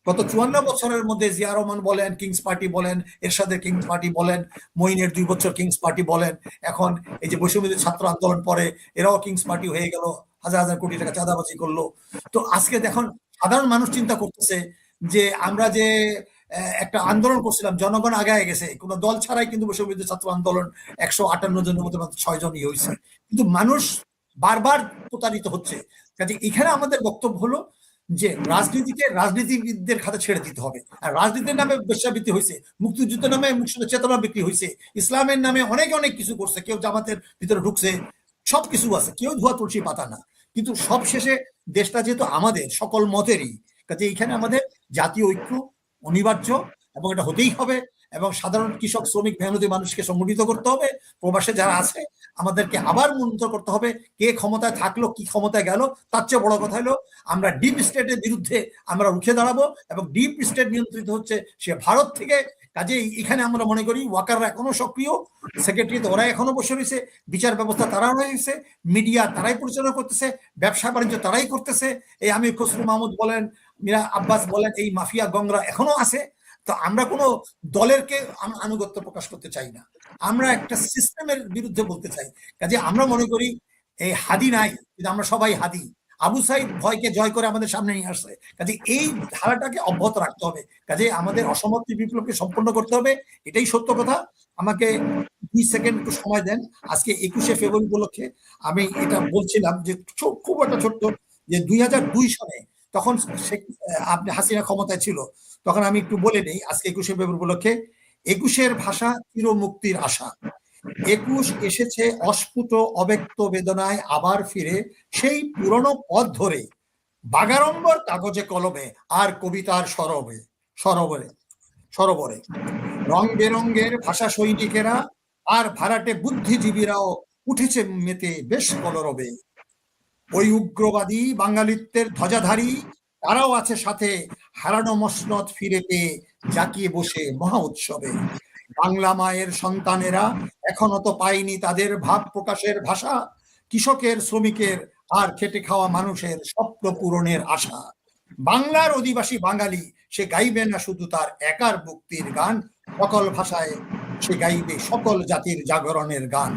গত 54 বছরের মধ্যে জিয়া রহমান বলেন, কিংস পার্টি বলেন, এরশাদের কিংস পার্টি বলেন, মঈনের 2 বছর কিংস পার্টি বলেন, এখন এই যে বৈষম্যবিরোধী ছাত্র আন্দোলন পরে এরাও কিংস পার্টি হয়ে গেল, হাজার হাজার কোটি টাকা চাঁদাবাজি করলো। তো আজকে দেখুন সাধারণ মানুষ চিন্তা করতেছে যে আমরা যে একটা আন্দোলন করছিলাম, জনগণ আগায় গেছে, কোনো দল ছাড়াই কিন্তু বৈষম্যবিরোধী ছাত্র আন্দোলন 158 জনের মধ্যে 6 জনই হয়েছে, কিন্তু মানুষ বারবার প্রতারিত হচ্ছে। কাজে এখানে আমাদের বক্তব্য হলো যে রাজনীতিকে রাজনীতিবিদদের খাতে ছেড়ে দিতে হবে। আর রাজনীতির নামে বেশ্যাবৃত্তি হয়েছে, মুক্তিযুদ্ধের নামে মুক্তিযুদ্ধের চেতনা বিক্রি হয়েছে, ইসলামের নামে অনেক অনেক কিছু করছে, কেউ জামাতের ভিতরে ঢুকছে, সবকিছু আছে, কেউ ধোয়া তুলসী পাতা না। কিন্তু সব শেষে দেশটা যেহেতু আমাদের সকল মতেরই, কাজে এইখানে আমাদের জাতীয় ঐক্য অনিবার্য এবং এটা হতেই হবে। এবং সাধারণ কৃষক, শ্রমিক, মেহনতি মানুষকে সংগঠিত করতে হবে। প্রবাসে যারা আছে আমাদেরকে আবার মন্ত্র করতে হবে, কে ক্ষমতায় থাকলো কি ক্ষমতায় গেল। তার চেয়ে বড় কথা হলো আমরা ডিপ স্টেটের বিরুদ্ধে আমরা রুখে দাঁড়াবো, এবং ডিপ স্টেট নিয়ন্ত্রিত হচ্ছে সে ভারত থেকে। কাজেই এখানে আমরা মনে করি ওয়াকাররা এখনো সক্রিয়, সেক্রেটারিতে ওরা এখনো বসে রয়েছে, বিচার ব্যবস্থা তারা রয়েছে, মিডিয়া তারাই পরিচালনা করতেছে, ব্যবসা বাণিজ্য তারাই করতেছে। এই আমির খসরু মাহমুদ বলেন, মীরা আব্বাস বলেন, এই মাফিয়া গংরা এখনো আছে। তো আমরা কোনো দলেরকে আনুগত্য প্রকাশ করতে চাই না, আমরা একটা সিস্টেমের বিরুদ্ধে বলতে চাই। কাজে আমরা মনে করি এই হাদি নাই, কিন্তু আমরা সবাই হাদি। আবু সাইদ ভয়কে জয় করে আমাদের সামনে নিয়ে আসছে, কাজে এই ধারাটাকে অব্যাহত রাখতে হবে। কাজে আমাদের অসমাপ্তি বিপ্লবকে সম্পন্ন করতে হবে, এটাই সত্য কথা। আমাকে 2 সেকেন্ড একটু সময় দেন। আজকে 21শে ফেব্রুয়ারি উপলক্ষে আমি এটা বলছিলাম যে খুব একটা ছোট্ট, যে 2002 সালে তখন আপনি হাসিনা ক্ষমতায় ছিল, তখন আমি একটু বলে নেই আজকে 21শে ফেব্রুয়ারি উপলক্ষে। 21-এর ভাষা চির মুক্তির আশা, 21 এসেছে অস্ফুট অব্যক্ত বেদনায় আবার ফিরে, সেই পুরনো পথ ধরে, বাগাড়ম্বর কাগজে কলমে আর কবিতার সরোবরে সরোবরে সরোবরে রং বেরঙ্গের ভাষা সৈনিকেরা আর ভাড়াটে বুদ্ধিজীবীরাও উঠেছে মেতে বেশ কলরবে। ওই উগ্রবাদী বাঙালিত্বের ধ্বজাধারী তারাও আছে সাথে, হারানো মসনদ ফিরে পেয়ে জাকিয়ে বসে মহা উৎসবে। বাংলা মায়ের সন্তানেরা এখনো তো পায়নি তাদের ভাব প্রকাশের ভাষা, কৃষকের, শ্রমিকের আর খেটে খাওয়া মানুষের স্বপ্ন পূরণের আশা। বাংলার অধিবাসী বাঙালি সে গাইবে না শুধু তার একার মুক্তির গান, সকল ভাষায় সে গাইবে সকল জাতির জাগরণের গান।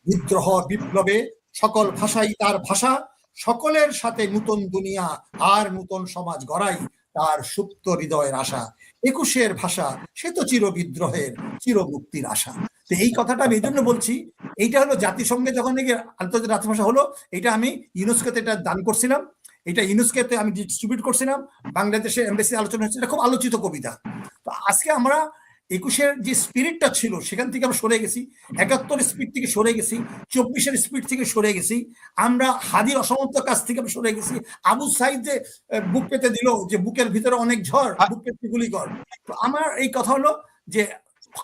বিদ্রোহ বিপ্লবে সকল ভাষাই তার ভাষা, সকলের সাথে নতুন দুনিয়া আর নতুন সমাজ গড়াই তার সুপ্ত হৃদয়ের আশা। 21-এর ভাষা সে তো চির বিদ্রোহের, চির মুক্তির আশা। তো এই কথাটা আমি এই জন্য বলছি, এইটা হলো জাতিসংঘে যখন নাকি আন্তর্জাতিক রাষ্ট্রভাষা হলো, এটা আমি ইউনেস্কোতে এটা দান করছিলাম, এটা ইউনেস্কোতে আমি ডিস্ট্রিবিউট করছিলাম, বাংলাদেশে এমবেসি আলোচনা হচ্ছে, এটা খুব আলোচিত কবিতা। তো আজকে আমরা 21-এর যে স্পিরিটটা ছিল সেখান থেকে আমরা সরে গেছি, 71-এর স্পিড থেকে সরে গেছি, 24-এর স্পিড থেকে সরে গেছি, আমরা হাদির অসমাপ্ত কাজ থেকে আমরা সরে গেছি। আবু সাইদ যে বুক পেতে দিল, যে বুকের ভিতরে অনেক ঝড়, বুক পেতে গুলি কর। তো আমার এই কথা হলো যে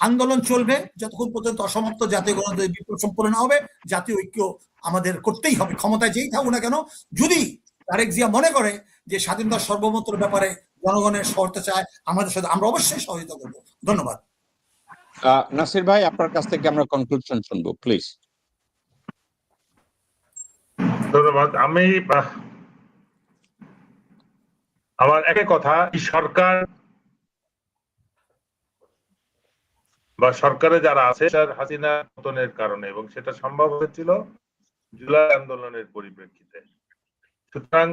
আন্দোলন চলবে যতক্ষণ পর্যন্ত অসমাপ্ত জাতীয় গণতান্ত্রিক বিপ্লব সম্পন্ন না হবে। জাতীয় ঐক্য আমাদের করতেই হবে, ক্ষমতায় যেই থাকুক না কেন। যদি তারেক জিয়া মনে করে যে স্বাধীনতার সর্বমত্র ব্যাপারে জনগণের সহায়তা চায় আমাদের সাথে, আমরা অবশ্যই সহযোগিতা করবো। ধন্যবাদ। নাসির ভাই, আপনার কাছ থেকে আমরা কনক্লুশন শুনবো প্লিজ। ধন্যবাদ। আমি আমার একই কথা, সরকার বা সরকারে যারা আছে হাসিনা পতনের কারণে, এবং সেটা সম্ভব হয়েছিল জুলাই আন্দোলনের পরিপ্রেক্ষিতে। সুতরাং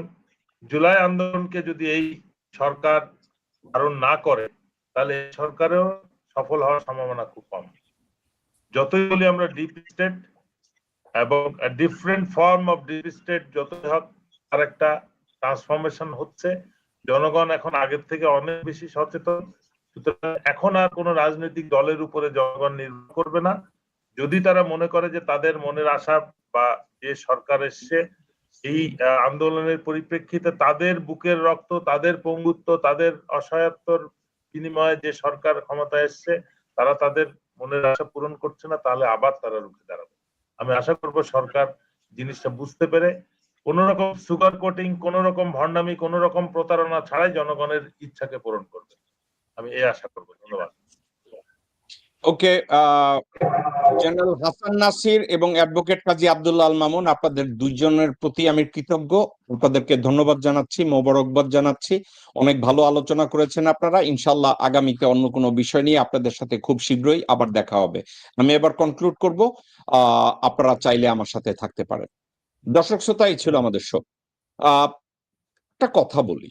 জুলাই আন্দোলনকে যদি এই সরকার ধারণ না করে, তাহলে সরকারেও সফল হওয়ার সম্ভাবনা খুব কম। যতই বলি আমরা ডিপ স্টেট এবং different form of deep state যতই হোক, আর একটা ট্রান্সফরমেশন হচ্ছে। জনগণ এখন আগের থেকে অনেক বেশি সচেতন। সুতরাং এখন আর কোন রাজনৈতিক দলের উপরে জনগণ নির্ভর করবে না। যদি তারা মনে করে যে তাদের মনের আশা বা যে সরকার এসছে এই আন্দোলনের পরিপ্রেক্ষিতে তাদের বুকের রক্ত, তাদের পঙ্গুত্ব, তাদের অসহায়ত্বর বিনিময়ে যে সরকার ক্ষমতায় এসছে, তারা তাদের মনের আশা পূরণ করছে না, তাহলে আবার তারা রুখে দাঁড়াবে। আমি আশা করব সরকার জিনিসটা বুঝতে পেরে কোন রকম সুগার কোটিং, কোন রকম ভণ্ডামি, কোন রকম প্রতারণা ছাড়াই জনগণের ইচ্ছাকে পূরণ করবে, আমি এই আশা করবো। ধন্যবাদ। ওকে, জেনারেল হাসান নাসির এবং অ্যাডভোকেট কাজী আব্দুল্লাহ আল মামুন, আপনাদের দুইজনের প্রতি আমি কৃতজ্ঞ। আপনাদেরকে ধন্যবাদ জানাচ্ছি, মোবারকবাদ জানাচ্ছি। অনেক ভালো আলোচনা করেছেন আপনারা। ইনশাল্লাহ আগামীতে অন্য কোনো বিষয় নিয়ে আপনাদের সাথে খুব শীঘ্রই আবার দেখা হবে। আমি এবার কনক্লুড করব, আপনারা চাইলে আমার সাথে থাকতে পারেন। দর্শক শ্রোতা, এই ছিল আমাদের শো। একটা কথা বলি,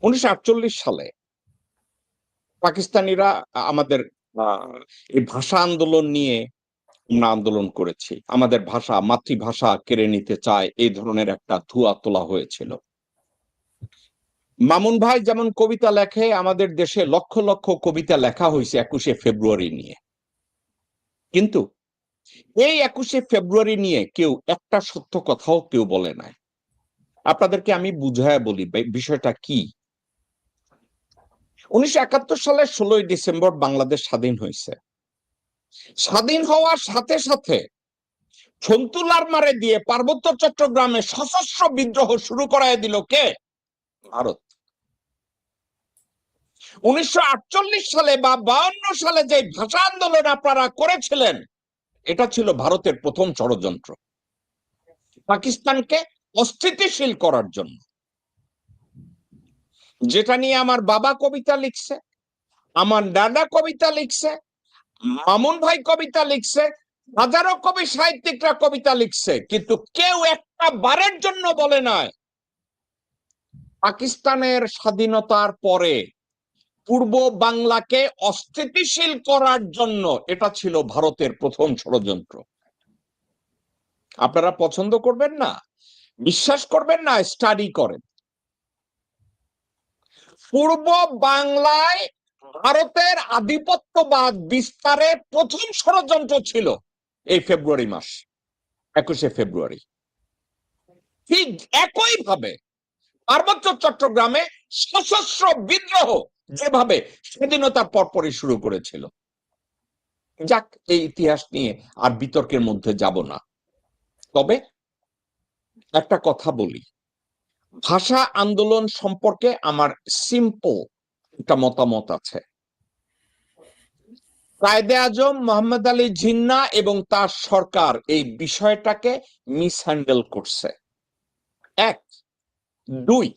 1948 সালে পাকিস্তানিরা আমাদের এই ভাষা আন্দোলন নিয়ে আমরা আন্দোলন করেছি। আমাদের ভাষা, মাতৃভাষা কেড়ে নিতে চায়, এই ধরনের একটা ধুয়া তোলা হয়েছিল। মামুন ভাই যেমন কবিতা লেখে, আমাদের দেশে লক্ষ লক্ষ কবিতা লেখা হয়েছে 21শে ফেব্রুয়ারি নিয়ে, কিন্তু এই 21শে ফেব্রুয়ারি নিয়ে কেউ একটা সত্য কথাও কেউ বলে নাই। আপনাদেরকে আমি বুঝায় বলি বিষয়টা কি। 1971 সালের 16ই ডিসেম্বর বাংলাদেশ স্বাধীন হয়েছে। স্বাধীন হওয়ার সাথে সাথে সন্তুলার মারে দিয়ে পার্বত্য চট্টগ্রামে সশস্ত্র বিদ্রোহ শুরু করায় দিল কে? ভারত। 1948 সালে বা 52 সালে যে ভাষা আন্দোলন আপনারা করেছিলেন, এটা ছিল ভারতের প্রথম ষড়যন্ত্র, পাকিস্তানকে অস্থিতিশীল করার জন্য। যেটা নিয়ে আমার বাবা কবিতা লিখছে, আমার দাদা কবিতা লিখছে, মামুন ভাই কবিতা লিখছে, হাজারো কবি সাহিত্যিকরা কবিতা লিখছে, কিন্তু কেউ একটা বারের জন্য বলে নাই পাকিস্তানের স্বাধীনতার পরে পূর্ব বাংলাকে অস্থিতিশীল করার জন্য এটা ছিল ভারতের প্রথম ষড়যন্ত্র। আপনারা পছন্দ করবেন না, বিশ্বাস করবেন না, স্টাডি করেন। পূর্ব বাংলায় ভারতের আধিপত্যবাদ বিস্তারে প্রথম ষড়যন্ত্র ছিল এই ফেব্রুয়ারি মাস, 21শে ফেব্রুয়ারি। ঠিক একইভাবে পার্বত্য চট্টগ্রামে সশস্ত্র বিদ্রোহ যেভাবে স্বাধীনতার পরপরই শুরু করেছিল। যাক, এই ইতিহাস নিয়ে আর বিতর্কের মধ্যে যাব না। তবে একটা কথা বলি, ভাষা আন্দোলন সম্পর্কে আমার সিম্পল একটা মতামত আছে। কায়েদে আজম মোহাম্মদ আলী জিন্না এবং তার সরকার এই বিষয়টাকে মিসহ্যান্ডেল করছে। এক। দুই,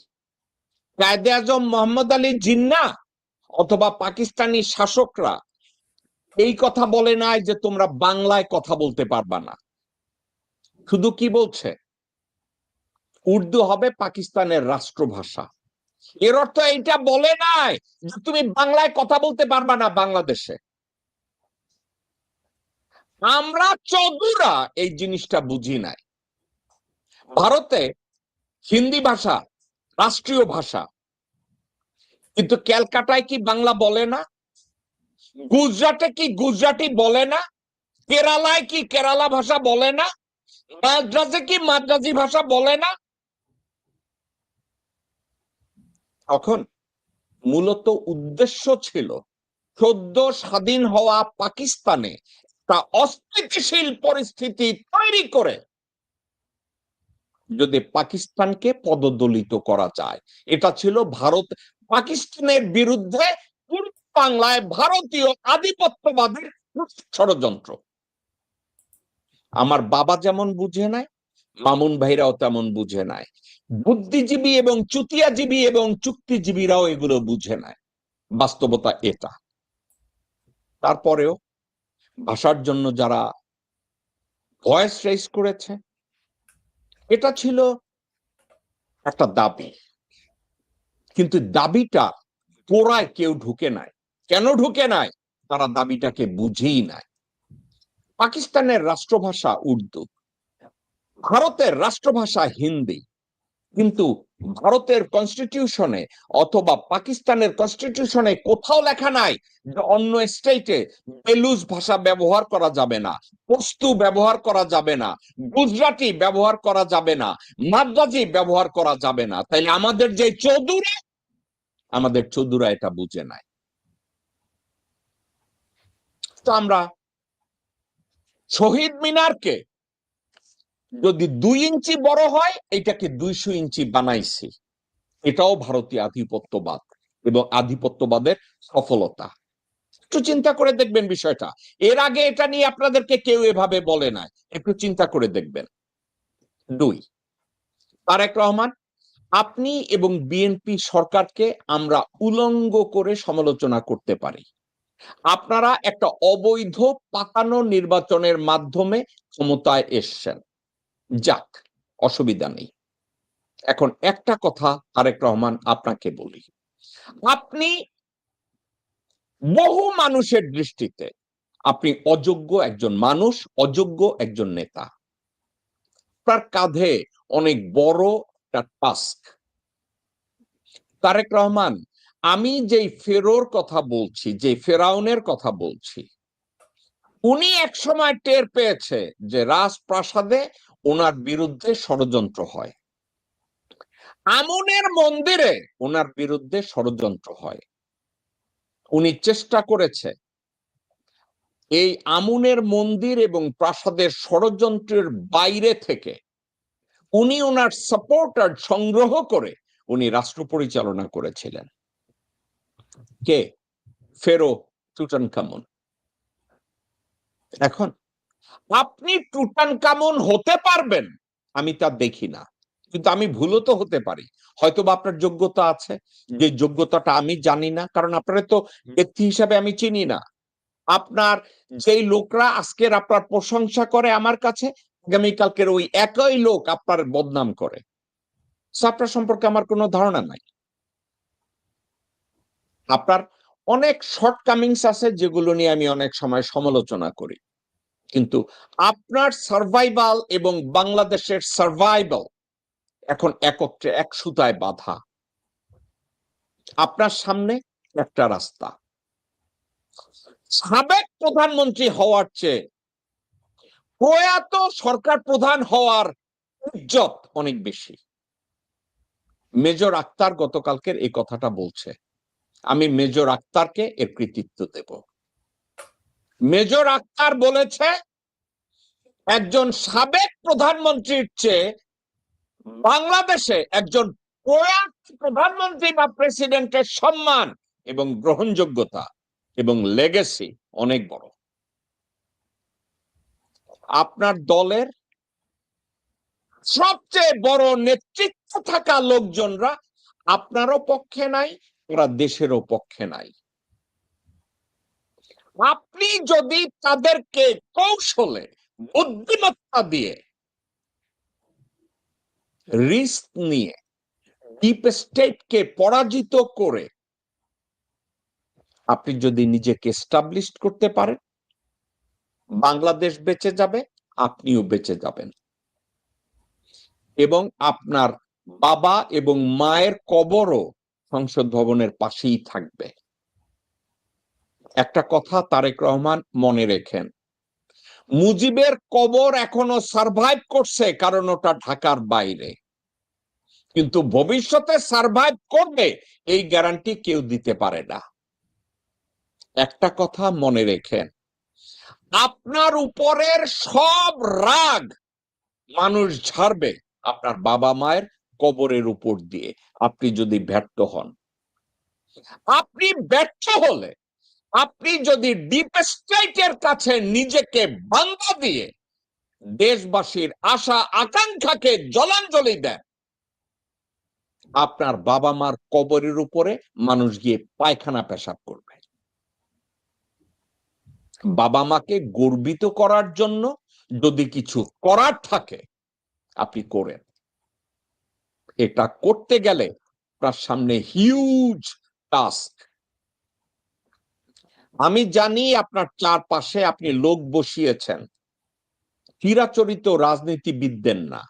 কায়েদে আজম মোহাম্মদ আলী জিন্না অথবা পাকিস্তানি শাসকরা এই কথা বলে নাই যে তোমরা বাংলায় কথা বলতে পারবা না। শুধু কি বলছে, উর্দু হবে পাকিস্তানের রাষ্ট্রভাষা। এর অর্থ এইটা বলে নাই যে তুমি বাংলায় কথা বলতে পারবা না বাংলাদেশে। আমরা চৌধুরা এই জিনিসটা বুঝি নাই। ভারতে হিন্দি ভাষা রাষ্ট্রীয় ভাষা, কিন্তু ক্যালকাটায় কি বাংলা বলে না? গুজরাটে কি গুজরাটি বলে না? কেরালায় কি কেরালা ভাষা বলে না? মাদ্রাজে কি মাদ্রাজি ভাষা বলে না? তখন মূলত উদ্দেশ্য ছিল সদ্য স্বাধীন হওয়া পাকিস্তানে তা অস্থিতিশীল পরিস্থিতি তৈরি করে যদি পাকিস্তানকে পদদলিত করা যায়। এটা ছিল ভারত পাকিস্তানের বিরুদ্ধে পূর্ব বাংলায় ভারতীয় আধিপত্যবাদের ষড়যন্ত্র। আমার বাবা যেমন বুঝে নাই, মামুন ভাইরাও তেমন বুঝে নাই, বুদ্ধিজীবী এবং চুতিয়াজীবী এবং চুক্তিজীবীরাও এগুলো বুঝে নাই। বাস্তবতা এটা। তারপরেও ভাষার জন্য যারা ভয়েস রেজ করেছে, এটা ছিল একটা দাবি, কিন্তু দাবিটা পোড়ায় কেউ ঢুকে নাই। কেন ঢুকে নাই? তারা দাবিটাকে বুঝেই নাই। পাকিস্তানের রাষ্ট্রভাষা উর্দু, ভারতের রাষ্ট্রভাষা হিন্দি, কিন্তু ভারতের কনস্টিটিউশনে অথবা পাকিস্তানের কনস্টিটিউশনে কোথাও লেখা নাই যে অন্য স্টেটে বেলুচ ভাষা ব্যবহার করা যাবে না, পশতু ব্যবহার করা যাবে না, গুজরাটি ব্যবহার করা যাবে না, মাদ্রাজি ব্যবহার করা যাবে না। তাইলে আমাদের যে চৌধুরা এটা বুঝে নাই। তো আমরা শহীদ মিনারকে যদি 2 ইঞ্চি বড় হয় এটাকে 200 ইঞ্চি বানাইছি। এটাও ভারতীয় আধিপত্যবাদ এবং আধিপত্যবাদের সফলতা। একটু চিন্তা করে দেখবেন বিষয়টা। এর আগে এটা নিয়ে আপনাদেরকে কেউ এভাবে বলে না, একটু চিন্তা করে দেখবেন। 2, তারেক রহমান, আপনি এবং বিএনপি সরকারকে আমরা উলঙ্গ করে সমালোচনা করতে পারি। আপনারা একটা অবৈধ পাতানো নির্বাচনের মাধ্যমে ক্ষমতায় এসছেন, যাক, অসুবিধা নেই। এখন একটা কথা তারেক রহমান আপনাকে বলি, আপনি বহু মানুষের দৃষ্টিতে আপনি অযোগ্য একজন মানুষ, অযোগ্য একজন নেতা। আপনার কাঁধে অনেক বড় একটা টাস্ক। তারেক রহমান, আমি যেই ফেরোর কথা বলছি, যে ফেরাউনের কথা বলছি, উনি একসময় টের পেয়েছে যে রাজপ্রাসাদে ওনার বিরুদ্ধে ষড়যন্ত্র হয়, আমনের মন্দিরে ওনার বিরুদ্ধে ষড়যন্ত্র হয়। উনি চেষ্টা করেছে এই আমনের মন্দির এবং প্রাসাদের ষড়যন্ত্রের বাইরে থেকে উনি ওনার সাপোর্টার সংগ্রহ করে উনি রাষ্ট্র পরিচালনা করেছিলেন। কে? ফেরো টুটানখামুন। এখন আপনি টুটানখামুন হতে পারবেন, আমি তা দেখি না, কিন্তু আমি ভুলও তো হতে পারি। হয়তো বা আপনার যোগ্যতা আছে, যে যোগ্যতাটা আমি জানি না, কারণ আপনারা তো ব্যক্তি হিসাবে আমি চিনি না। আপনার যেই লোকরা আজকের আপনার প্রশংসা করে আমার কাছে, আগামীকালকের ওই একই লোক আপনার বদনাম করে। আপনার সম্পর্কে আমার কোনো ধারণা নাই। আপনার অনেক শর্টকামিংস আছে যেগুলো নিয়ে আমি অনেক সময় সমালোচনা করি, কিন্তু আপনার সার্ভাইভাল এবং বাংলাদেশের সার্ভাইভাল এখন একত্রে এক সুতায় বাঁধা। আপনার সামনে একটা রাস্তা। সাবেক প্রধানমন্ত্রী হওয়ার চেয়ে প্রয়াত সরকার প্রধান হওয়ার ইজ্জত অনেক বেশি। মেজর আক্তার গতকালকের এই কথাটা বলছে, আমি মেজর আক্তারকে এর কৃতিত্ব দেব। মেজর আক্তার বলেছে একজন সাবেক প্রধানমন্ত্রীর চেয়ে বাংলাদেশে একজন প্রয়াত প্রধানমন্ত্রী বা প্রেসিডেন্টের সম্মান এবং গ্রহণযোগ্যতা এবং লেগেসি অনেক বড়। আপনার দলের সবচেয়ে বড় নেতৃত্ব থাকা লোকজনরা আপনারও পক্ষে নাই, ওরা দেশেরও পক্ষে নাই। আপনি যদি তাদেরকে কৌশলে, বুদ্ধিমত্তা দিয়ে, রিস্ক নিয়ে ডিপ স্টেটকে পরাজিত করে আপনি যদি নিজেকে এস্টাবলিশ করতে পারেন, বাংলাদেশ বেঁচে যাবে, আপনিও বেঁচে যাবেন, এবং আপনার বাবা এবং মায়ের কবরও সংসদ ভবনের পাশেই থাকবে। একটা কথা তারেক রহমান মনে রেখেন, মুজিবের কবর এখনো সারভাইভ করছে কারণ ওটা ঢাকার বাইরে, কিন্তু ভবিষ্যতে সারভাইভ করবে এই গ্যারান্টি কেউ দিতে পারে না। একটা কথা মনে রেখেন, আপনার উপরের সব রাগ মানুষ ঝাড়বে আপনার বাবা মায়ের কবরের উপর দিয়ে, আপনি যদি ব্যর্থ হন। আপনি ব্যর্থ হলে, আপনি যদি ডিপ স্টেটের কাছে নিজেকে বান্ধা দিয়ে দেশবাসীর আশা আকাঙ্ক্ষাকে জলাঞ্জলি দেন, আপনার বাবা মার কবরের উপরে মানুষ গিয়ে পায়খানা পেশাব করবে। বাবা মাকে গর্বিত করার জন্য যদি কিছু করার থাকে আপনি করেন। এটা করতে গেলে আপনার সামনে হিউজ টাস্ক। আমি জানি আপনার চারপাশে আপনি লোক বসিয়েছেন, চিরাচরিত রাজনীতিবিদদের না,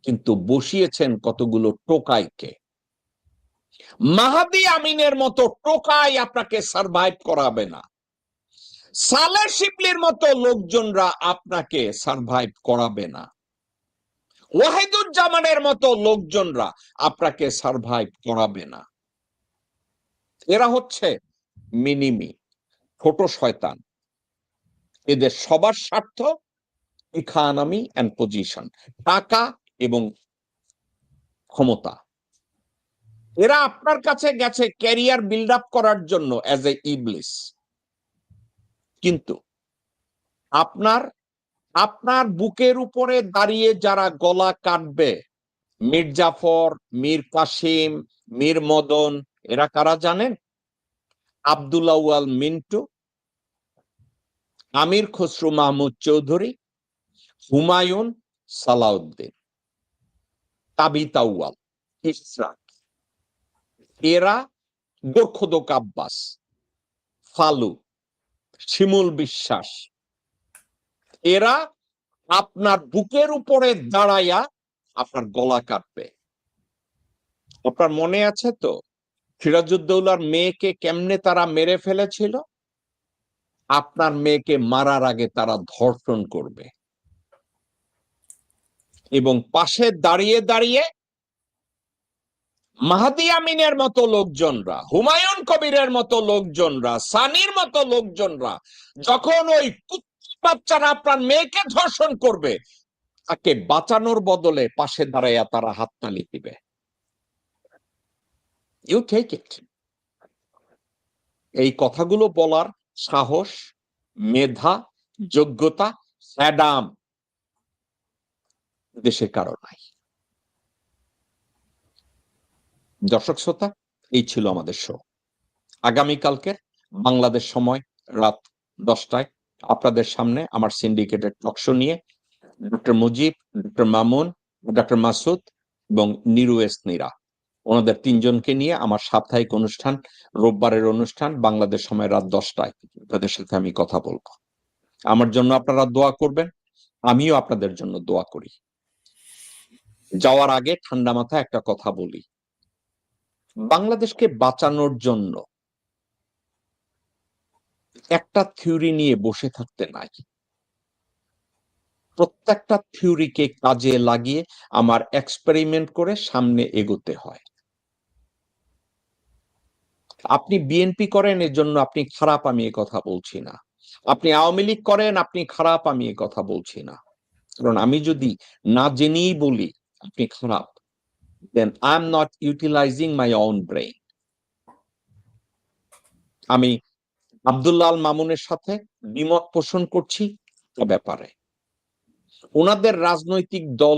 কিন্তু বসিয়েছেন কতগুলো টোকাইকে। মাহাদি আমিনের মতো টোকাই আপনাকে সারভাইভ করাবে না, সালেহ শিবলির মতো লোকজনরা আপনাকে সারভাইভ করাবে না, ওয়াহিদুজ্জামানের মতো লোকজনরা আপনাকে সারভাইভ করাবে না। এরা হচ্ছে মিনিমি, ছোট শয়তান। এদের সবার স্বার্থ ইকোনমি অ্যান্ড পজিশন, টাকা এবং ক্ষমতা। এরা আপনার কাছে গেছে ক্যারিয়ার বিল্ড আপ করার জন্য অ্যাজ এ ইবলিস, কিন্তু আপনার আপনার বুকের উপরে দাঁড়িয়ে যারা গলা কাটবে, মীর জাফর, মীর কাসিম, মীর মদন, এরা কারা জানেন? আব্দুল আউয়াল মিন্টু, আমির খসরু মাহমুদ চৌধুরী, হুমায়ুন, সালাউদ্দিন, তাবিত আউয়াল, ইসরাক, এরা গোর্খোদক আব্বাস, ফালু, শিমুল বিশ্বাস, এরা আপনার বুকের উপরে দাঁড়াইয়া আপনার গলা কাটবে। আপনার মনে আছে তো সিরাজউদ্দৌলার মেয়েকে কেমনে তারা মেরে ফেলেছিল? আপনার মেয়েকে মারার আগে তারা ধর্ষণ করবে, এবং পাশে দাঁড়িয়ে দাঁড়িয়ে মাহাদি আমিনের মতো লোকজনরা, হুমায়ুন কবিরের মতো লোকজনরা, সানির মতো লোকজনরা যখন ওই বাচ্চারা আপনার মেয়েকে ধর্ষণ করবে, তাকে বাঁচানোর বদলে পাশে দাঁড়াইয়া তারা হাততালি দিবে। You take it. এই কথাগুলো বলার সাহস, মেধা, যোগ্যতা স্যাডাম দেশে কারো নাই। দর্শক শ্রোতা, এই ছিল আমাদের শো। আগামীকালকে বাংলাদেশ সময় রাত 10টায় আপনাদের সামনে আমার সিন্ডিকেটেড টক শো নিয়ে doctor Mujib, doctor Mamun, doctor Masud এবং নিরু এস নীরা, ওনাদের তিনজনকে নিয়ে আমার সাপ্তাহিক অনুষ্ঠান, রোববারের অনুষ্ঠান, বাংলাদেশ সময় রাত 10টায় আপনাদের সাথে আমি কথা বলবো। আমার জন্য আপনারা দোয়া করবেন, আমিও আপনাদের জন্য দোয়া করি। যাওয়ার আগে ঠান্ডা মাথায় একটা কথা বলি, বাংলাদেশকে বাঁচানোর জন্য একটা থিওরি নিয়ে বসে থাকতে নাই, প্রত্যেকটা থিওরিকে কাজে লাগিয়ে আমার এক্সপেরিমেন্ট করে সামনে এগোতে হয়। আপনি বিএনপি করেন এর জন্য আপনি খারাপ, আমি এ কথা বলছি না। আপনি আওয়ামী লীগ করেন আপনি খারাপ, আমি এ কথা বলছি না। কারণ আমি যদি না জেনেই বলি আপনি খারাপ, then I'm not utilizing my own brain. আমি আব্দুল্লাহ আল মামুনের সাথে দ্বিমত পোষণ করছি ব্যাপারে। ওনাদের রাজনৈতিক দল